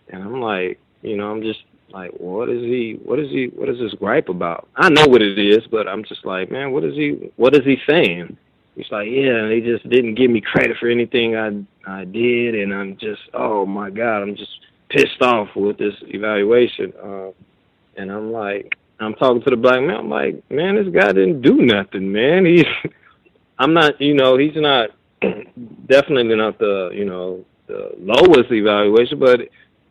and I'm like, I'm just like, what is this gripe about? I know what it is, but I'm just like, man, what is he saying? He's like, yeah, they just didn't give me credit for anything I did, and I'm just, oh my God, I'm just pissed off with this evaluation. And I'm like, I'm talking to the black man. I'm like, man, this guy didn't do nothing, man. He's not definitely not the lowest evaluation, but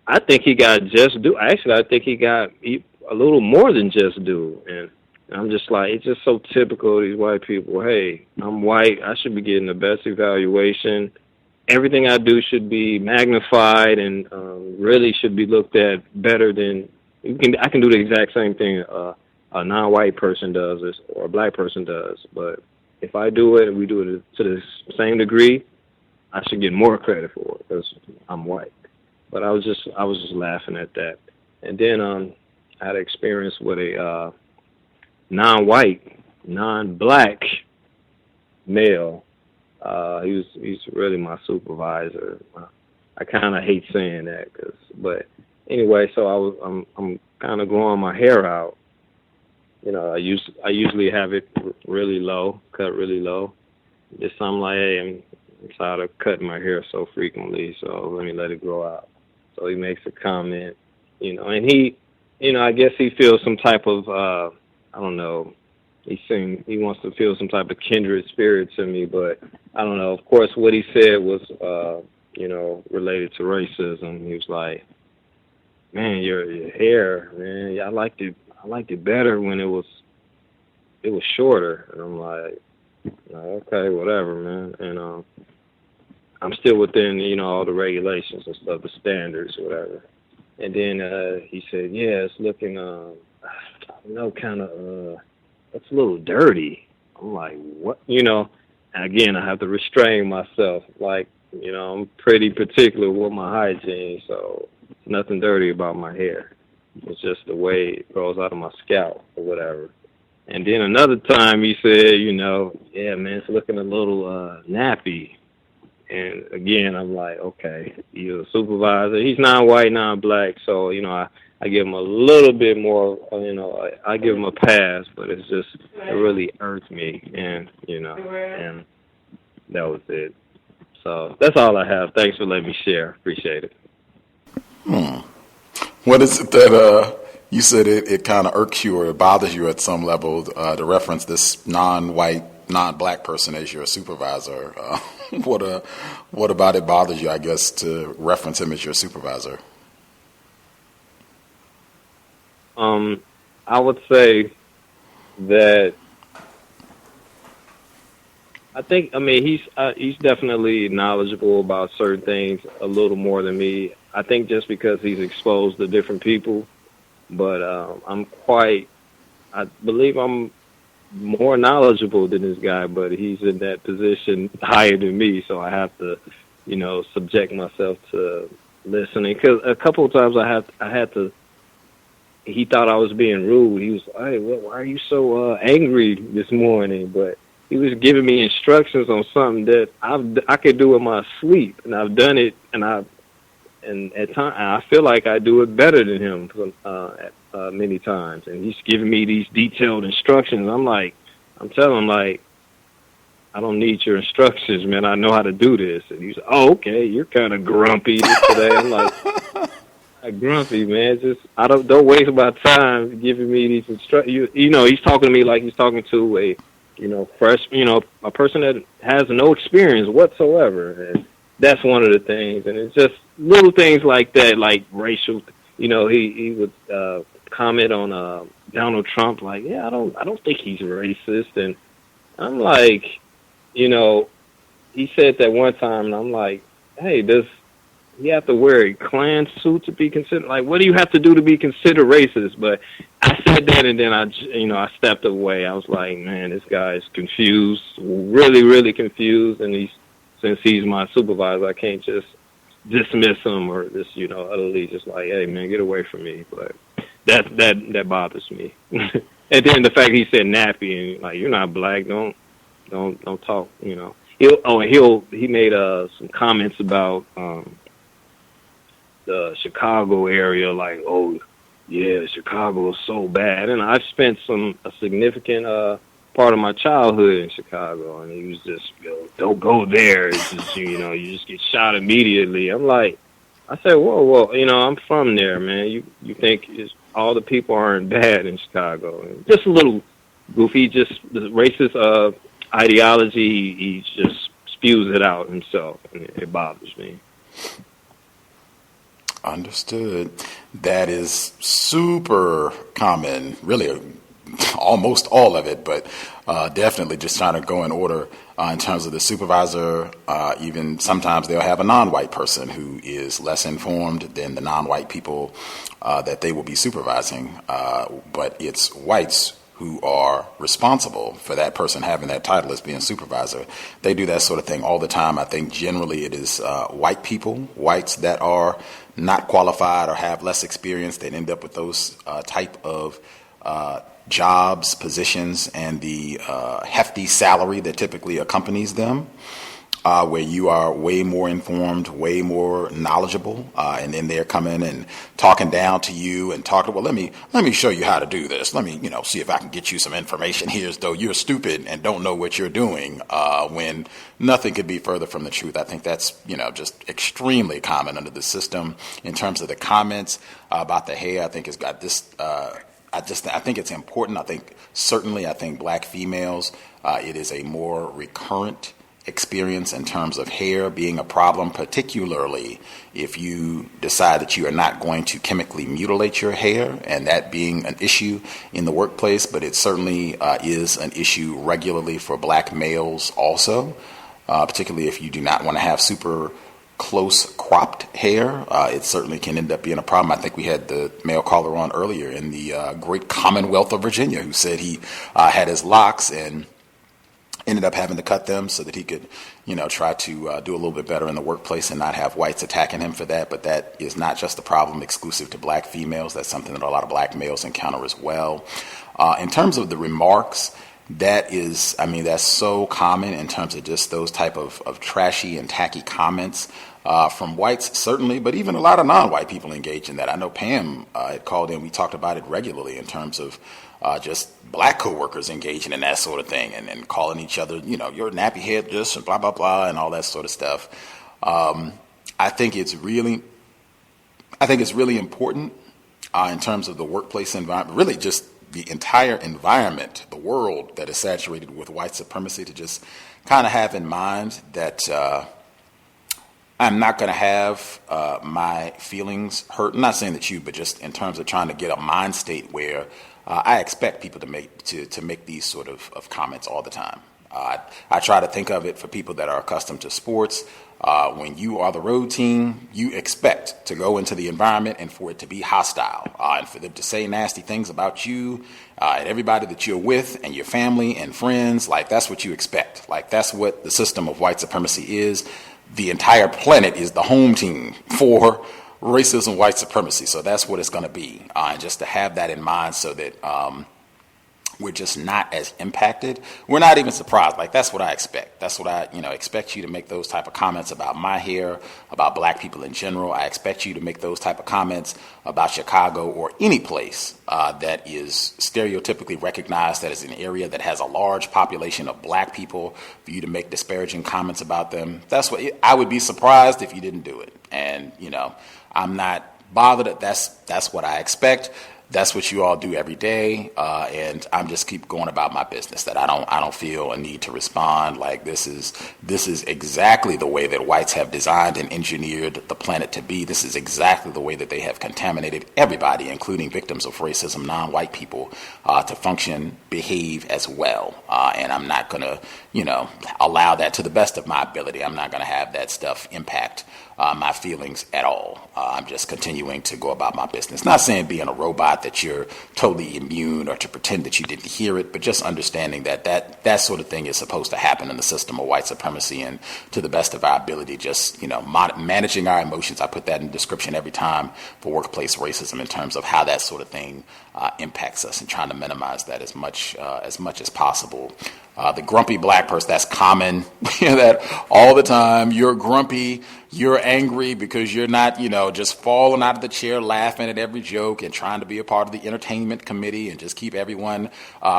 I think he got just due. Actually, I think he got a little more than just due. And I'm just like, it's just so typical of these white people. Hey, I'm white. I should be getting the best evaluation. Everything I do should be magnified and really should be looked at better than I can do the exact same thing a non-white person does or a black person does. But if I do it and we do it to the same degree, I should get more credit for it because I'm white. But I was just laughing at that. And then I had an experience with a non-white, non-black male. He's really my supervisor. I kind of hate saying that, but anyway, so I'm kind of growing my hair out. I usually have it really low, cut really low. This time, I'm like, hey, I'm tired of cutting my hair so frequently, so let me let it grow out. So he makes a comment, and he, I guess he feels some type of, I don't know, he wants to feel some type of kindred spirit to me, but I don't know. Of course, what he said was, related to racism. He was like, man, your hair, man, I liked it better when it was shorter. And I'm like, okay, whatever, man. And I'm still within, all the regulations and stuff, the standards, whatever. And then he said, yeah, it's looking, kind of, it's a little dirty. I'm like, what? And again, I have to restrain myself. Like, I'm pretty particular with my hygiene, so there's nothing dirty about my hair. It's just the way it grows out of my scalp or whatever. And then another time he said, yeah, man, it's looking a little nappy. And again, I'm like, okay, you're a supervisor. He's non-white, non-black, so, I give him a little bit more, I give him a pass, but it really irked me. And, and that was it. So that's all I have. Thanks for letting me share. Appreciate it. What is it that you said it kind of irks you or it bothers you at some level to reference this non-white, non-black person as your supervisor? What about it bothers you, I guess, to reference him as your supervisor? I would say that he's definitely knowledgeable about certain things a little more than me. I think just because he's exposed to different people, but I believe I'm more knowledgeable than this guy, but he's in that position higher than me, so I have to, subject myself to listening. Because a couple of times I had to. He thought I was being rude. He was, hey, why are you so angry this morning? But he was giving me instructions on something that I could do in my sleep, and I've done it, and at times I feel like I do it better than him many times. And he's giving me these detailed instructions. I'm telling him, like, I don't need your instructions, man. I know how to do this. And he's like, oh, okay, you're kind of grumpy today. I'm like, grumpy, man. Just don't waste my time giving me these instructions. He's talking to me like he's talking to a fresh, a person that has no experience whatsoever. And that's one of the things. And it's just little things like that, like racial. He would comment on Donald Trump, like, I don't think he's racist. And I'm like, he said that one time, and I'm like, hey, does he have to wear a Klan suit to be considered? Like, what do you have to do to be considered racist? But I said that, and then I stepped away. I was like, man, this guy is confused, really, really confused. And since he's my supervisor, I can't just dismiss him or just, utterly just like, hey, man, get away from me. But that bothers me. And then the fact he said nappy, and like, you're not black, don't talk, He made some comments about the Chicago area, like, oh yeah, Chicago is so bad. And I've spent a significant part of my childhood in Chicago, and he was just, don't go there. It's just, you just get shot immediately. I'm like, I said, whoa, I'm from there, man. You think all the people aren't bad in Chicago? And just a little goofy, just the racist ideology. He just spews it out himself, and it bothers me. Understood. That is super common, really, almost all of it, but definitely just trying to go in order in terms of the supervisor. Even sometimes they'll have a non-white person who is less informed than the non-white people that they will be supervising, but it's whites who are responsible for that person having that title as being supervisor. They do that sort of thing all the time. I think generally it is whites that are not qualified or have less experience that end up with those type of jobs, positions, and the hefty salary that typically accompanies them, where you are way more informed, way more knowledgeable, and then they're coming and talking down to you and talking, well, let me show you how to do this. Let me, see if I can get you some information here, as though you're stupid and don't know what you're doing, when nothing could be further from the truth. I think that's, just extremely common under the system. In terms of the comments about the hair, I think it's got this, I think it's important. I think black females, it is a more recurrent experience in terms of hair being a problem, particularly if you decide that you are not going to chemically mutilate your hair, and that being an issue in the workplace. But it certainly is an issue regularly for black males also, particularly if you do not want to have super close cropped hair. It certainly can end up being a problem. I think we had the male caller on earlier in the great Commonwealth of Virginia who said he had his locks and ended up having to cut them so that he could, try to do a little bit better in the workplace and not have whites attacking him for that. But that is not just a problem exclusive to black females. That's something that a lot of black males encounter as well. In terms of the remarks, that's so common in terms of just those type of trashy and tacky comments from whites, certainly, but even a lot of non-white people engage in that. I know Pam had called in. We talked about it regularly in terms of just black coworkers engaging in that sort of thing and calling each other, you're a nappy head, this and blah, blah, blah, and all that sort of stuff. I think it's really important in terms of the workplace environment, really just the entire environment, the world that is saturated with white supremacy, to just kind of have in mind that I'm not going to have my feelings hurt. I'm not saying that but just in terms of trying to get a mind state where I expect people to make these sort of comments all the time. I try to think of it for people that are accustomed to sports. When you are the road team, you expect to go into the environment and for it to be hostile, and for them to say nasty things about you and everybody that you're with and your family and friends. Like, that's what you expect. Like, that's what the system of white supremacy is. The entire planet is the home team for racism, white supremacy. So that's what it's going to be. And just to have that in mind so that we're just not as impacted. We're not even surprised. Like, that's what I expect. That's what I, expect you to make those type of comments about my hair, about black people in general. I expect you to make those type of comments about Chicago or any place that is stereotypically recognized that is an area that has a large population of black people, for you to make disparaging comments about them. That's what I would be surprised if you didn't do it. And, I'm not bothered. That's what I expect. that's what you all do every day, and I'm just keep going about my business. That I don't feel a need to respond. Like this is exactly the way that whites have designed and engineered the planet to be. This is exactly the way that they have contaminated everybody, including victims of racism, non-white people, to function, behave as well. And I'm not going to, allow that to the best of my ability. I'm not going to have that stuff impact my feelings at all. I'm just continuing to go about my business. Not saying being a robot that you're totally immune or to pretend that you didn't hear it, but just understanding that sort of thing is supposed to happen in the system of white supremacy, and to the best of our ability, just managing our emotions. I put that in the description every time for workplace racism in terms of how that sort of thing impacts us, and trying to minimize that as much as possible. The grumpy black person, that's common. That all the time. You're grumpy, you're angry because you're not, just falling out of the chair laughing at every joke and trying to be a part of the entertainment committee and just keep everyone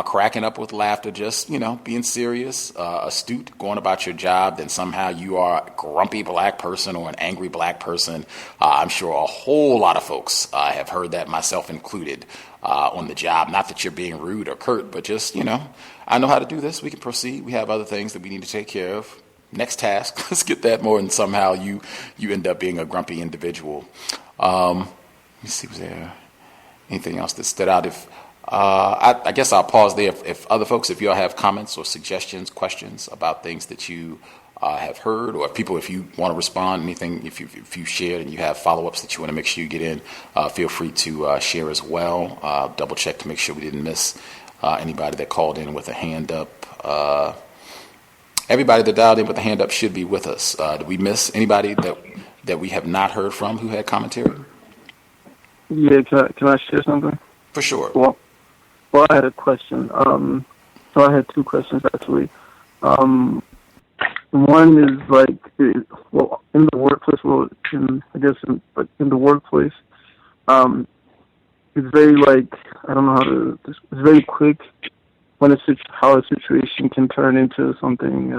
cracking up with laughter, just, being serious, astute, going about your job. Then somehow you are a grumpy black person or an angry black person. I'm sure a whole lot of folks have heard that, myself included, on the job. Not that you're being rude or curt, but just, I know how to do this. We can proceed. We have other things that we need to take care of. Next task. Let's get that more. And somehow you end up being a grumpy individual. Let me see, was there anything else that stood out? If I guess I'll pause there. If other folks, if y'all have comments or suggestions, questions about things that you have heard, or if you want to respond, anything, if you shared and you have follow-ups that you want to make sure you get in, feel free to share as well. Double check to make sure we didn't miss anybody that called in with a hand up. Everybody that dialed in with a hand up should be with us. Did we miss anybody that we have not heard from who had commentary? Yeah, can I share something? For sure. Well, I had a question. So I had two questions actually. One is like, in the workplace, in the workplace, it's very I don't know it's very quick when how a situation can turn into something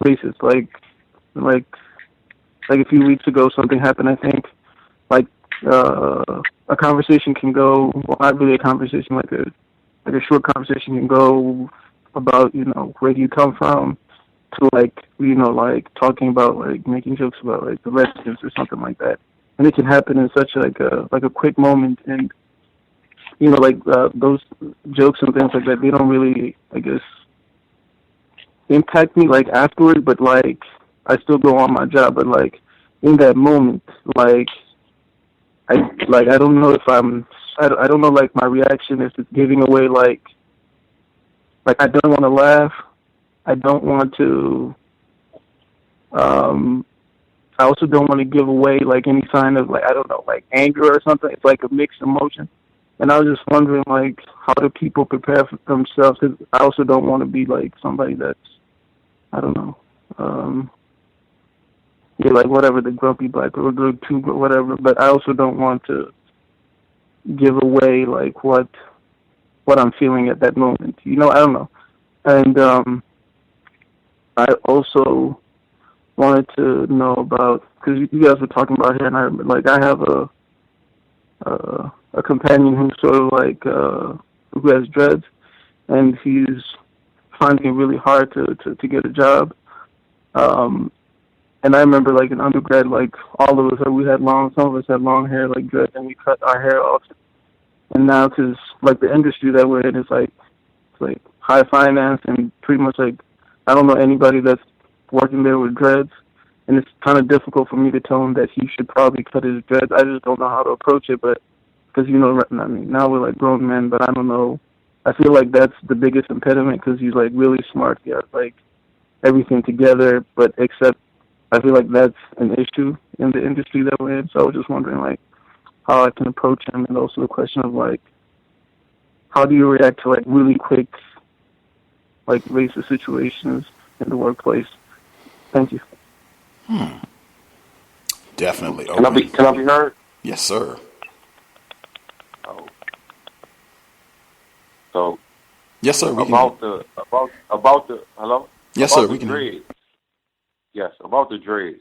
racist. Like a few weeks ago, something happened. I think a conversation can go, well, not really a conversation, like a short conversation can go about where do you come from, to talking about making jokes about the residents or something like that. And it can happen in such a quick moment, and those jokes and things like that, they don't really, I guess, impact me afterward, but I still go on my job. But in that moment, I don't know if I don't know my reaction, if it's giving away I don't want to laugh, I don't want to I also don't want to give away any sign of I don't know, anger or something. It's a mixed emotion. And I was just wondering how do people prepare for themselves? Cause I also don't want to be somebody that's, I don't know, whatever, the grumpy black or the too whatever. But I also don't want to give away what I'm feeling at that moment. I don't know. And I also wanted to know about, because you guys were talking about hair, and I have a companion who's sort of who has dreads, and he's finding it really hard to get a job. And I remember in undergrad, all of us, some of us had long hair, dreads, and we cut our hair off. And now, because the industry that we're in is it's high finance, and pretty much I don't know anybody that's working there with dreads, and it's kind of difficult for me to tell him that he should probably cut his dreads. I just don't know how to approach it, but because now we're grown men, but I don't know. I feel that's the biggest impediment, because he's really smart. He has everything together, but except I feel that's an issue in the industry that we're in. So I was just wondering how I can approach him, and also the question of how do you react to really quick racist situations in the workplace. Thank you. Definitely. Can I be heard? Yes, sir. Oh. So. Yes, sir. About the hello. Yes, about sir. We can. Dreads. Yes, about the dreads.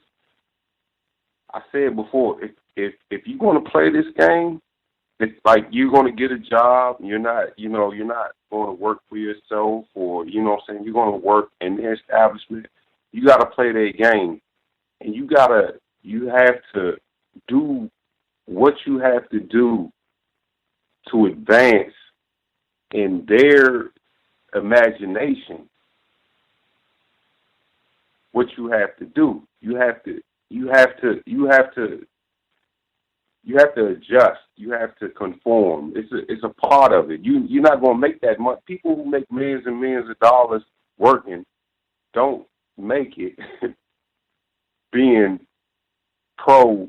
I said before, if you're going to play this game, it's like you're going to get a job. You're not going to work for yourself, or you know what I'm saying. You're going to work in the establishment. You got to play their game, and you have to do what you have to do to advance in their imagination. What you have to do, you have to adjust. You have to conform. It's a part of it. You're not going to make that much. People who make millions and millions of dollars working don't make it being pro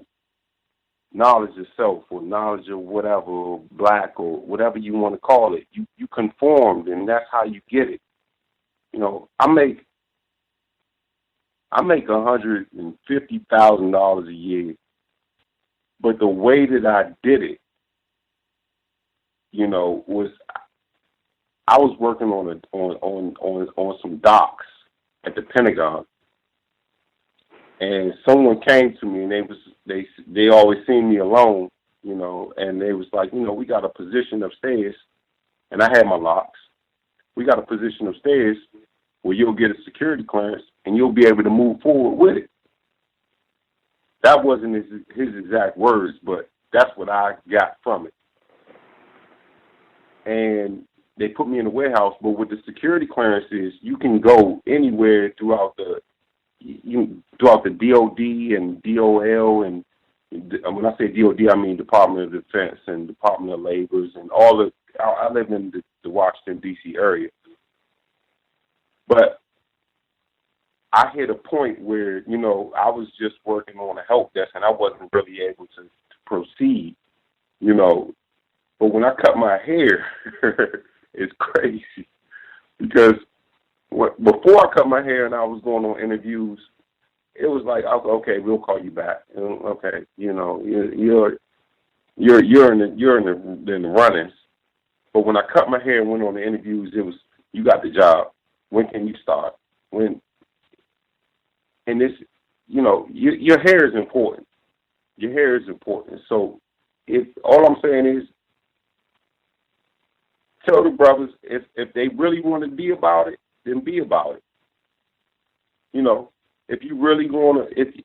knowledge of self or knowledge of whatever, or black or whatever you want to call it. You conformed, and that's how you get it. You know, I make $150,000 a year, but the way that I did it, you know, was I was working on some docks at the Pentagon, and someone came to me, and they always seen me alone, you know, and they was like, you know, we got a position upstairs, and I had my locks. We got a position upstairs where you'll get a security clearance and you'll be able to move forward with it. That wasn't his exact words, but that's what I got from it. And they put me in the warehouse, but with the security clearances, you can go anywhere throughout the DOD and DOL, and when I say DOD, I mean Department of Defense and Department of Labor, and all the. I live in the Washington D.C. area, but I hit a point where, you know, I was just working on a help desk and I wasn't really able to proceed, you know. But when I cut my hair, it's crazy because before I cut my hair and I was going on interviews, it was like, okay, we'll call you back. Okay, you know, you're in the runnings. But when I cut my hair and went on the interviews, it was, you got the job. When can you start? When? And this, you know, your hair is important. Your hair is important. So if all I'm saying is, tell the brothers, if they really want to be about it, then be about it. You know, if you really want to, if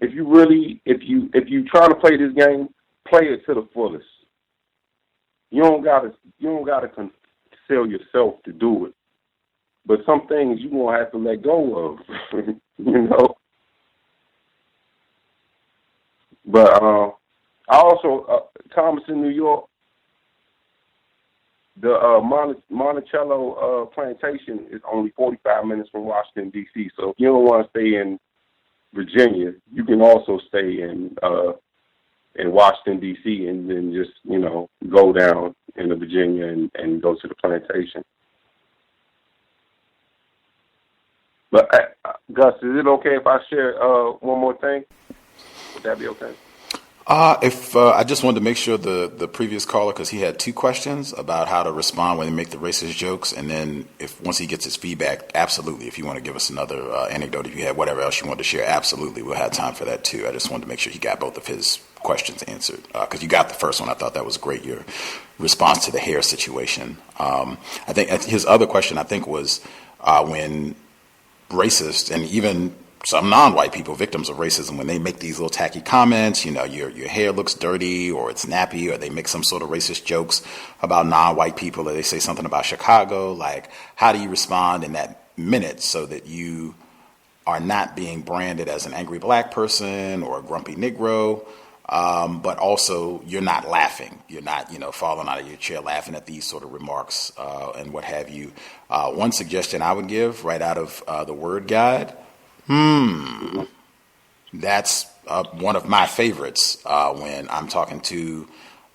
you trying to play this game, play it to the fullest. You don't gotta conceal yourself to do it. But some things you gonna have to let go of, you know. But I also Thomas in New York. The Monticello plantation is only 45 minutes from Washington, D.C. So if you don't want to stay in Virginia, you can also stay in Washington, D.C. and then just, you know, go down into Virginia and go to the plantation. But, Gus, is it okay if I share one more thing? Would that be okay? If I just wanted to make sure the previous caller, because he had two questions about how to respond when they make the racist jokes, and then once he gets his feedback, absolutely. If you want to give us another anecdote, if you had whatever else you wanted to share, absolutely, we'll have time for that too. I just wanted to make sure he got both of his questions answered, because you got the first one. I thought that was great, your response to the hair situation. I think his other question, I think, was when racists and even some non-white people, victims of racism, when they make these little tacky comments, you know, your hair looks dirty or it's nappy, or they make some sort of racist jokes about non-white people, or they say something about Chicago, like, how do you respond in that minute so that you are not being branded as an angry black person or a grumpy Negro, but also you're not laughing. You're not, you know, falling out of your chair laughing at these sort of remarks and what have you. One suggestion I would give right out of the word guide, that's one of my favorites when I'm talking to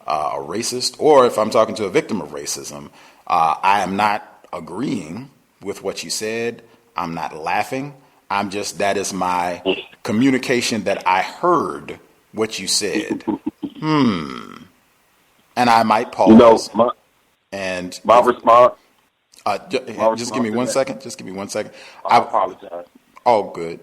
a racist, or if I'm talking to a victim of racism. I am not agreeing with what you said. I'm not laughing. That is my communication that I heard what you said. And I might pause. You know, my response. Just give me 1 second. I apologize. All good.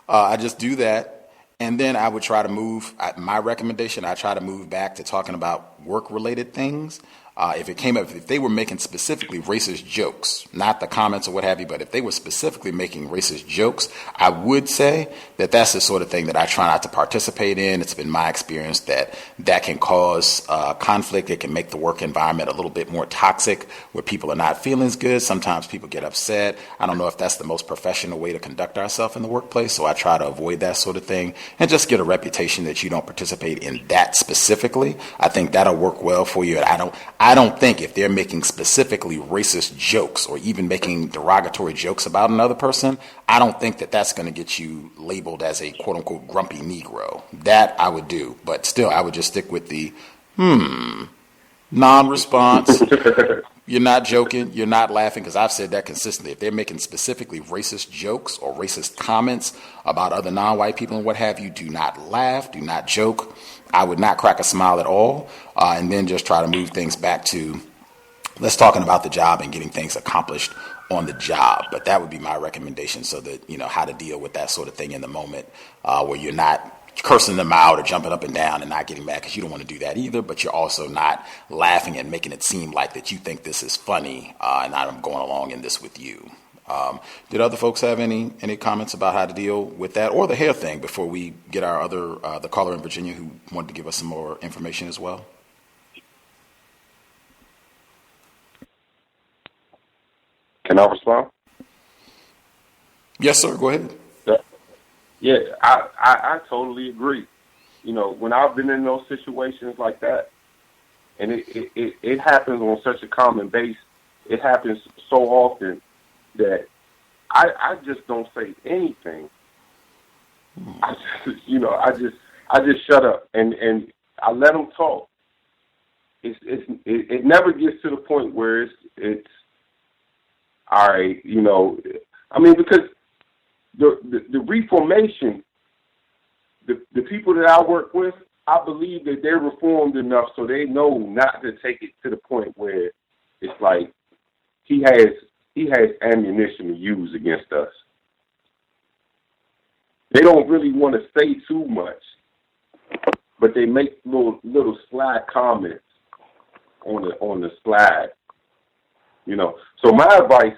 I just do that, And then I would try to move, my recommendation, I try to move back to talking about work-related things. If they were making specifically racist jokes, not the comments or what have you, but if they were specifically making racist jokes, I would say that that's the sort of thing that I try not to participate in. It's been my experience that can cause conflict. It can make the work environment a little bit more toxic where people are not feeling as good. Sometimes people get upset. I don't know if that's the most professional way to conduct ourselves in the workplace, so I try to avoid that sort of thing and just get a reputation that you don't participate in that specifically. I think that'll work well for you. And I don't think if they're making specifically racist jokes or even making derogatory jokes about another person, I don't think that that's going to get you labeled as a quote unquote grumpy Negro. That I would do, but still I would just stick with the non-response. You're not joking. You're not laughing, because I've said that consistently. If they're making specifically racist jokes or racist comments about other non-white people and what have you, do not laugh. Do not joke. I would not crack a smile at all. And then just try to move things back to let's talking about the job and getting things accomplished on the job. But that would be my recommendation, so that, you know, how to deal with that sort of thing in the moment where you're not cursing them out or jumping up and down and not getting mad, because you don't want to do that either, but you're also not laughing and making it seem like that you think this is funny and I'm going along in this with you. Did other folks have any comments about how to deal with that or the hair thing before we get our other the caller in Virginia who wanted to give us some more information as well? Can I respond? Yes, sir. Go ahead. Yeah, I totally agree. You know, when I've been in those situations like that, and it happens on such a common base, it happens so often that I just don't say anything. I just shut up and I let them talk. It never gets to the point where it's all right. You know, I mean, because the reformation, the people that I work with, I believe that they're reformed enough so they know not to take it to the point where it's like he has ammunition to use against us. They don't really want to say too much, but they make little slide comments on the slide. You know, so my advice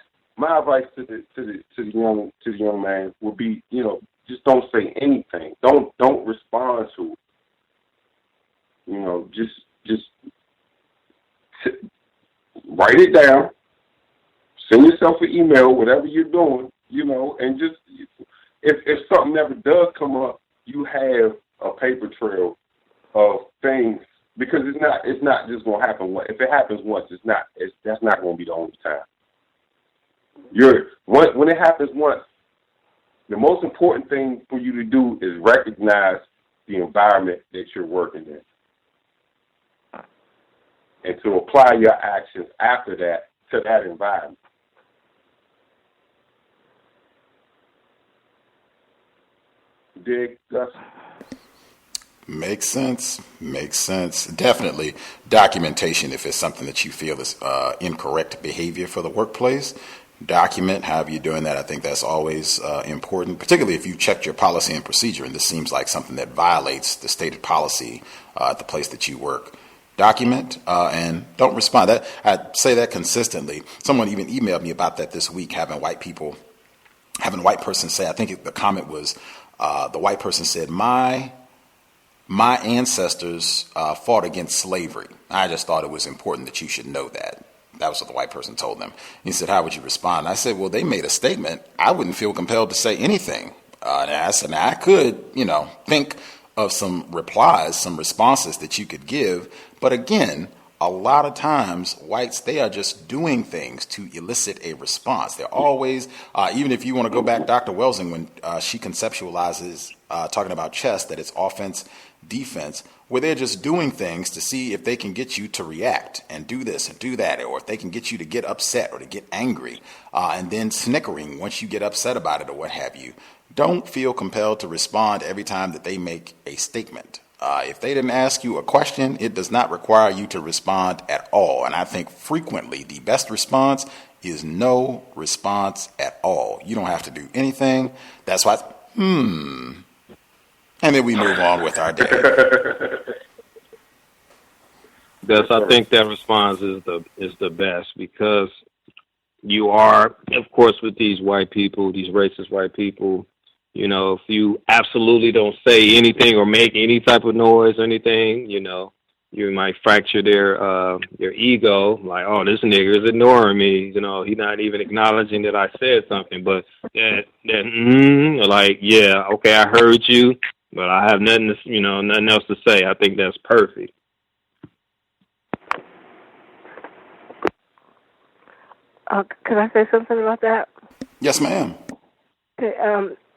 to the young man would be, you know, just don't say anything. Don't respond to it. You know, just write it down. Send yourself an email, whatever you're doing, you know, and just if something never does come up, you have a paper trail of things, because it's not just gonna happen once. If it happens once, that's not gonna be the only time. When it happens once, the most important thing for you to do is recognize the environment that you're working in, and to apply your actions after that to that environment. Dig, Gus? Makes sense. Definitely documentation if it's something that you feel is incorrect behavior for the workplace. Document however you're doing that. I think that's always important, particularly if you checked your policy and procedure and this seems like something that violates the stated policy at the place that you work. Document and don't respond. I say that consistently. Someone even emailed me about that this week, having a white person say, I think the comment was, the white person said, my ancestors fought against slavery. I just thought it was important that you should know that. That was what the white person told them. He said, how would you respond? And I said, well, they made a statement. I wouldn't feel compelled to say anything. And I said, now I could, you know, think of some replies, some responses that you could give. But again, a lot of times whites, they are just doing things to elicit a response. They're always, even if you want to go back, Dr. Welsing, when she conceptualizes talking about chess, that it's offense, defense, where they're just doing things to see if they can get you to react and do this and do that, or if they can get you to get upset or to get angry, and then snickering once you get upset about it or what have you. Don't feel compelled to respond every time that they make a statement. If they didn't ask you a question, it does not require you to respond at all. And I think frequently the best response is no response at all. You don't have to do anything. That's why, And then we move on with our day. Gus, I think that response is the best, because you are, of course, with these white people, these racist white people, you know, if you absolutely don't say anything or make any type of noise or anything, you know, you might fracture their ego, like, oh, this nigga is ignoring me, you know, he's not even acknowledging that I said something, but like, yeah, okay, I heard you, but I have nothing else to say. I think that's perfect. Can I say something about that? Yes, ma'am. Okay,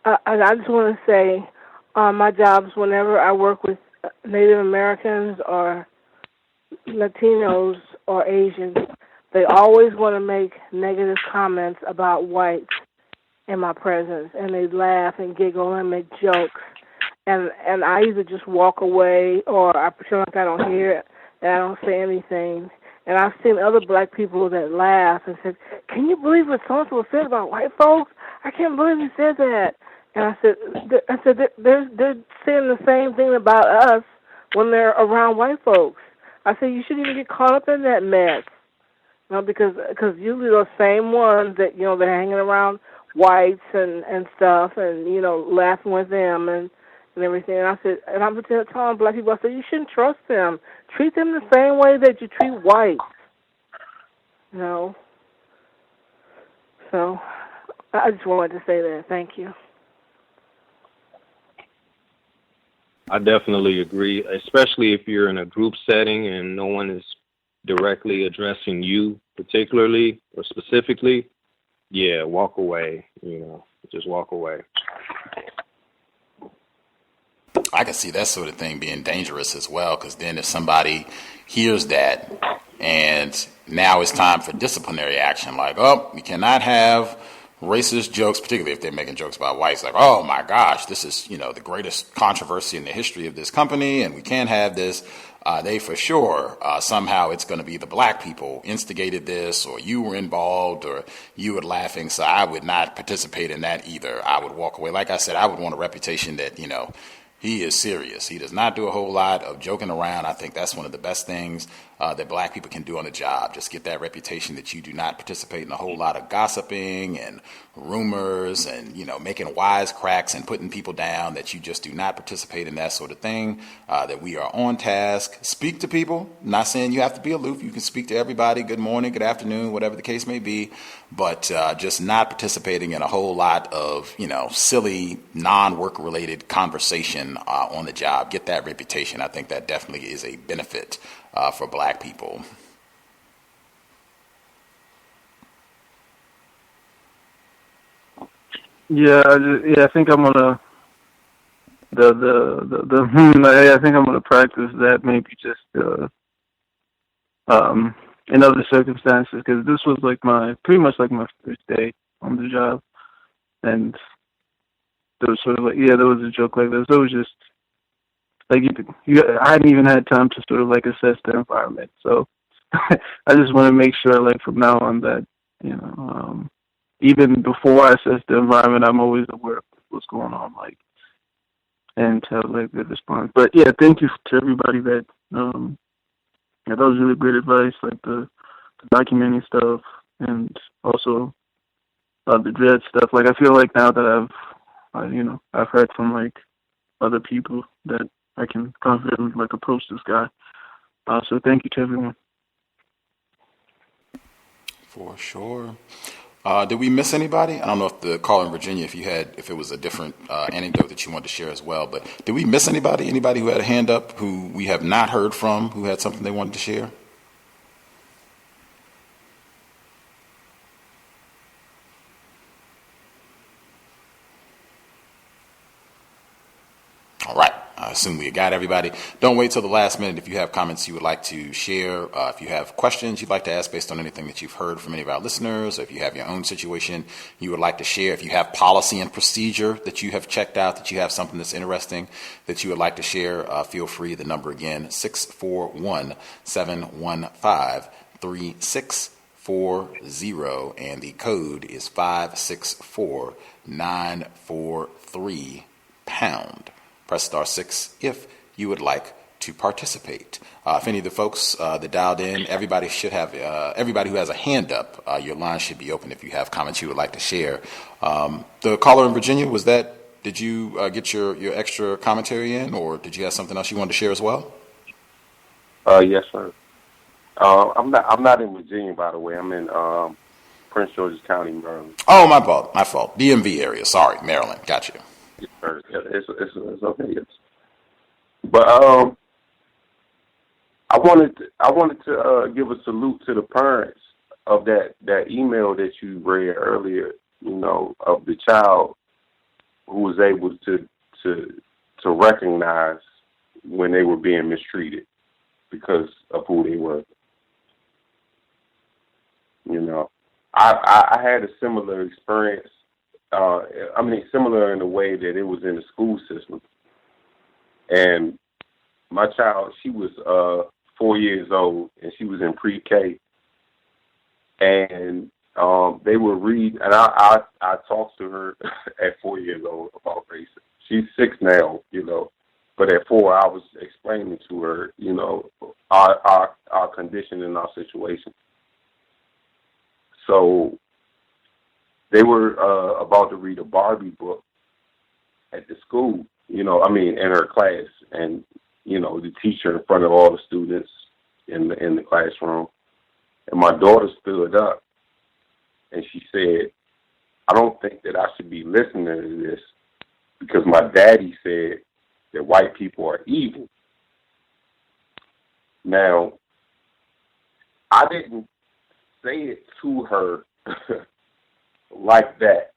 I just want to say, my jobs, whenever I work with Native Americans or Latinos or Asians, they always want to make negative comments about whites in my presence, and they laugh and giggle and make jokes, and I either just walk away or I pretend like I don't hear it and I don't say anything. And I've seen other black people that laugh and said, "Can you believe what so-and-so said about white folks? I can't believe he said that." And I said, they're saying the same thing about us when they're around white folks. I said, you shouldn't even get caught up in that mess, you know, because usually those same ones that, you know, they're hanging around whites and stuff, and, you know, laughing with them and everything. And I said, and I'm telling black people, I said, you shouldn't trust them. Treat them the same way that you treat whites, you know. So I just wanted to say that. Thank you. I definitely agree, especially if you're in a group setting and no one is directly addressing you particularly or specifically. Yeah, walk away, you know, just walk away. I can see that sort of thing being dangerous as well, because then if somebody hears that and now it's time for disciplinary action, like, oh, we cannot have racist jokes, particularly if they're making jokes about whites, like, oh my gosh, this is, you know, the greatest controversy in the history of this company and we can't have this. They for sure, somehow it's going to be the black people instigated this, or you were involved, or you were laughing. So I would not participate in that either. I would walk away. Like I said, I would want a reputation that, you know, he is serious. He does not do a whole lot of joking around. I think that's one of the best things that black people can do on the job. Just get that reputation that you do not participate in a whole lot of gossiping and rumors and, you know, making wisecracks and putting people down, that you just do not participate in that sort of thing, that we are on task. Speak to people. I'm not saying you have to be aloof. You can speak to everybody. Good morning, good afternoon, whatever the case may be. But just not participating in a whole lot of, you know, silly, non-work related conversation on the job. Get that reputation. I think that definitely is a benefit for black people. I think I'm gonna I think I'm gonna practice that, maybe just in other circumstances, because this was like pretty much like my first day on the job, and there was sort of like, there was a joke like this. It was just like I hadn't even had time to sort of like assess the environment, so I just want to make sure, like, from now on, that, you know, even before I assess the environment, I'm always aware of what's going on, like, and have like good response. But yeah, thank you to everybody that that was really great advice, like the documenting stuff, and also the dread stuff. Like, I feel like now that I've heard from like other people that I can confidently like approach this guy. So thank you to everyone. For sure. Did we miss anybody? I don't know if the caller in Virginia, if it was a different anecdote that you wanted to share as well, but did we miss anybody? Anybody who had a hand up who we have not heard from, who had something they wanted to share? All right. I assume we got everybody. Don't wait till the last minute if you have comments you would like to share. If you have questions you'd like to ask based on anything that you've heard from any of our listeners, or if you have your own situation you would like to share, if you have policy and procedure that you have checked out, that you have something that's interesting that you would like to share, feel free. The number again, 641-715-3640, and the code is 564-943#. Press *6 if you would like to participate. If any of the folks that dialed in, everybody who has a hand up, your line should be open if you have comments you would like to share. The caller in Virginia, did you get your extra commentary in, or did you have something else you wanted to share as well? Yes, sir. I'm not in Virginia, by the way. I'm in Prince George's County, Maryland. Oh, my fault. DMV area. Sorry, Maryland. Got you. Yes, sir. It's okay. Yes. But I wanted to give a salute to the parents of that email that you read earlier. Of the child who was able to recognize when they were being mistreated because of who they were. I had a similar experience. Similar in the way that it was in the school system. And my child, she was 4 years old, and she was in pre-K. And they were reading, and I talked to her at 4 years old about racism. She's 6 now, but at 4, I was explaining to her, our condition and our situation. So they were about to read a Barbie book at the school, in her class, and, the teacher in front of all the students in the classroom. And my daughter stood up and she said, I don't think that I should be listening to this because my daddy said that white people are evil. Now, I didn't say it to her like that,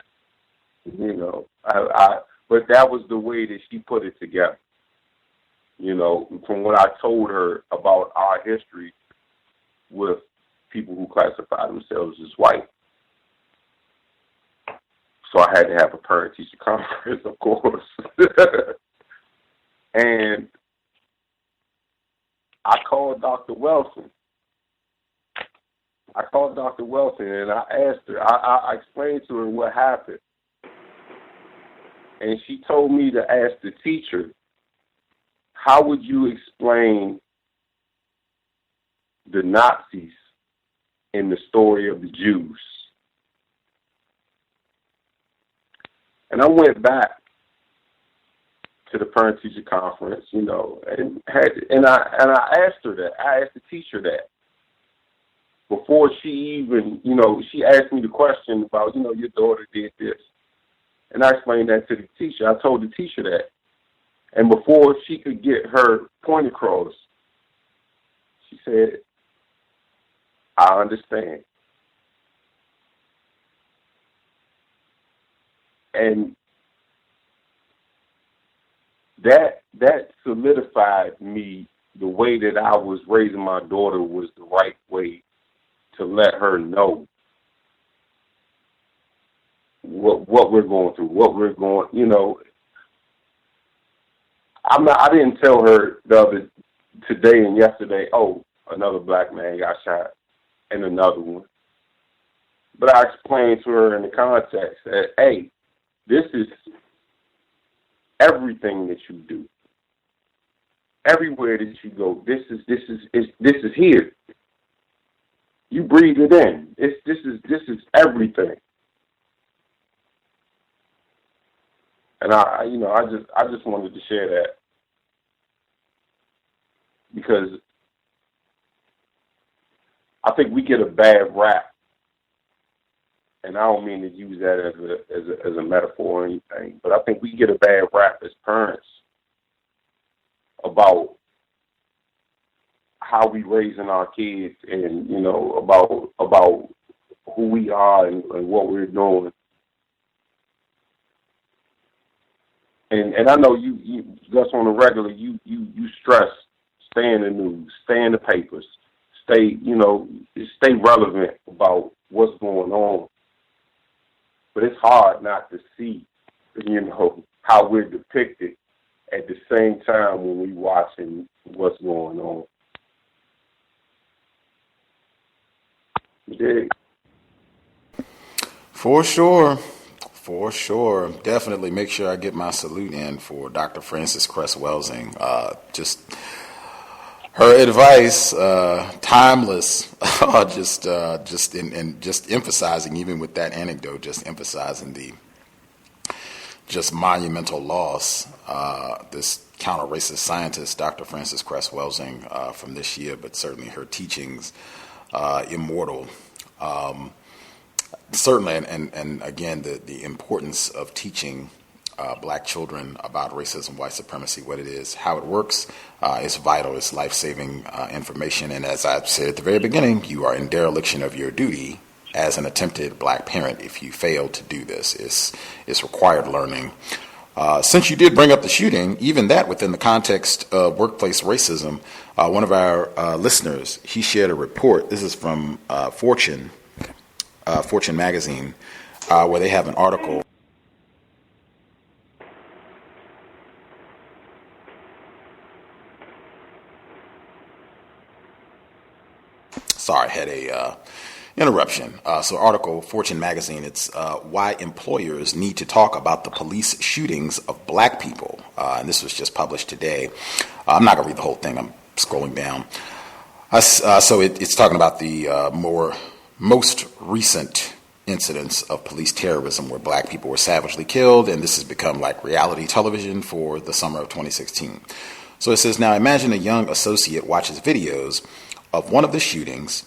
but that was the way that she put it together. From what I told her about our history with people who classify themselves as white. So I had to have a parent-teacher conference, of course. And I called Dr. Wilson. And I asked her, I explained to her what happened. And she told me to ask the teacher, how would you explain the Nazis in the story of the Jews? And I went back to the parent-teacher conference, and I asked her that. I asked the teacher that. Before she even, she asked me the question about, your daughter did this. And I explained that to the teacher. I told the teacher that. And before she could get her point across, she said, I understand. And that solidified me the way that I was raising my daughter was the right way to let her know what we're going through, I didn't tell her today and yesterday, oh, another black man got shot and another one. But I explained to her in the context that, hey, this is everything that you do. Everywhere that you go, this is here. You breathe it in. This is everything. And I just wanted to share that because I think we get a bad rap, and I don't mean to use that as a metaphor or anything, but I think we get a bad rap as parents about how we raising our kids, and about who we are and what we're doing. And I know you Gus, on a regular, you stress, stay in the news, stay in the papers, stay relevant about what's going on. But it's hard not to see, how we're depicted at the same time when we're watching what's going on. Yeah. For sure. For sure. Definitely make sure I get my salute in for Dr. Frances Cress Welsing. Just her advice, timeless, just emphasizing, even with that anecdote, just emphasizing the just monumental loss. This counter-racist scientist, Dr. Frances Cress Welsing, from this year, but certainly her teachings, immortal. Certainly, and again, the importance of teaching black children about racism, white supremacy, what it is, how it works, is vital. It's life-saving information. And as I said at the very beginning, you are in dereliction of your duty as an attempted black parent if you fail to do this. It's required learning. Since you did bring up the shooting, even that within the context of workplace racism, one of our listeners, he shared a report. This is from Fortune magazine, where they have an article. Sorry, had a interruption. So article, Fortune magazine, it's why employers need to talk about the police shootings of black people. And this was just published today. I'm not going to read the whole thing. I'm scrolling down. So it's talking about the most recent incidents of police terrorism where black people were savagely killed, and this has become like reality television for the summer of 2016. So it says, now imagine a young associate watches videos of one of the shootings,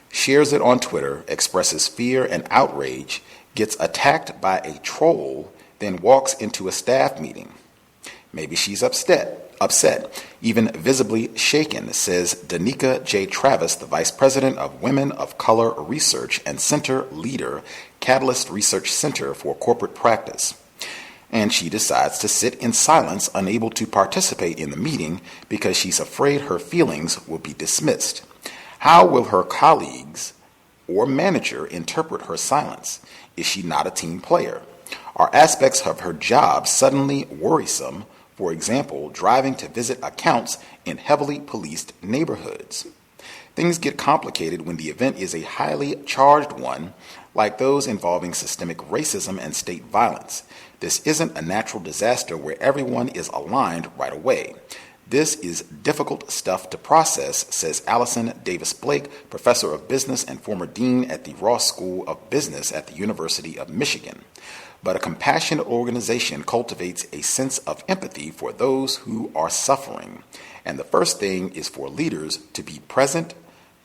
shares it on Twitter, expresses fear and outrage, gets attacked by a troll, then walks into a staff meeting. Maybe she's upset, even visibly shaken, says Danica J. Travis, the Vice President of Women of Color Research and Center leader, Catalyst Research Center for Corporate Practice. And she decides to sit in silence, unable to participate in the meeting because she's afraid her feelings will be dismissed. How will her colleagues or manager interpret her silence? Is she not a team player? Are aspects of her job suddenly worrisome? For example, driving to visit accounts in heavily policed neighborhoods. Things get complicated when the event is a highly charged one, like those involving systemic racism and state violence. This isn't a natural disaster where everyone is aligned right away. This is difficult stuff to process, says Allison Davis Blake, professor of business and former dean at the Ross School of Business at the University of Michigan. But a compassionate organization cultivates a sense of empathy for those who are suffering. And the first thing is for leaders to be present,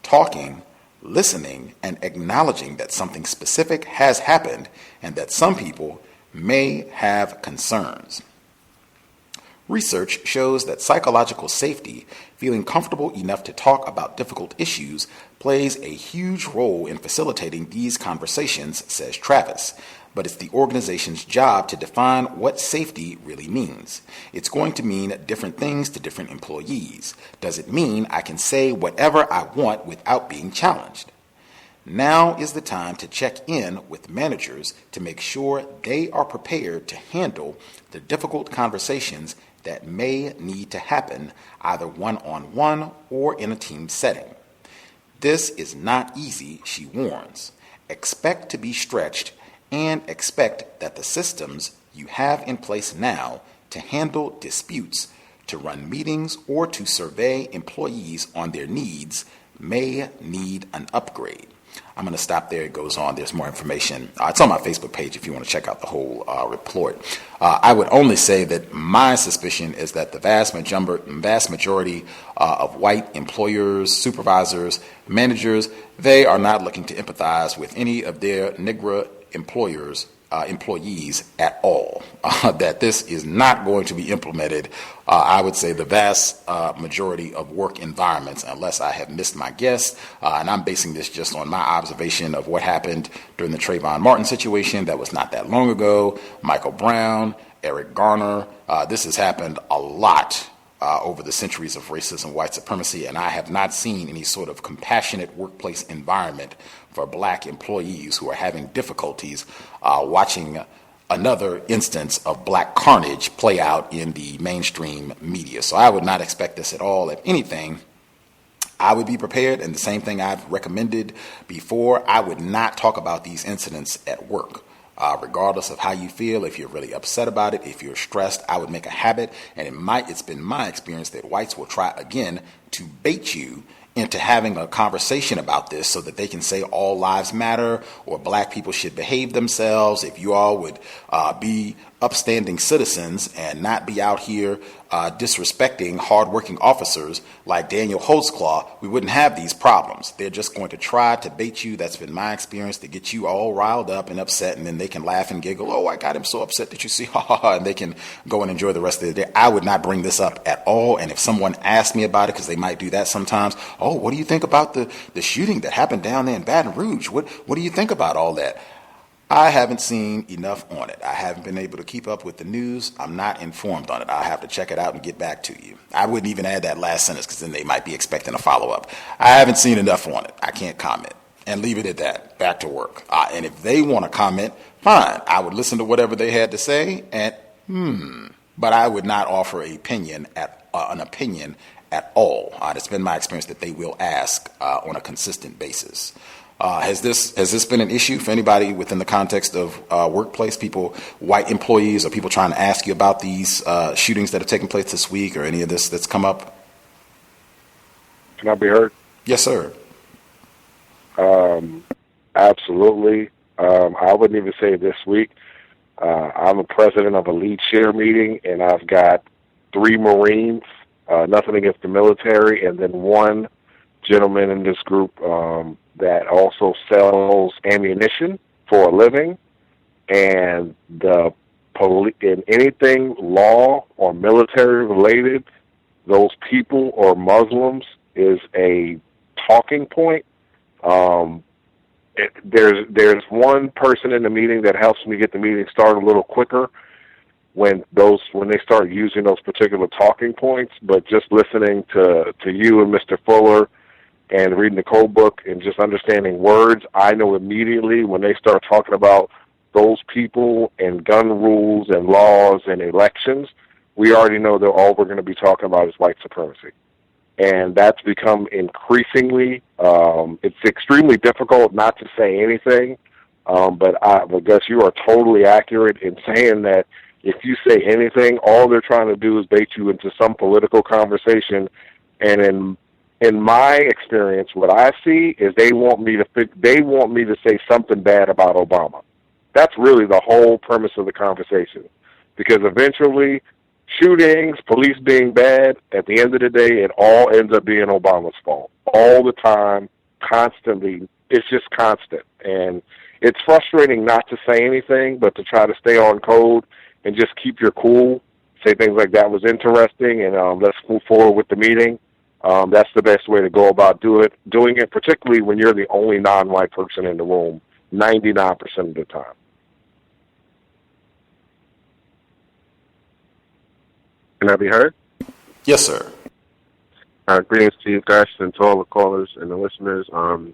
talking, listening, and acknowledging that something specific has happened and that some people may have concerns. Research shows that psychological safety, feeling comfortable enough to talk about difficult issues, plays a huge role in facilitating these conversations, says Travis. But it's the organization's job to define what safety really means. It's going to mean different things to different employees. Does it mean I can say whatever I want without being challenged? Now is the time to check in with managers to make sure they are prepared to handle the difficult conversations that may need to happen either one-on-one or in a team setting. This is not easy, she warns. Expect to be stretched and expect that the systems you have in place now to handle disputes, to run meetings, or to survey employees on their needs may need an upgrade. I'm going to stop there. It goes on. There's more information. It's on my Facebook page if you want to check out the whole report. I would only say that my suspicion is that the vast majority of white employers, supervisors, managers, they are not looking to empathize with any of their Negro employees at all. That this is not going to be implemented, I would say the vast majority of work environments, unless I have missed my guess, and I'm basing this just on my observation of what happened during the Trayvon Martin situation that was not that long ago, Michael Brown, Eric Garner. This has happened a lot over the centuries of racism, white supremacy, and I have not seen any sort of compassionate workplace environment for black employees who are having difficulties watching another instance of black carnage play out in the mainstream media. So I would not expect this at all. If anything, I would be prepared, and the same thing I've recommended before, I would not talk about these incidents at work. Regardless of how you feel, if you're really upset about it, if you're stressed, I would make a habit, and it's been my experience that whites will try again to bait you into having a conversation about this so that they can say all lives matter or black people should behave themselves. If you all would be upstanding citizens and not be out here disrespecting hardworking officers like Daniel Holtzclaw, we wouldn't have these problems. They're just going to try to bait you. That's been my experience, to get you all riled up and upset, and then they can laugh and giggle. Oh, I got him so upset that you see, ha ha ha, and they can go and enjoy the rest of the day. I would not bring this up at all. And if someone asked me about it, because they might do that sometimes, oh, what do you think about the shooting that happened down there in Baton Rouge? What do you think about all that? I haven't seen enough on it. I haven't been able to keep up with the news. I'm not informed on it. I'll have to check it out and get back to you. I wouldn't even add that last sentence because then they might be expecting a follow-up. I haven't seen enough on it. I can't comment. And leave it at that. Back to work. And if they want to comment, fine. I would listen to whatever they had to say. But I would not offer an opinion at all. It's been my experience that they will ask on a consistent basis. Has this been an issue for anybody within the context of workplace, people, white employees, or people trying to ask you about these shootings that have taken place this week, or any of this that's come up? Can I be heard? Yes, sir. Absolutely. I wouldn't even say this week. I'm a president of a lead share meeting, and I've got 3 Marines, nothing against the military, and then 1 gentleman in this group that also sells ammunition for a living, and in anything law or military related, those people or Muslims is a talking point. There's one person in the meeting that helps me get the meeting started a little quicker when they start using those particular talking points. But just listening to you and Mr. Fuller and reading the code book and just understanding words, I know immediately when they start talking about those people and gun rules and laws and elections, we already know that all we're going to be talking about is white supremacy. And that's become increasingly, it's extremely difficult not to say anything, but Gus, you are totally accurate in saying that if you say anything, all they're trying to do is bait you into some political conversation. And in my experience, what I see is they want me to say something bad about Obama. That's really the whole premise of the conversation, because eventually, shootings, police being bad, at the end of the day, it all ends up being Obama's fault. All the time, constantly. It's just constant. And it's frustrating not to say anything, but to try to stay on code and just keep your cool, say things like that was interesting, and let's move forward with the meeting. That's the best way to go about doing it, particularly when you're the only non-white person in the room 99% of the time. Can I be heard? Yes, sir. Greetings to you, Gus, and to all the callers and the listeners. On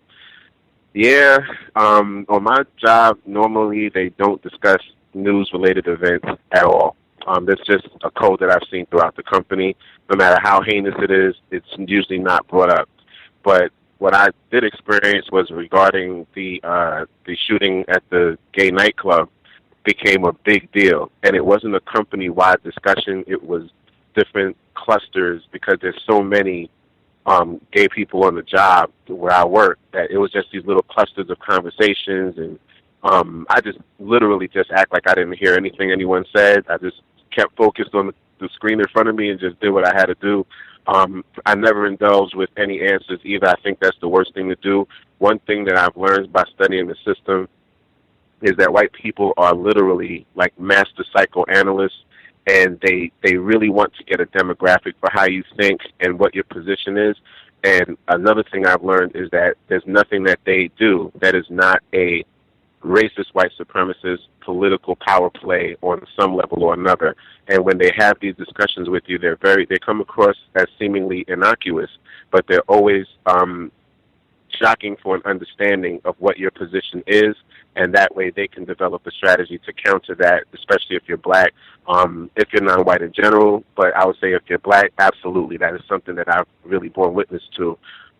my job, normally they don't discuss news-related events at all. That's just a code that I've seen throughout the company. No matter how heinous it is, it's usually not brought up. But what I did experience was regarding the shooting at the gay nightclub became a big deal. And it wasn't a company-wide discussion. It was different clusters, because there's so many gay people on the job where I work that it was just these little clusters of conversations. And I just literally just act like I didn't hear anything anyone said. I just kept focused on the screen in front of me and just did what I had to do. I never indulged with any answers either. I think that's the worst thing to do. One thing that I've learned by studying the system is that white people are literally like master psychoanalysts, and they really want to get a demographic for how you think and what your position is. And another thing I've learned is that there's nothing that they do that is not a racist, white supremacist, political power play on some level or another. And when they have these discussions with you, they come across as seemingly innocuous, but they're always shocking for an understanding of what your position is, and that way they can develop a strategy to counter that, especially if you're black, if you're non-white in general. But I would say if you're black, absolutely, that is something that I've really borne witness to.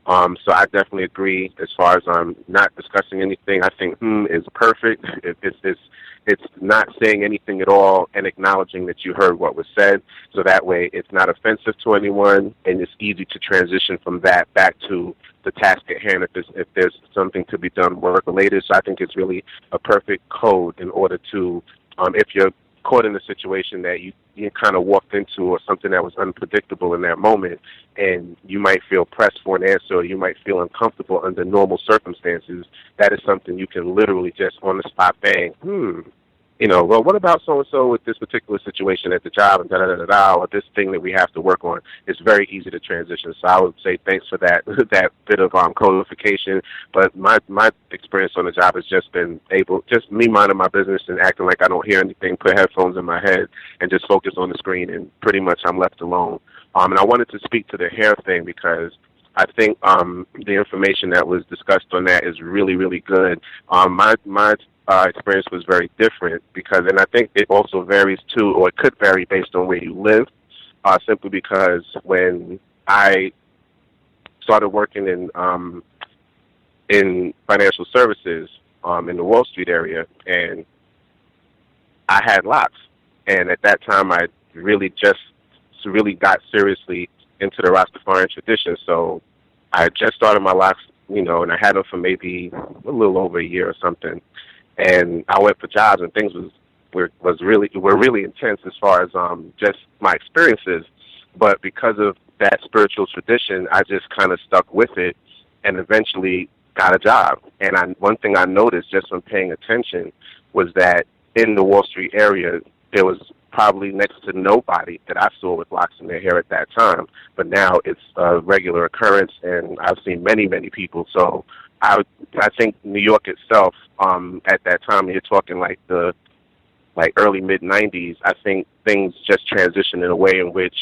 So I definitely agree as far as not discussing anything. I think is perfect. It's not saying anything at all and acknowledging that you heard what was said. So that way it's not offensive to anyone, and it's easy to transition from that back to the task at hand if there's something to be done work-related. So I think it's really a perfect code in order to, if you're caught in a situation that you kind of walked into or something that was unpredictable in that moment, and you might feel pressed for an answer or you might feel uncomfortable under normal circumstances, that is something you can literally just on the spot bang, well, what about so-and-so with this particular situation at the job and da-da-da-da-da, or this thing that we have to work on? It's very easy to transition. So I would say thanks for that that bit of codification. But my experience on the job has just been just me minding my business and acting like I don't hear anything, put headphones in my head, and just focus on the screen, and pretty much I'm left alone. And I wanted to speak to the hair thing because I think the information that was discussed on that is really, really good. My experience was very different and I think it also varies too, or it could vary based on where you live, simply because when I started working in financial services in the Wall Street area, and I had locks, and at that time I really got seriously into the Rastafarian tradition. So I just started my locks, and I had them for maybe a little over a year or something. And I went for jobs, and things were really intense as far as just my experiences. But because of that spiritual tradition, I just kind of stuck with it, and eventually got a job. And one thing I noticed just from paying attention was that in the Wall Street area, there was probably next to nobody that I saw with locks in their hair at that time. But now it's a regular occurrence, and I've seen many, many people. So I think New York itself, at that time, you're talking like early mid-90s, I think things just transitioned in a way in which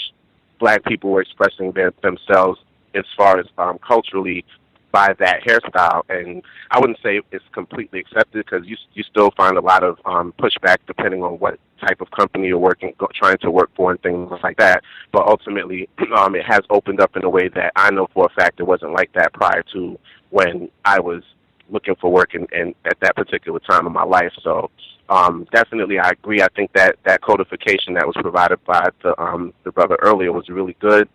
black people were expressing themselves as far as culturally by that hairstyle. And I wouldn't say it's completely accepted, because you still find a lot of pushback depending on what type of company you're trying to work for and things like that. But ultimately, it has opened up in a way that I know for a fact it wasn't like that prior to when I was looking for work and at that particular time in my life. So definitely I agree. I think that codification that was provided by the brother earlier was really good.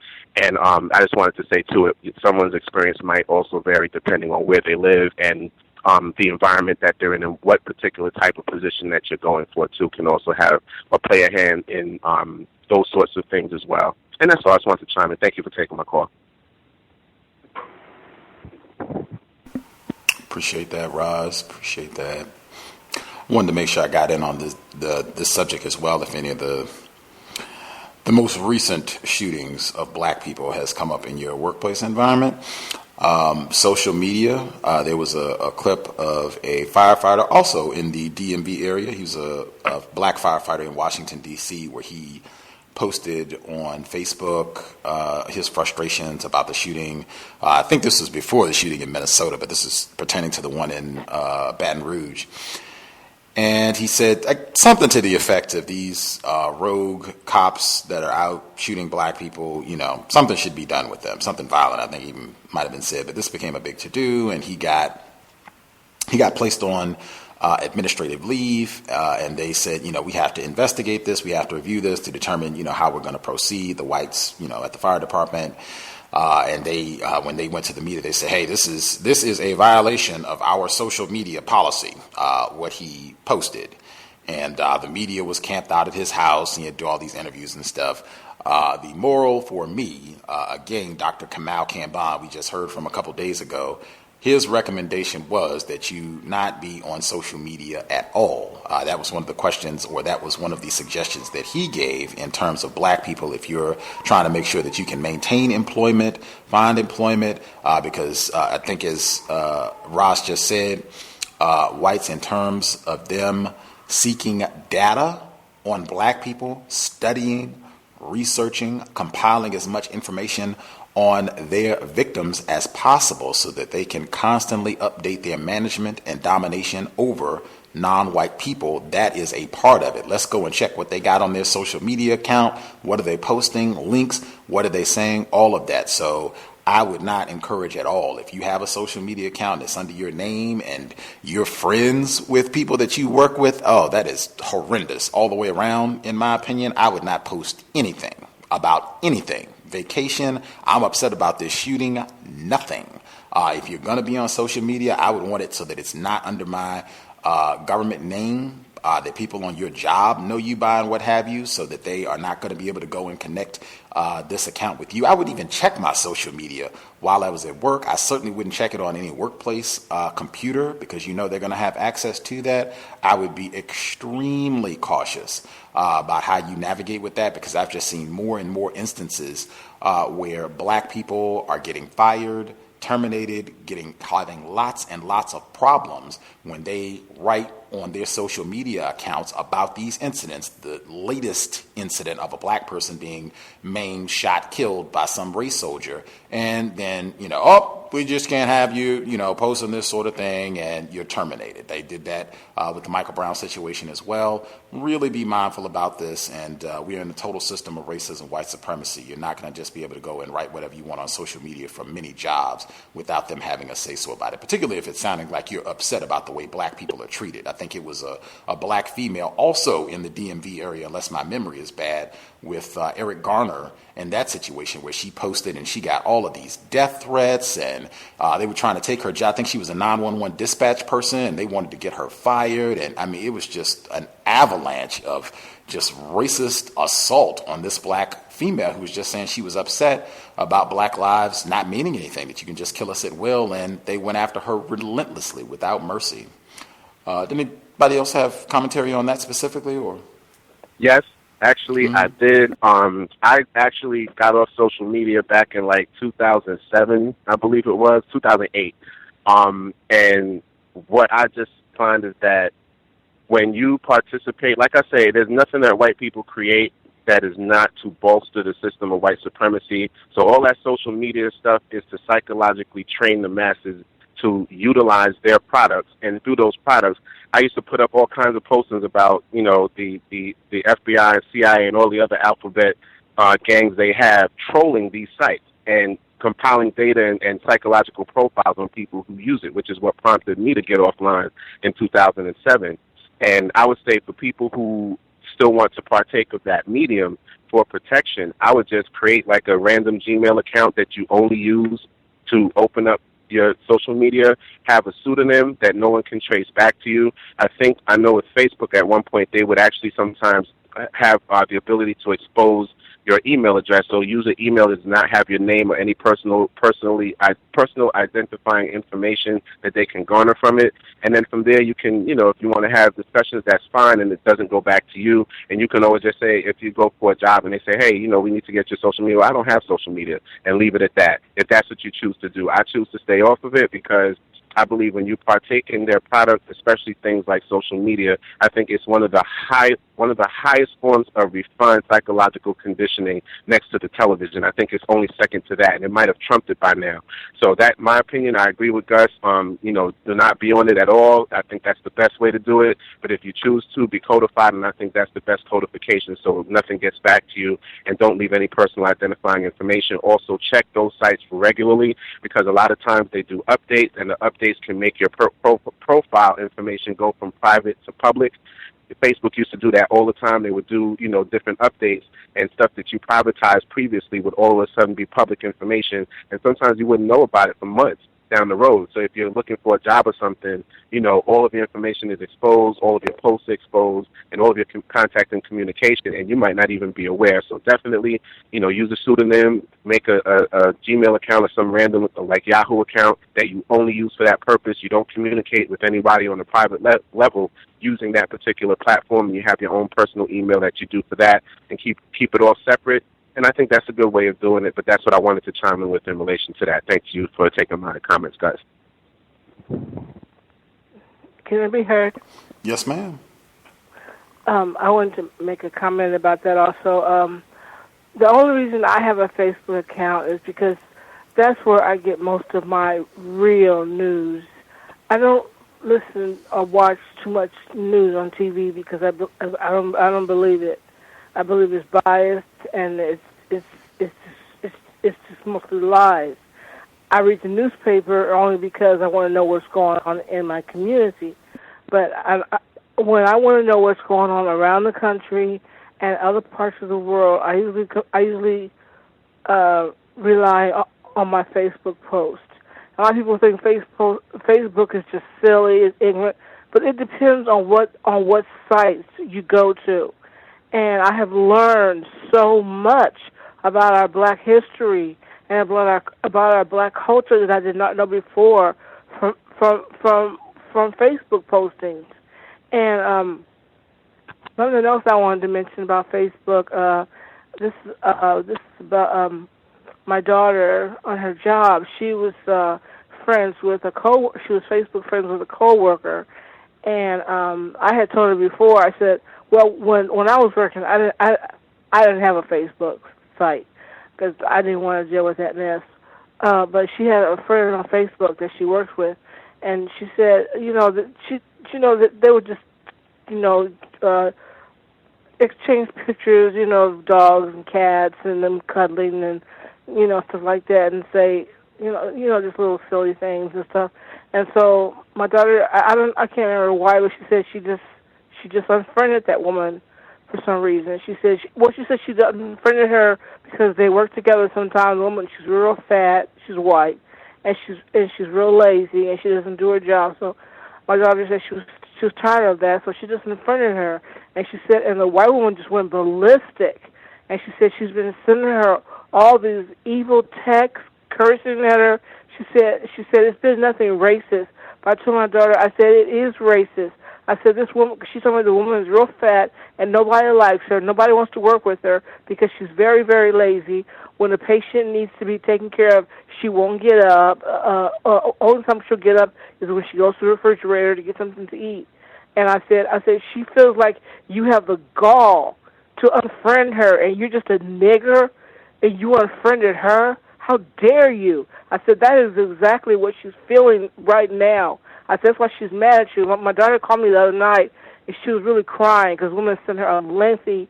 And I just wanted to say, too, someone's experience might also vary depending on where they live and the environment that they're in, and what particular type of position that you're going for, too, can also have or play a hand in those sorts of things as well. And that's all I just wanted to chime in. Thank you for taking my call. Appreciate that, Roz. Appreciate that. Wanted to make sure I got in on this subject as well. If any of the most recent shootings of black people has come up in your workplace environment. Social media, there was a clip of a firefighter also in the DMV area. He was a black firefighter in Washington, D.C., where he posted on Facebook his frustrations about the shooting. I think this was before the shooting in Minnesota, but this is pertaining to the one in Baton Rouge. And he said something to the effect of these rogue cops that are out shooting black people, something should be done with them, something violent, I think even might have been said. But this became a big to-do, and he got placed on administrative leave, and they said, we have to investigate this, we have to review this to determine, how we're going to proceed. The whites, at the fire department. And they, when they went to the media, they said, "Hey, this is a violation of our social media policy." What he posted, and the media was camped out at his house. He had to do all these interviews and stuff. The moral for me, again, Dr. Kamal Kamban, we just heard from a couple days ago. His recommendation was that you not be on social media at all. That was one of the questions, or that was one of the suggestions that he gave in terms of black people. If you're trying to make sure that you can maintain employment, find employment, because I think as Ross just said, whites, in terms of them seeking data on black people, studying, researching, compiling as much information on their victims as possible so that they can constantly update their management and domination over non-white people. That is a part of it. Let's go and check what they got on their social media account. What are they posting? Links? What are they saying? All of that. So I would not encourage at all. If you have a social media account that's under your name and you're friends with people that you work with, oh, that is horrendous all the way around, in my opinion. I would not post anything about anything. Vacation, I'm upset about this shooting, nothing. If you're going to be on social media, I would want it so that it's not under my government name, that people on your job know you by and what have you, so that they are not going to be able to go and connect this account with you. I would even check my social media while I was at work. I certainly wouldn't check it on any workplace computer, because you know they're going to have access to that. I would be extremely cautious about how you navigate with that, because I've just seen more and more instances where black people are getting fired, terminated, having lots and lots of problems when they write on their social media accounts about these incidents. The latest incident of a black person being maimed, shot, killed by some race soldier, and then, we just can't have you, posting this sort of thing, and you're terminated. They did that with the Michael Brown situation as well. Really be mindful about this, and we are in a total system of racism, white supremacy. You're not going to just be able to go and write whatever you want on social media from many jobs without them having a say-so about it, particularly if it's sounding like you're upset about the way black people are treated. I think it was a black female also in the DMV area, unless my memory is bad, with Eric Garner and that situation where she posted and she got all of these death threats, and they were trying to take her job. I think she was a 911 dispatch person, and they wanted to get her fired. And I mean, it was just an avalanche of just racist assault on this black female who was just saying she was upset about black lives not meaning anything, that you can just kill us at will, and they went after her relentlessly without mercy. Did anybody else have commentary on that specifically? Or Yes, actually, I did. I actually got off social media back in like 2007, I believe it was, 2008. And what I just find is that when you participate, like I say, there's nothing that white people create that is not to bolster the system of white supremacy. So all that social media stuff is to psychologically train the masses to utilize their products. And through those products, I used to put up all kinds of postings about, the FBI and CIA and all the other alphabet gangs they have trolling these sites and compiling data and psychological profiles on people who use it, which is what prompted me to get offline in 2007. And I would say for people who still want to partake of that medium for protection, I would just create like a random Gmail account that you only use to open up your social media, have a pseudonym that no one can trace back to you. I know with Facebook at one point they would actually sometimes have the ability to expose your email address. So user email does not have your name or any personal identifying information that they can garner from it. And then from there you can, if you want to have discussions, that's fine, and it doesn't go back to you. And you can always just say, if you go for a job and they say, hey, we need to get your social media. Well, I don't have social media, and leave it at that. If that's what you choose to do. I choose to stay off of it because I believe when you partake in their product, especially things like social media, I think it's one of the highest forms of refined psychological conditioning next to the television. I think it's only second to that, and it might have trumped it by now. So that, my opinion, I agree with Gus. Do not be on it at all. I think that's the best way to do it. But if you choose to, be codified, and I think that's the best codification, so nothing gets back to you, and don't leave any personal identifying information. Also, check those sites regularly, because a lot of times they do updates, and the updates can make your profile information go from private to public. Facebook used to do that all the time. They would do, different updates, and stuff that you privatized previously would all of a sudden be public information, and sometimes you wouldn't know about it for months down the road. So if you're looking for a job or something, all of your information is exposed, all of your posts exposed, and all of your contact and communication, and you might not even be aware. So definitely, use a pseudonym, make a Gmail account or some random, like Yahoo account that you only use for that purpose. You don't communicate with anybody on a private level using that particular platform, and you have your own personal email that you do for that, and keep it all separate. And I think that's a good way of doing it, but that's what I wanted to chime in with in relation to that. Thank you for taking my comments, guys. Can it be heard? Yes, ma'am. I wanted to make a comment about that also. The only reason I have a Facebook account is because that's where I get most of my real news. I don't listen or watch too much news on TV because I don't believe it. I believe it's biased, and it's just mostly lies. I read the newspaper only because I want to know what's going on in my community. But when I want to know what's going on around the country and other parts of the world, I usually rely on my Facebook post. A lot of people think Facebook is just silly, it's ignorant, but it depends on what sites you go to. And I have learned so much about our Black history and about our Black culture that I did not know before from Facebook postings. And something else I wanted to mention about Facebook. This is about my daughter on her job. She was friends with She was Facebook friends with a coworker, and I had told her before. I said, well, when I was working, I didn't have a Facebook site because I didn't want to deal with that mess. But she had a friend on Facebook that she works with, and she said, that they would just, exchange pictures, of dogs and cats and them cuddling and, stuff like that, and say, just little silly things and stuff. And so my daughter, I can't remember why, but she said she just unfriended that woman for some reason. She said she unfriended her because they work together sometimes. The woman, she's real fat, she's white, and she's real lazy, and she doesn't do her job. So my daughter said she was tired of that, so she just unfriended her. And she said, and the white woman just went ballistic. And she said she's been sending her all these evil texts, cursing at her. She said it's been nothing racist. But I told my daughter, I said it is racist. I said this woman, she told me the woman is real fat and nobody likes her. Nobody wants to work with her because she's very, very lazy. When a patient needs to be taken care of, she won't get up. Only time she'll get up is when she goes to the refrigerator to get something to eat. And I said she feels like you have the gall to unfriend her, and you're just a nigger, and you unfriended her. How dare you? I said that is exactly what she's feeling right now. I said that's why she's mad at you. My daughter called me the other night, and she was really crying because women sent her a lengthy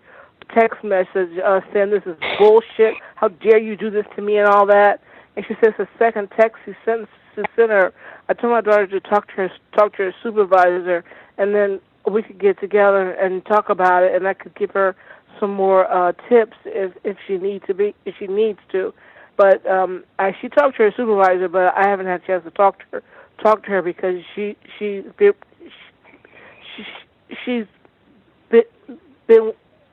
text message saying this is bullshit. How dare you do this to me and all that? And she says the second text she sent her, I told my daughter to talk to her supervisor, and then we could get together and talk about it, and I could give her some more tips if she needs to. But she talked to her supervisor, but I haven't had a chance to talk to her because she's been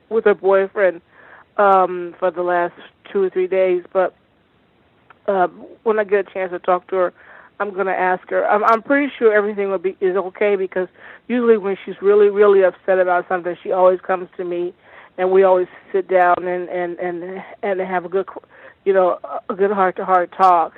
with her boyfriend for the last 2 or 3 days. But when I get a chance to talk to her, I'm going to ask her. I'm pretty sure everything is okay because usually when she's really, really upset about something, she always comes to me, and we always sit down and have a good, a good heart-to-heart talk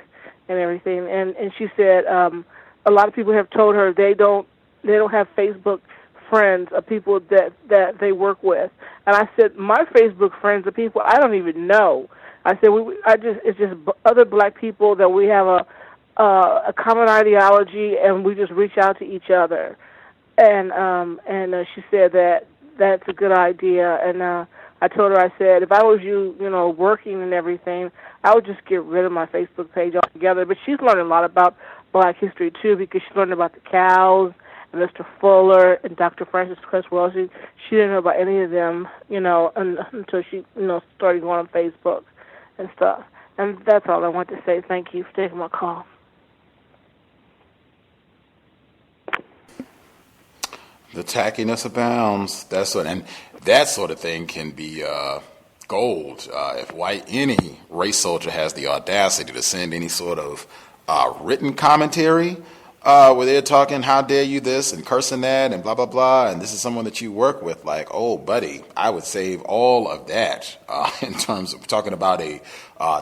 and everything. And she said a lot of people have told her they don't have Facebook friends of people that they work with. And I said my Facebook friends are people I don't even know. I said it's just other Black people that we have a common ideology, and we just reach out to each other. And she said that's a good idea. And I told her, I said, if I was you, working and everything, I would just get rid of my Facebook page altogether. But she's learning a lot about Black history too, because she learned about the cows and Mr. Fuller and Dr. Francis Creswell. She didn't know about any of them, until she, started going on Facebook and stuff. And that's all I want to say. Thank you for taking my call. The tackiness abounds. And that sort of thing can be gold. If any race soldier has the audacity to send any sort of written commentary where they're talking, how dare you this, and cursing that, and blah, blah, blah, and this is someone that you work with, like, oh, buddy, I would save all of that in terms of talking about a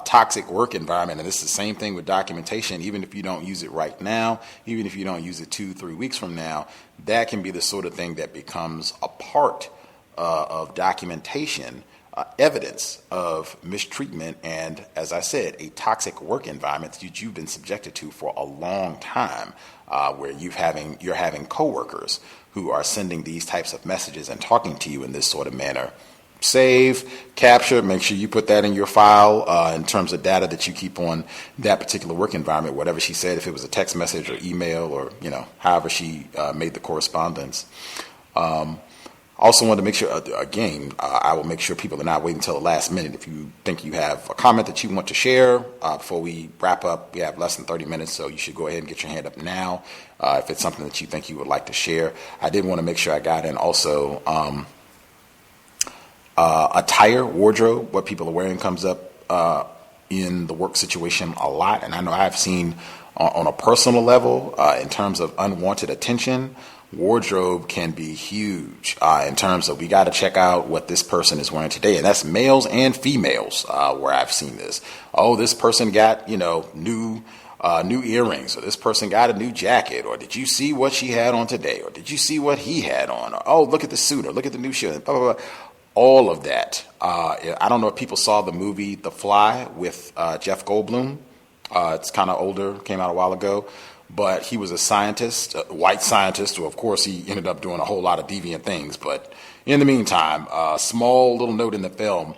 toxic work environment. And it's the same thing with documentation. Even if you don't use it right now, even if you don't use it 2-3 weeks from now, that can be the sort of thing that becomes a part of documentation, evidence of mistreatment and, as I said, a toxic work environment that you've been subjected to for a long time, where you're having coworkers who are sending these types of messages and talking to you in this sort of manner save, capture, make sure you put that in your file in terms of data that you keep on that particular work environment, whatever she said, if it was a text message or email or, however she made the correspondence. Also wanted to make sure, again, I will make sure people are not waiting until the last minute. If you think you have a comment that you want to share before we wrap up, we have less than 30 minutes, so you should go ahead and get your hand up now if it's something that you think you would like to share. I did want to make sure I got in also attire, wardrobe, what people are wearing comes up in the work situation a lot. And I know I've seen on a personal level in terms of unwanted attention, wardrobe can be huge in terms of we got to check out what this person is wearing today. And that's males and females where I've seen this. Oh, this person got, new earrings, or this person got a new jacket, or did you see what she had on today, or did you see what he had on, or oh, look at the suit, or look at the new shirt, blah, blah, blah. All of that. I don't know if people saw the movie The Fly with Jeff Goldblum. It's kind of older, came out a while ago. But he was a scientist, a white scientist, who of course he ended up doing a whole lot of deviant things. But in the meantime, a small little note in the film,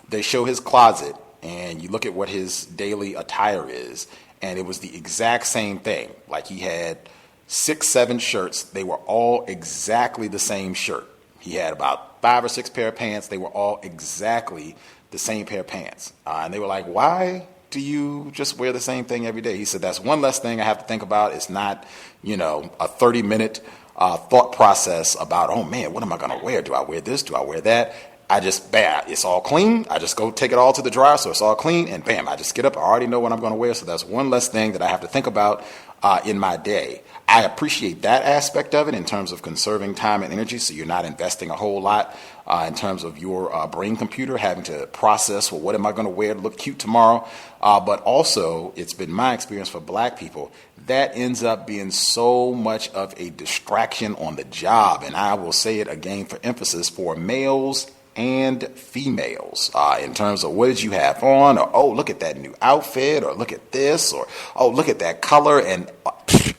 they show his closet and you look at what his daily attire is, and it was the exact same thing. Like he had 6, 7 shirts. They were all exactly the same shirt. He had about 5 or 6 pair of pants. They were all exactly the same pair of pants. And they were like, why do you just wear the same thing every day? He said, that's one less thing I have to think about. It's not, a 30-minute thought process about, oh man, what am I going to wear? Do I wear this? Do I wear that? I just, bam, it's all clean. I just go take it all to the dryer, so it's all clean, and bam, I just get up. I already know what I'm going to wear, so that's one less thing that I have to think about in my day. I appreciate that aspect of it in terms of conserving time and energy, so you're not investing a whole lot in terms of your brain computer, having to process, well, what am I going to wear to look cute tomorrow? But also, it's been my experience for black people, that ends up being so much of a distraction on the job. And I will say it again for emphasis for males and females in terms of what did you have on, or oh, look at that new outfit, or look at this, or oh, look at that color. And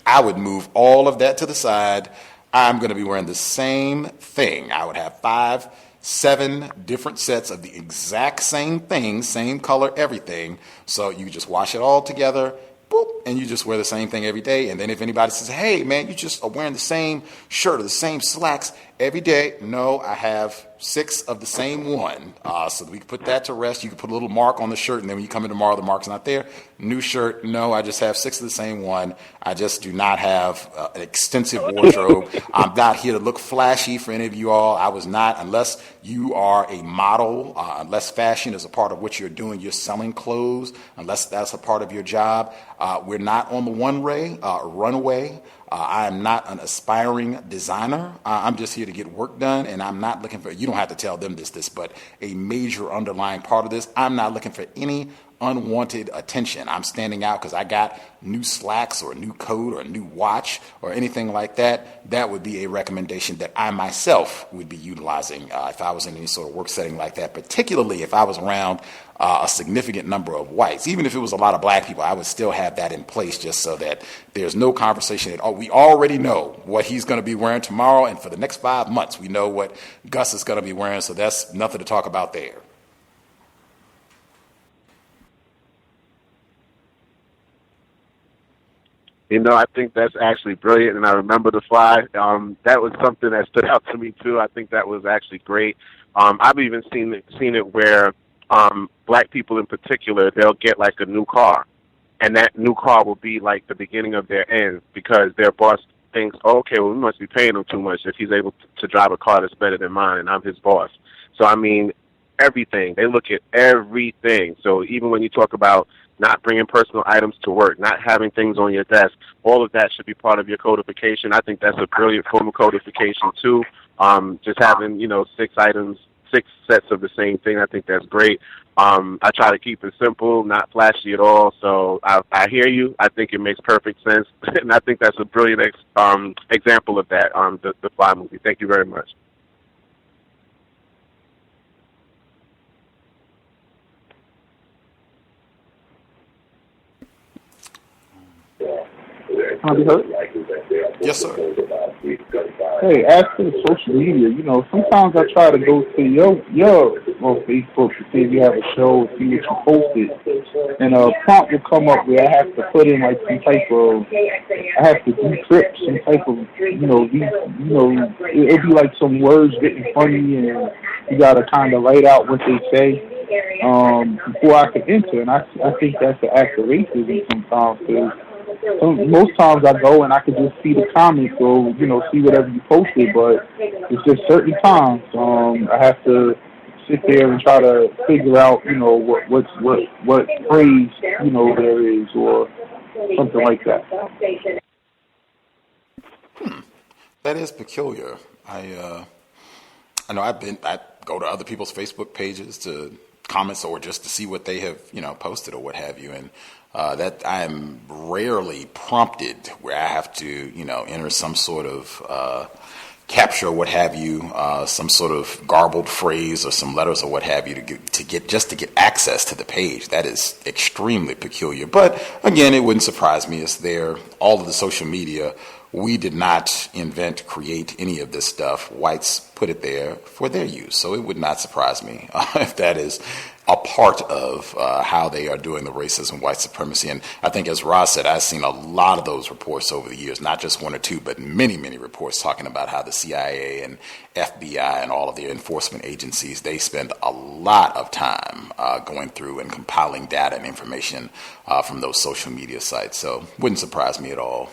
I would move all of that to the side. I'm going to be wearing the same thing. I would have 5, 7 different sets of the exact same thing, same color, everything. So you just wash it all together, boop, and you just wear the same thing every day. And then if anybody says, hey, man, you just are wearing the same shirt or the same slacks every day. No, I have 6 of the same one. So we can put that to rest. You can put a little mark on the shirt, and then when you come in tomorrow, the mark's not there. New shirt. No, I just have 6 of the same one. I just do not have an extensive wardrobe. I'm not here to look flashy for any of you all. I was not, unless you are a model, unless fashion is a part of what you're doing, you're selling clothes, unless that's a part of your job. We're not on the runway. I am not an aspiring designer. I'm just here to get work done, and I'm not looking for, you don't have to tell them this, but a major underlying part of this, I'm not looking for any unwanted attention. I'm standing out because I got new slacks or a new coat or a new watch or anything like that. That would be a recommendation that I myself would be utilizing if I was in any sort of work setting like that, particularly if I was around a significant number of whites. Even if it was a lot of black people, I would still have that in place just so that there's no conversation that, oh, we already know what he's going to be wearing tomorrow, and for the next 5 months, we know what Gus is going to be wearing, so that's nothing to talk about there. I think that's actually brilliant, and I remember The Fly. That was something that stood out to me, too. I think that was actually great. I've even seen it where black people in particular, they'll get like a new car, and that new car will be like the beginning of their end because their boss thinks, oh, okay, well, we must be paying him too much if he's able to drive a car that's better than mine, and I'm his boss. So, I mean, everything. They look at everything. So even when you talk about not bringing personal items to work, not having things on your desk, all of that should be part of your codification. I think that's a brilliant form of codification, too. Just having, 6 items, 6 sets of the same thing, I think that's great. I try to keep it simple, not flashy at all. So I hear you. I think it makes perfect sense. And I think that's a brilliant example of that, the Fly movie. Thank you very much. Yes, sir. Hey, as for the social media, sometimes I try to go to your on Facebook to see if you have a show, see what you posted, and a prompt will come up where I have to put in like some type of, I have to decrypt some type of, it'll be like some words getting funny, and you gotta kind of write out what they say before I can enter, and I think that's an act of racism sometimes. Most times I go and I can just see the comments or, see whatever you posted, but it's just certain times I have to sit there and try to figure out, what phrase, there is or something like that. That is peculiar. I know I go to other people's Facebook pages to comments or just to see what they have, posted or what have you, and that I am rarely prompted where I have to, enter some sort of capture, what have you, some sort of garbled phrase or some letters or what have you to get access to the page. That is extremely peculiar. But again, it wouldn't surprise me. It's there. All of the social media. We did not create any of this stuff. Whites put it there for their use. So it would not surprise me if that is a part of how they are doing the racism, white supremacy. And I think, as Roz said, I've seen a lot of those reports over the years, not just one or two, but many, many reports talking about how the CIA and FBI and all of the enforcement agencies, they spend a lot of time going through and compiling data and information from those social media sites. So wouldn't surprise me at all.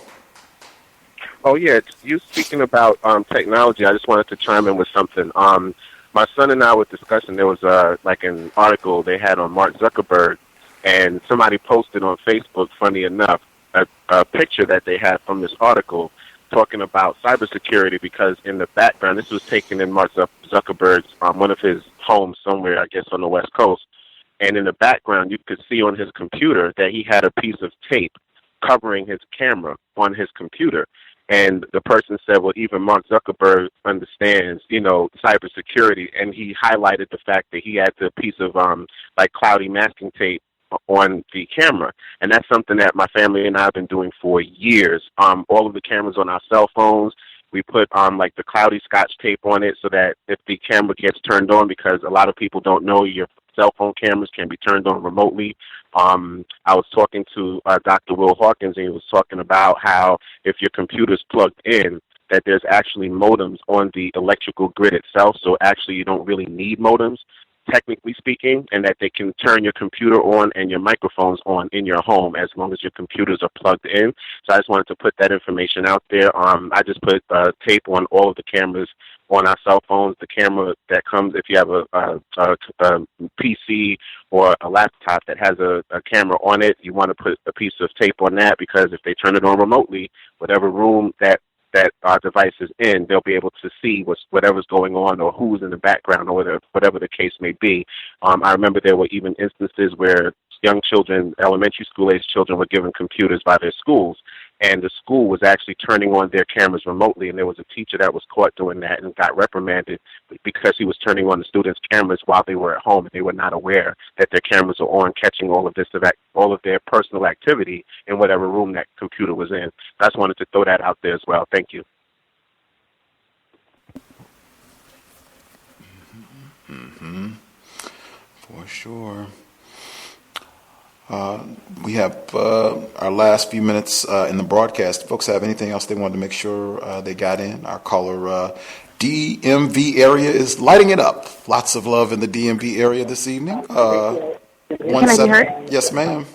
Oh, yeah. You speaking about technology, I just wanted to chime in with something. My son and I were discussing, there was an article they had on Mark Zuckerberg, and somebody posted on Facebook, funny enough, a picture that they had from this article talking about cybersecurity, because in the background, this was taken in Mark Zuckerberg's, one of his homes somewhere, I guess, on the West Coast, and in the background, you could see on his computer that he had a piece of tape covering his camera on his computer. And the person said, well, even Mark Zuckerberg understands, cybersecurity. And he highlighted the fact that he had the piece of, cloudy masking tape on the camera. And that's something that my family and I have been doing for years. All of the cameras on our cell phones, we put the cloudy Scotch tape on it so that if the camera gets turned on, because a lot of people don't know your cell phone cameras can be turned on remotely. I was talking to Dr. Will Hawkins, and he was talking about how if your computer's plugged in, that there's actually modems on the electrical grid itself. So actually you don't really need modems, technically speaking, and that they can turn your computer on and your microphones on in your home as long as your computers are plugged in. So I just wanted to put that information out there. I just put tape on all of the cameras on our cell phones. The camera that comes, if you have a PC or a laptop that has a camera on it, you want to put a piece of tape on that, because if they turn it on remotely, whatever room that our device is in, they'll be able to see whatever's going on or who's in the background or whatever the case may be. I remember there were even instances where young children, elementary school-age children, were given computers by their schools, and the school was actually turning on their cameras remotely, and there was a teacher that was caught doing that and got reprimanded because he was turning on the students' cameras while they were at home, and they were not aware that their cameras were on, catching all of their personal activity in whatever room that computer was in. I just wanted to throw that out there as well. Thank you. Mm-hmm. For sure. We have our last few minutes in the broadcast. Folks have anything else they wanted to make sure they got in? Our caller DMV area is lighting it up. Lots of love in the DMV area this evening. Can I be heard? Yes, ma'am.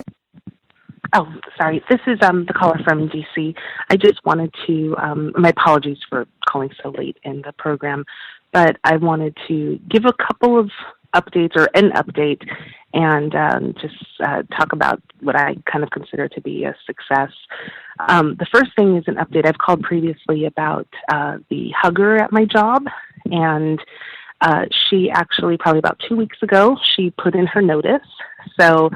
Oh, sorry. This is the caller from D.C. I just wanted to, my apologies for calling so late in the program, but I wanted to give a couple of updates, or an update, and just talk about what I kind of consider to be a success. The first thing is an update. I've called previously about the hugger at my job, and she actually, probably about 2 weeks ago, she put in her notice. So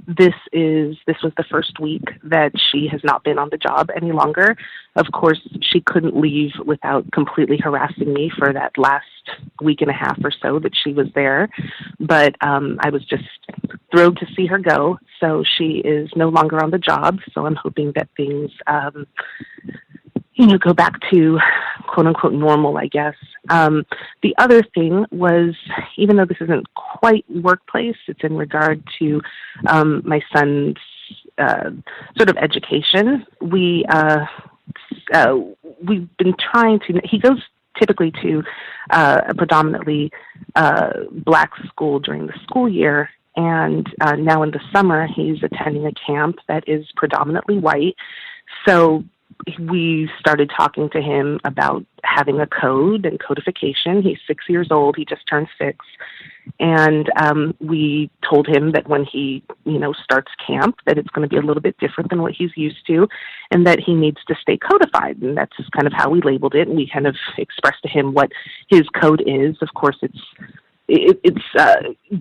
this was the first week that she has not been on the job any longer. Of course, she couldn't leave without completely harassing me for that last week and a half or so that she was there. But I was just thrilled to see her go. So she is no longer on the job. So I'm hoping that things go back to quote unquote normal, I guess. The other thing was, even though this isn't quite workplace, it's in regard to my son's sort of education. We've been trying to, he goes typically to a predominantly black school during the school year. And now in the summer, he's attending a camp that is predominantly white. So we started talking to him about having a code and codification. He's 6 years old. He just turned 6. And we told him that when he, starts camp, that it's going to be a little bit different than what he's used to, and that he needs to stay codified. And that's just kind of how we labeled it. And we kind of expressed to him what his code is. Of course, it's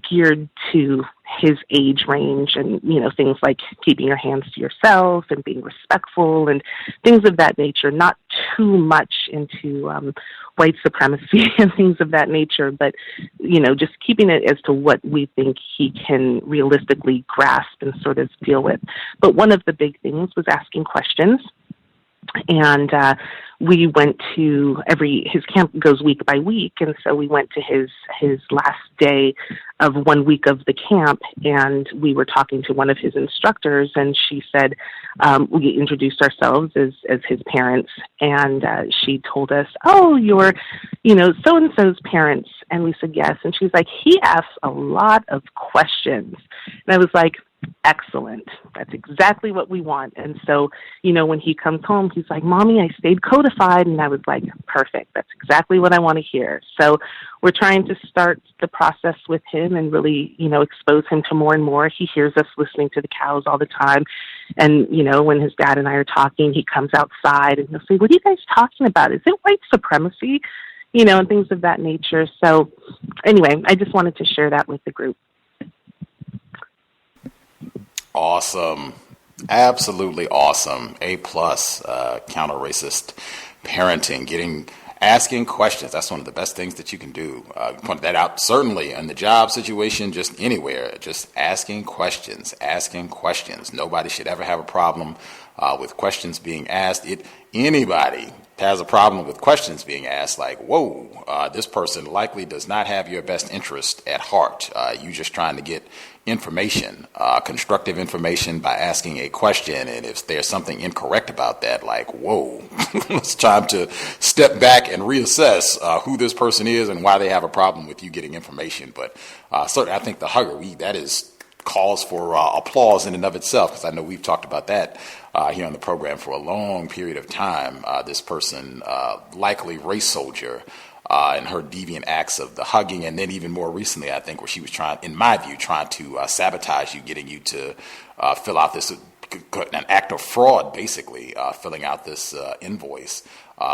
geared to his age range, and things like keeping your hands to yourself and being respectful and things of that nature. Not too much into white supremacy and things of that nature, but just keeping it as to what we think he can realistically grasp and sort of deal with. But one of the big things was asking questions. And we went to his camp goes week by week, and so we went to his last day of 1 week of the camp, and we were talking to one of his instructors, and she said, we introduced ourselves as his parents, and she told us, oh, you're, so-and-so's parents, and we said yes, and she was like, he asks a lot of questions, and I was like, excellent. That's exactly what we want. And so, when he comes home, he's like, Mommy, I stayed codified. And I was like, perfect. That's exactly what I want to hear. So we're trying to start the process with him and really, expose him to more and more. He hears us listening to the cows all the time. And, when his dad and I are talking, he comes outside and he'll say, what are you guys talking about? Is it white supremacy? And things of that nature. So anyway, I just wanted to share that with the group. Awesome. Absolutely awesome. A+, counter-racist parenting, asking questions. That's one of the best things that you can do. Point that out, certainly in the job situation, just anywhere, just asking questions. Nobody should ever have a problem with questions being asked. Anybody has a problem with questions being asked, like, whoa, this person likely does not have your best interest at heart. You just trying to get information, constructive information by asking a question. And if there's something incorrect about that, like, whoa, it's time to step back and reassess who this person is and why they have a problem with you getting information. But certainly I think the hugger, that is cause for applause in and of itself, because I know we've talked about that here on the program for a long period of time. This person, likely race soldier, and her deviant acts of the hugging, and then even more recently, I think, where she was trying to sabotage you, getting you to fill out this, an act of fraud, basically, filling out this invoice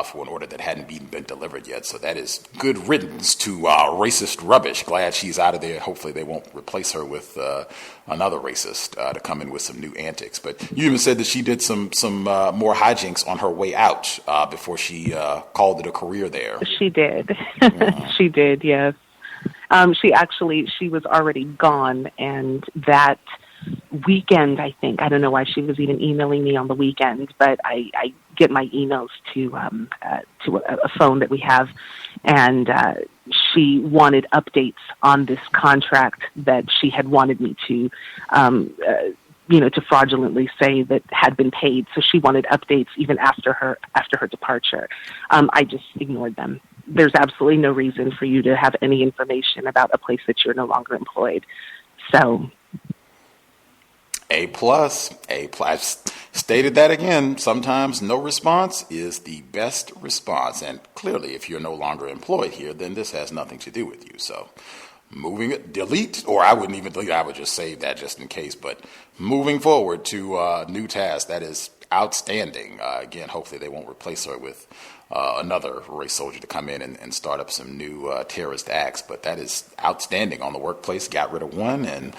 for an order that hadn't even been delivered yet. So that is good riddance to racist rubbish. Glad she's out of there. Hopefully they won't replace her with another racist to come in with some new antics. But you even said that she did some more hijinks on her way out before she called it a career there. She did. She did, yes. She was already gone, and that weekend, I think, I don't know why she was even emailing me on the weekend, but I get my emails to a phone that we have, and she wanted updates on this contract that she had wanted me to to fraudulently say that had been paid. So she wanted updates even after her departure. I just ignored them. There's absolutely no reason for you to have any information about a place that you're no longer employed. So A+. I've stated that again. Sometimes no response is the best response. And clearly, if you're no longer employed here, then this has nothing to do with you. So delete, or I wouldn't even delete, I would just save that just in case. But moving forward to new tasks, that is outstanding. Again, hopefully they won't replace her with another race soldier to come in and start up some new terrorist acts. But that is outstanding on the workplace. Got rid of one, and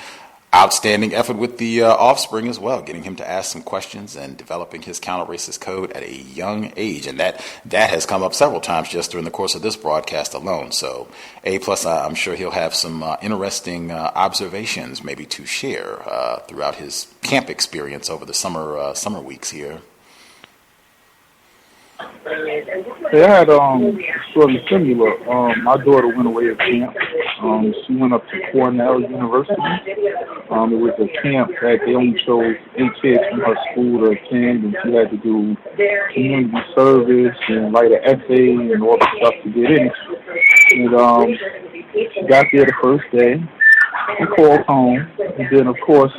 outstanding effort with the offspring as well, getting him to ask some questions and developing his counter-racist code at a young age. And that has come up several times just during the course of this broadcast alone. So A+, I'm sure he'll have some interesting observations maybe to share throughout his camp experience over the summer weeks here. They had sort of similar. My daughter went away to camp. She went up to Cornell University. It was a camp that they only chose 8 kids from her school to attend, and she had to do community service and write an essay and all the stuff to get in. And she got there the first day. We called home, and then of course,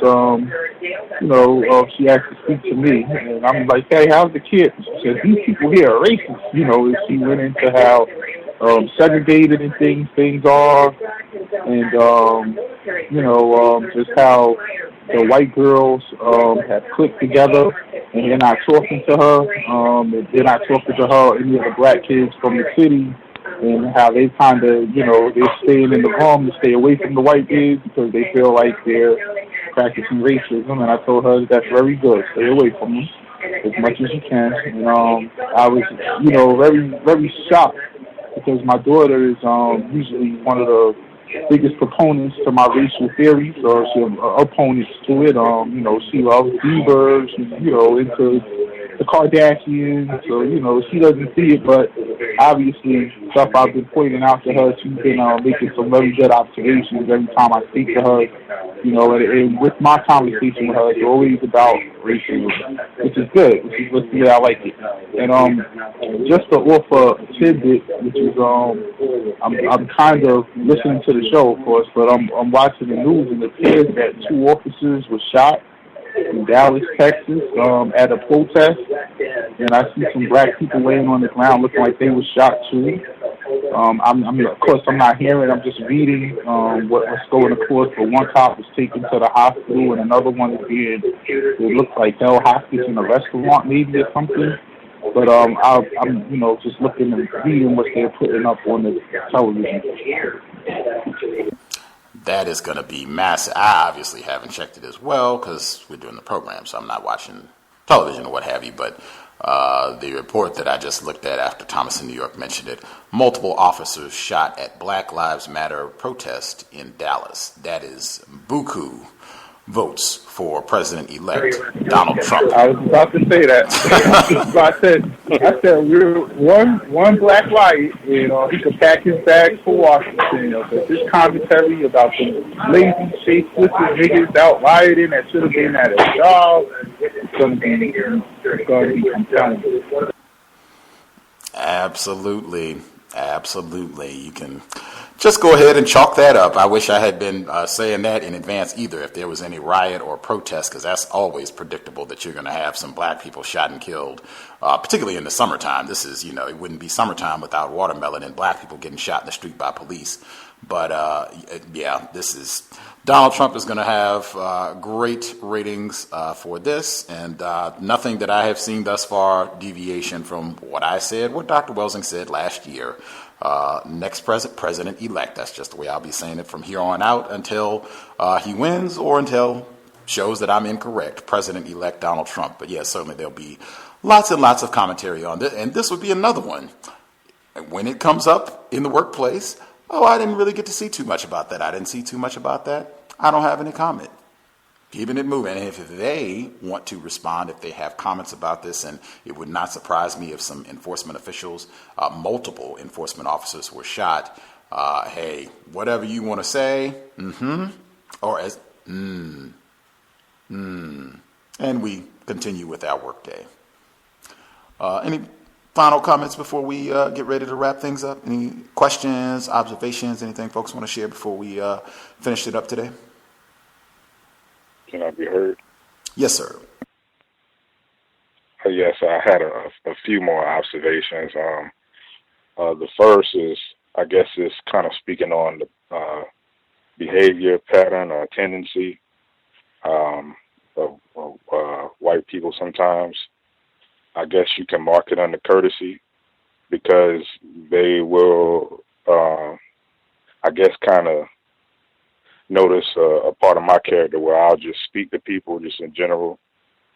she asked to speak to me, and I'm like, "Hey, how's the kid?" She said, "These people here are racist." And she went into how segregated and things are, and just how the white girls have clicked together, and they're not talking to her, and they're not talking to her any of the black kids from the city. And how they kind of, they're staying in the room to stay away from the white kids because they feel like they're practicing racism. And I told her that's very good. Stay away from them as much as you can. And I was, very, very shocked because my daughter is usually one of the biggest proponents to my racial theories, or she's opponents to it. She loves Bieber, she's, into the Kardashians, so, she doesn't see it, but obviously stuff I've been pointing out to her, she's been making some very good observations every time I speak to her, and with my conversation with her, it's always about racism, which is good, which is the way I like it. And just to offer a tidbit, which is, I'm kind of listening to the show, of course, but I'm watching the news, and it appears that 2 officers were shot in Dallas, Texas, at a protest, and I see some black people laying on the ground looking like they were shot too. Of course, I'm not hearing, I'm just reading what's going across, but one cop was taken to the hospital, and another one is being, it looks like held hostage in a restaurant maybe or something. But I'm just looking and reading what they're putting up on the television. That is going to be massive. I obviously haven't checked it as well because we're doing the program, so I'm not watching television or what have you. But the report that I just looked at after Thomas in New York mentioned it, multiple officers shot at Black Lives Matter protest in Dallas. That is buku votes for President-elect Donald Trump. I was about to say that. I said we're one black light, he could pack his bags for Washington. But this commentary about the lazy, shapeless niggas out rioting that should have been at a job, it's going to be compelling. Absolutely. You can just go ahead and chalk that up. I wish I had been saying that in advance either, if there was any riot or protest, because that's always predictable that you're going to have some black people shot and killed, particularly in the summertime. This is, it wouldn't be summertime without watermelon and black people getting shot in the street by police. But this is, Donald Trump is going to have great ratings for this, and nothing that I have seen thus far deviation from what I said, what Dr. Welsing said last year. Next president-elect. That's just the way I'll be saying it from here on out until he wins or until shows that I'm incorrect. President-elect Donald Trump. But yes, certainly there'll be lots and lots of commentary on this, and this would be another one. When it comes up in the workplace, I didn't really get to see too much about that. I didn't see too much about that. I don't have any comment. Keeping it moving. And if they want to respond, if they have comments about this, and it would not surprise me if some enforcement officials, multiple enforcement officers were shot. Hey, whatever you want to say, or as, and we continue with our workday. Any final comments before we get ready to wrap things up? Any questions, observations, anything folks want to share before we finish it up today? Can I be heard? Yes, sir. Yes, I had a few more observations. The first is, I guess, is kind of speaking on the behavior pattern or tendency of white people sometimes. I guess you can mark it under courtesy because they will, I guess, kind of notice a part of my character where I'll just speak to people just in general,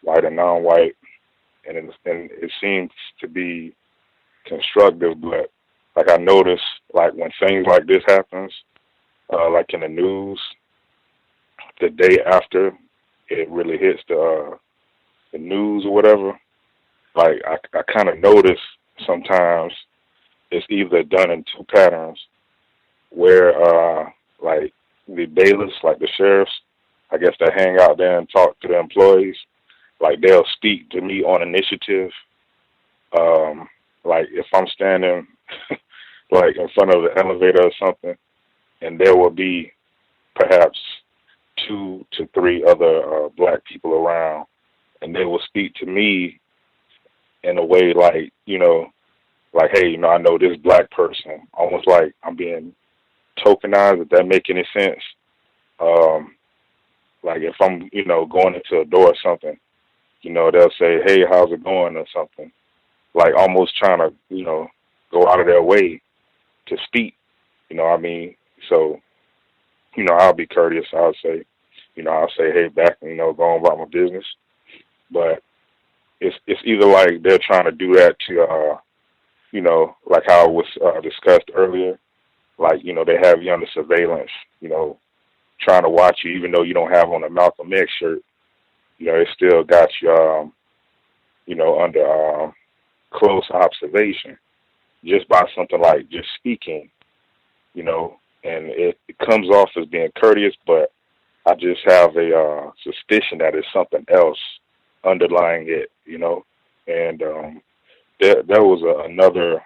white and non-white, and it seems to be constructive, but like I notice, like when things like this happens, like in the news, the day after it really hits the news or whatever, like I kind of notice sometimes it's either done in two patterns where like the bailiffs, like the sheriffs, I guess they hang out there and talk to the employees. Like they'll speak to me on initiative. Like if I'm standing like in front of the elevator or something, and there will be perhaps 2 to 3 other black people around, and they will speak to me in a way like, you know, like, hey, you know, I know this black person, almost like I'm being tokenized, if that make any sense. Like if I'm, you know, going into a door or something, you know, they'll say, hey, how's it going or something, like almost trying to, you know, go out of their way to speak, you know what I mean? So, you know, I'll be courteous. I'll say, hey, back, you know, go on about my business. But it's either like they're trying to do that to, you know, like how it was discussed earlier, like, you know, they have you under surveillance, you know, trying to watch you, even though you don't have on a Malcolm X shirt, you know, they still got you, you know, under close observation just by something like just speaking, you know, and it comes off as being courteous, but I just have a suspicion that it's something else underlying it, you know. And there was another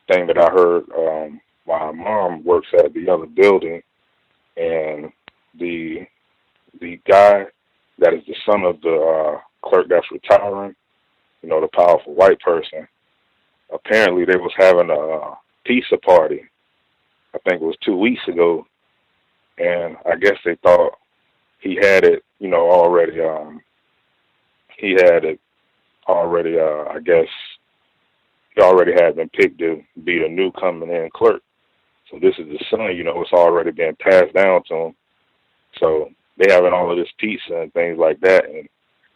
thing that I heard. My mom works at the other building, and the guy that is the son of the clerk that's retiring, you know, the powerful white person, apparently they was having a pizza party. I think it was 2 weeks ago, and I guess they thought he had it, you know, already. He had it already. I guess he already had been picked to be the new coming in clerk. So this is the son, you know, it's already been passed down to him. So they having all of this pizza and things like that, and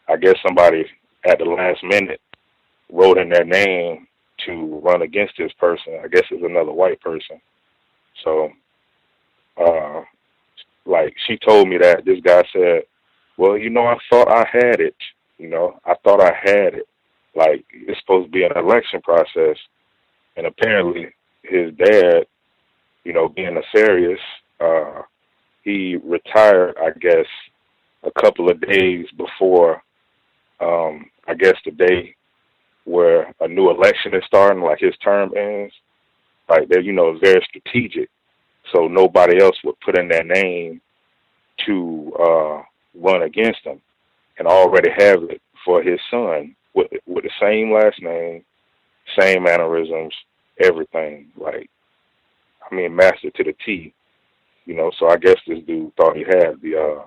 I guess somebody at the last minute wrote in their name to run against this person. I guess it's another white person. So, like, she told me that this guy said, well, you know, I thought I had it. You know, I thought I had it. Like, it's supposed to be an election process. And apparently his dad, you know, being nefarious, he retired, I guess, a couple of days before, I guess, the day where a new election is starting, like his term ends. Like, they're, you know, very strategic. So nobody else would put in their name to run against him, and already have it for his son with the same last name, same mannerisms, everything. Like, I mean, master to the T, you know. So I guess this dude thought he had the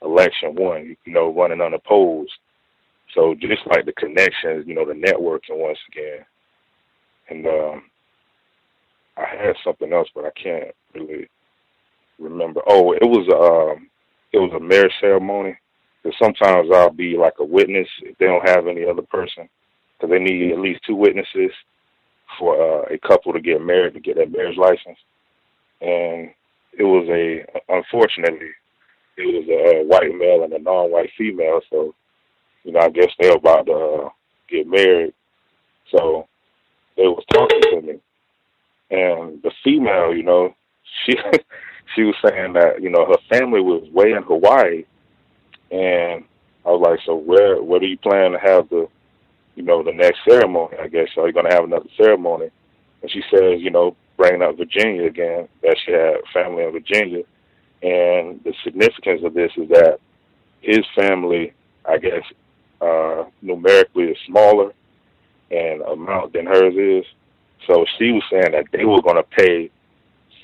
election won, you know, running unopposed. So just like the connections, you know, the networking once again. And I had something else, but I can't really remember. Oh, it was a marriage ceremony. Because sometimes I'll be like a witness if they don't have any other person, because they need at least 2 witnesses for a couple to get married, to get that marriage license. And it was unfortunately, it was a white male and a non-white female. So, you know, I guess they're about to get married. So they was talking to me. And the female, you know, she was saying that, you know, her family was way in Hawaii. And I was like, so where do you plan to have the next ceremony? I guess, are you going to have another ceremony? And she says, you know, bringing up Virginia again, that she had family in Virginia. And the significance of this is that his family, I guess, numerically is smaller in amount than hers is. So she was saying that they were going to pay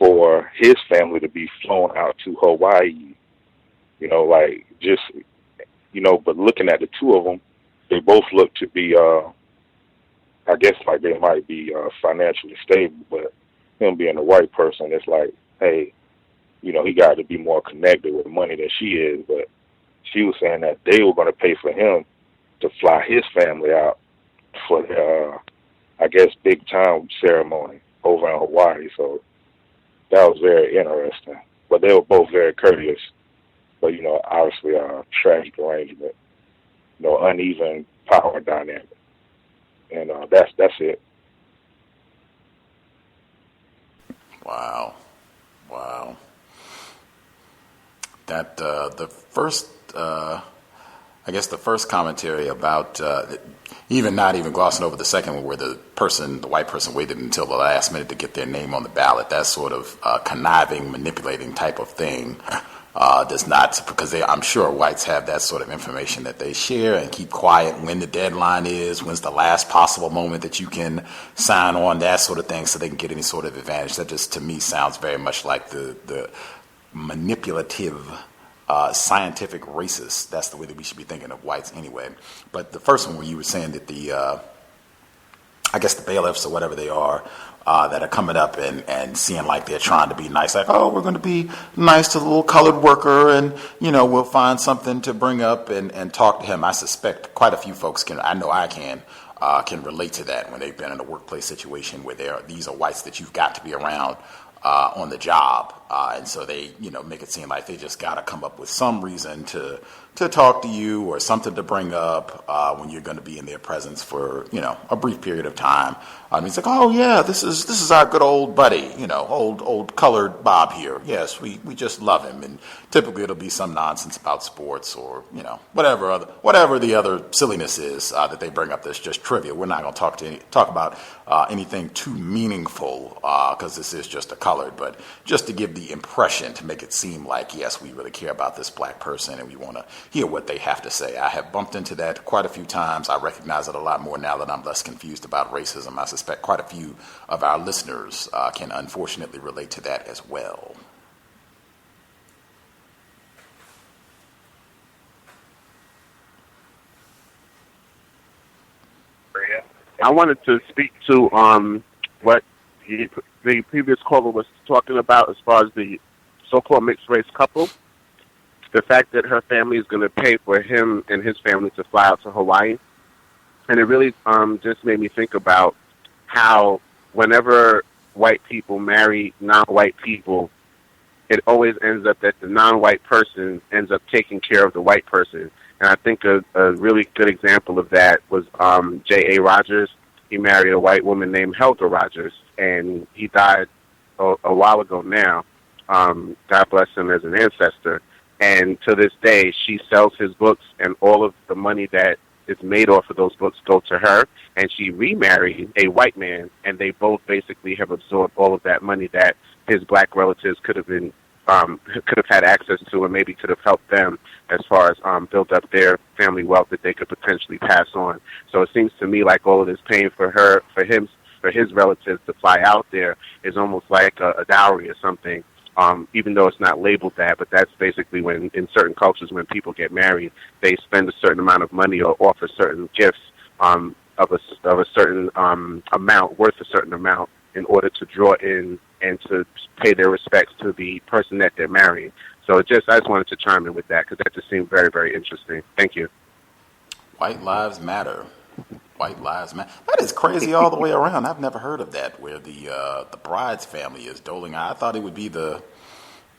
for his family to be flown out to Hawaii. You know, like, just, you know, but looking at the two of them, they both look to be, I guess, like they might be financially stable, but him being a white person, it's like, hey, you know, he got to be more connected with money than she is. But she was saying that they were going to pay for him to fly his family out for the, I guess, big time ceremony over in Hawaii. So that was very interesting. But they were both very courteous. But, you know, obviously a tragic arrangement. uneven power dynamic. And that's it. Wow. That the first, I guess the first commentary about not even glossing over the second one, where the white person waited until the last minute to get their name on the ballot. That sort of conniving, manipulating type of thing does not, because I'm sure whites have that sort of information that they share and keep quiet when the deadline is, when's the last possible moment that you can sign on, that sort of thing, so they can get any sort of advantage. That just, to me, sounds very much like the manipulative, scientific racist. That's the way that we should be thinking of whites anyway. But the first one, where you were saying that I guess the bailiffs or whatever they are, that are coming up and seeing like they're trying to be nice, like, oh, we're going to be nice to the little colored worker, and we'll find something to bring up and talk to him. I suspect quite a few folks can relate to that when they've been in a workplace situation where these are whites that you've got to be around on the job, and so they make it seem like they just got to come up with some reason to talk to you or something to bring up when you're going to be in their presence for a brief period of time. It's like, oh yeah, this is our good old buddy, old colored Bob here. Yes, we just love him. And typically it'll be some nonsense about sports or whatever the other silliness is that they bring up that's just trivia. We're not going to talk about anything too meaningful because this is just a colored, but just to give the impression, to make it seem like, yes, we really care about this black person and we want to hear what they have to say. I have bumped into that quite a few times. I recognize it a lot more now that I'm less confused about racism. I suspect quite a few of our listeners can unfortunately relate to that as well. I wanted to speak to what the previous caller was talking about as far as the so-called mixed-race couple. The fact that her family is going to pay for him and his family to fly out to Hawaii. And it really just made me think about how whenever white people marry non-white people, it always ends up that the non-white person ends up taking care of the white person. And I think a really good example of that was J.A. Rogers. He married a white woman named Helga Rogers, and he died a while ago now. God bless him as an ancestor. And to this day, she sells his books, and all of the money that is made off of those books go to her. And she remarried a white man, and they both basically have absorbed all of that money that his black relatives could have had access to, and maybe could have helped them as far as build up their family wealth that they could potentially pass on. So it seems to me like all of this paying for his relatives to fly out there is almost like a dowry or something. Even though it's not labeled that, but that's basically when, in certain cultures, when people get married, they spend a certain amount of money or offer certain gifts of a certain amount, worth a certain amount, in order to draw in and to pay their respects to the person that they're marrying. So I just wanted to chime in with that because that just seemed very, very interesting. Thank you. White lives matter. White lives matter. That is crazy all the way around. I've never heard of that, where the bride's family is doling out. I thought it would be the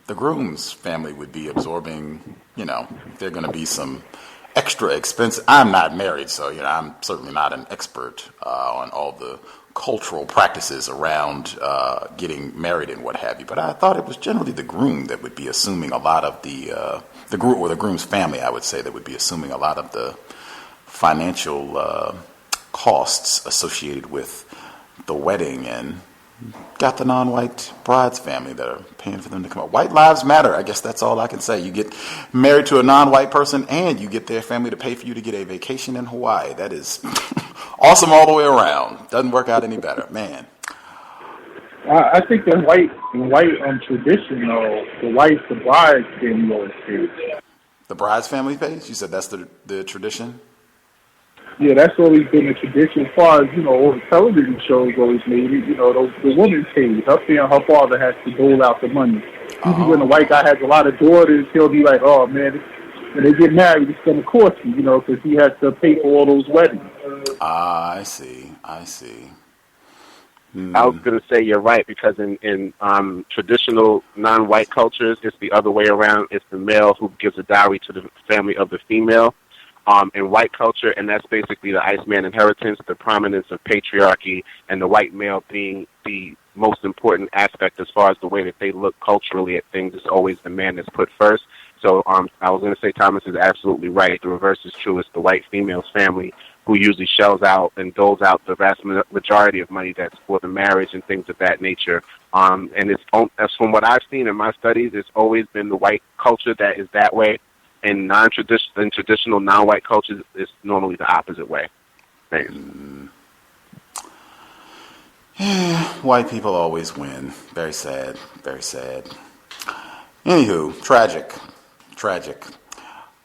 groom's family would be absorbing, if they're going to be some extra expense. I'm not married, so, I'm certainly not an expert on all the cultural practices around getting married and what have you. But I thought it was generally the groom that would be assuming a lot of the groom, or the groom's family, I would say, that would be assuming a lot of the financial costs associated with the wedding, and got the non-white bride's family that are paying for them to come out. White lives matter. I guess that's all I can say. You get married to a non-white person and you get their family to pay for you to get a vacation in Hawaii. That is awesome all the way around. Doesn't work out any better, man. I think in white tradition, though, the bride's family always pays. The bride's family pays? You said that's the tradition? Yeah, that's always been a tradition. As far as, all the television shows always made it, the woman pays. Her and her father has to dole out the money. Usually when the white guy has a lot of daughters, he'll be like, oh, man, when they get married, it's going to cost you, because he has to pay for all those weddings. I see. I was going to say you're right, because in traditional non-white cultures, it's the other way around. It's the male who gives a dowry to the family of the female. in white culture, and that's basically the Iceman inheritance, the prominence of patriarchy, and the white male being the most important aspect as far as the way that they look culturally at things. Is always the man that's put first. So I was going to say Thomas is absolutely right. The reverse is true. It's the white female's family who usually shells out and doles out the vast majority of money that's for the marriage and things of that nature. And it's from what I've seen in my studies, it's always been the white culture that is that way. And traditional non-white cultures is normally the opposite way. Thanks. Yeah, white people always win. Very sad. Very sad. Anywho, tragic.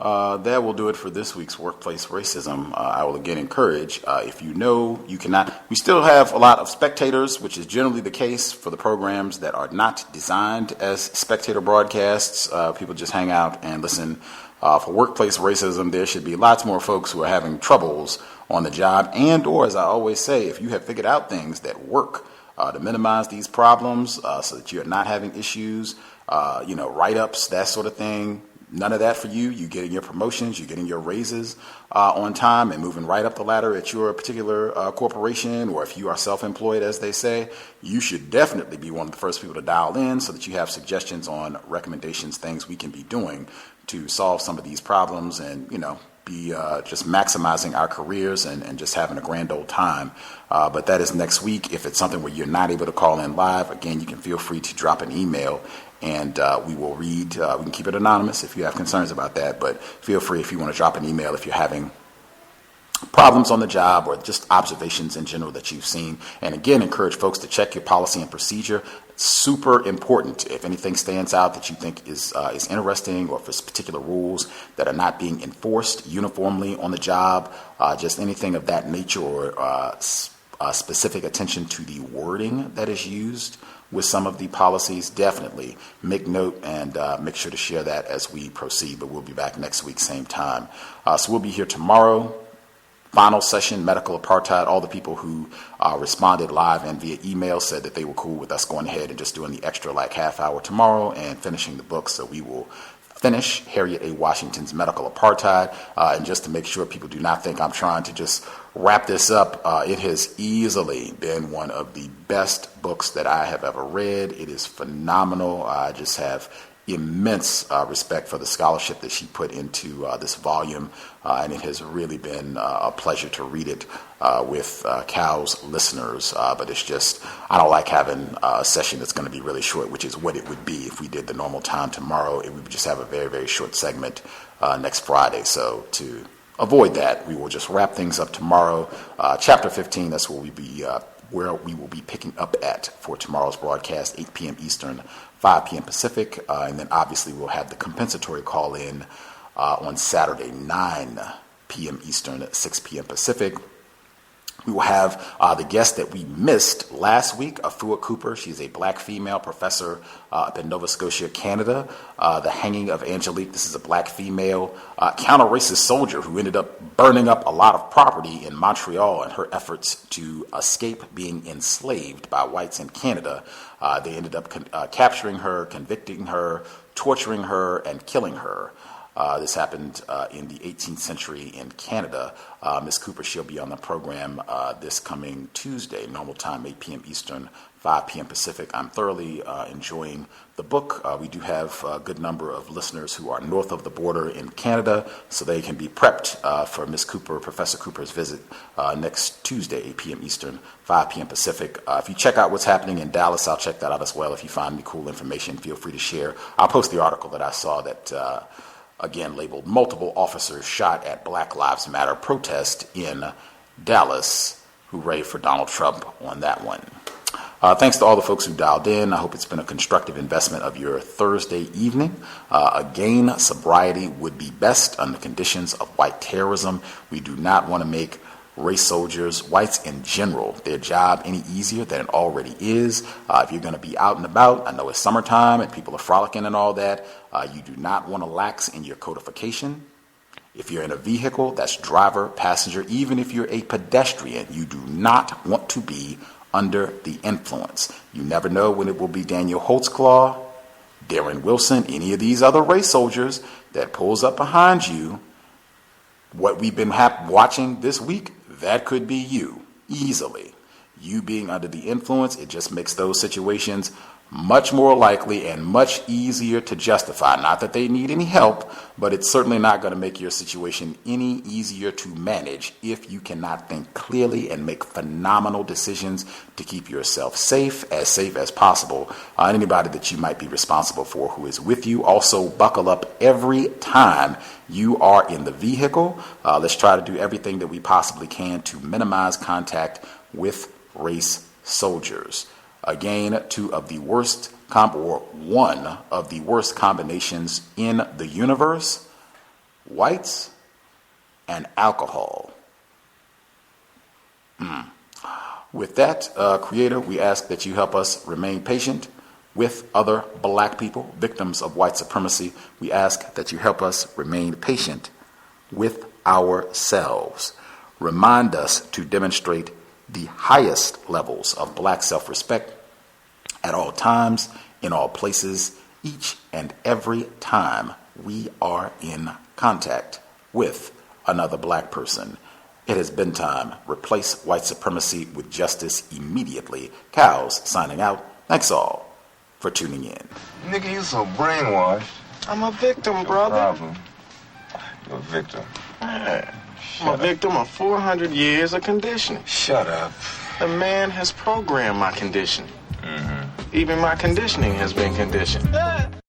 That will do it for this week's Workplace Racism. I will again encourage, if you know you cannot, we still have a lot of spectators, which is generally the case for the programs that are not designed as spectator broadcasts. People just hang out and listen. For Workplace Racism, there should be lots more folks who are having troubles on the job, and or, as I always say, if you have figured out things that work to minimize these problems so that you're not having issues, write-ups, that sort of thing. None of that for you. You getting your promotions, you getting your raises on time and moving right up the ladder at your particular corporation, or if you are self-employed, as they say, you should definitely be one of the first people to dial in so that you have suggestions on recommendations, things we can be doing to solve some of these problems and, be just maximizing our careers and just having a grand old time. But that is next week. If it's something where you're not able to call in live, again, you can feel free to drop an email and we will read. We can keep it anonymous if you have concerns about that, but feel free if you want to drop an email if you're having problems on the job or just observations in general that you've seen. And again, encourage folks to check your policy and procedure. Super important. If anything stands out that you think is interesting, or if there's particular rules that are not being enforced uniformly on the job, just anything of that nature, or specific attention to the wording that is used with some of the policies, definitely make note and make sure to share that as we proceed. But we'll be back next week, same time. So we'll be here tomorrow. Final session, medical apartheid. All the people who responded live and via email said that they were cool with us going ahead and just doing the extra half hour tomorrow and finishing the book. So we will finish Harriet A. Washington's Medical Apartheid. And just to make sure people do not think I'm trying to just wrap this up, it has easily been one of the best books that I have ever read. It is phenomenal. I just have immense respect for the scholarship that she put into this volume, and it has really been a pleasure to read it with COWS listeners. But it's just, I don't like having a session that's going to be really short, which is what it would be if we did the normal time tomorrow. We would just have a very, very short segment next Friday. So to avoid that, we will just wrap things up tomorrow. Chapter 15, that's where we will be picking up at for tomorrow's broadcast, 8 p.m. Eastern, 5 p.m. Pacific, and then obviously we'll have the compensatory call-in on Saturday, 9 p.m. Eastern, 6 p.m. Pacific. We will have the guest that we missed last week, Afua Cooper. She's a black female professor up in Nova Scotia, Canada. The Hanging of Angelique. This is a black female counter-racist soldier who ended up burning up a lot of property in Montreal in her efforts to escape being enslaved by whites in Canada. They ended up capturing her, convicting her, torturing her, and killing her. This happened in the 18th century in Canada. Ms. Cooper, she'll be on the program this coming Tuesday, normal time, 8 p.m. Eastern, 5 p.m. Pacific. I'm thoroughly enjoying the book. We do have a good number of listeners who are north of the border in Canada, so they can be prepped for Ms. Cooper, Professor Cooper's visit next Tuesday, 8 p.m. Eastern, 5 p.m. Pacific. If you check out what's happening in Dallas, I'll check that out as well. If you find any cool information, feel free to share. I'll post the article that I saw that again, labeled multiple officers shot at Black Lives Matter protest in Dallas. Hooray for Donald Trump on that one. Thanks to all the folks who dialed in. I hope it's been a constructive investment of your Thursday evening. Again, sobriety would be best under conditions of white terrorism. We do not want to make race soldiers, whites in general, their job any easier than it already is. If you're going to be out and about, I know it's summertime and people are frolicking and all that, you do not want to lax in your codification. If you're in a vehicle, that's driver, passenger, even if you're a pedestrian, you do not want to be under the influence. You never know when it will be Daniel Holtzclaw, Darren Wilson, any of these other race soldiers that pulls up behind you What we've been watching this week, that could be you, easily. You being under the influence, it just makes those situations much more likely and much easier to justify. Not that they need any help, but it's certainly not going to make your situation any easier to manage if you cannot think clearly and make phenomenal decisions to keep yourself safe as possible. Anybody that you might be responsible for who is with you, also buckle up every time you are in the vehicle. Let's try to do everything that we possibly can to minimize contact with race soldiers. Again, one of the worst combinations in the universe, whites and alcohol. With that, Creator, we ask that you help us remain patient with other black people, victims of white supremacy. We ask that you help us remain patient with ourselves. Remind us to demonstrate the highest levels of black self-respect at all times, in all places, each and every time we are in contact with another black person. It has been time. Replace white supremacy with justice immediately. Cows signing out. Thanks all for tuning in. Nigga, you so brainwashed. I'm a victim, brother. No problem. You're a victim. Man, I'm a victim of 400 years of conditioning. Shut up. The man has programmed my conditioning. Even my conditioning has been conditioned.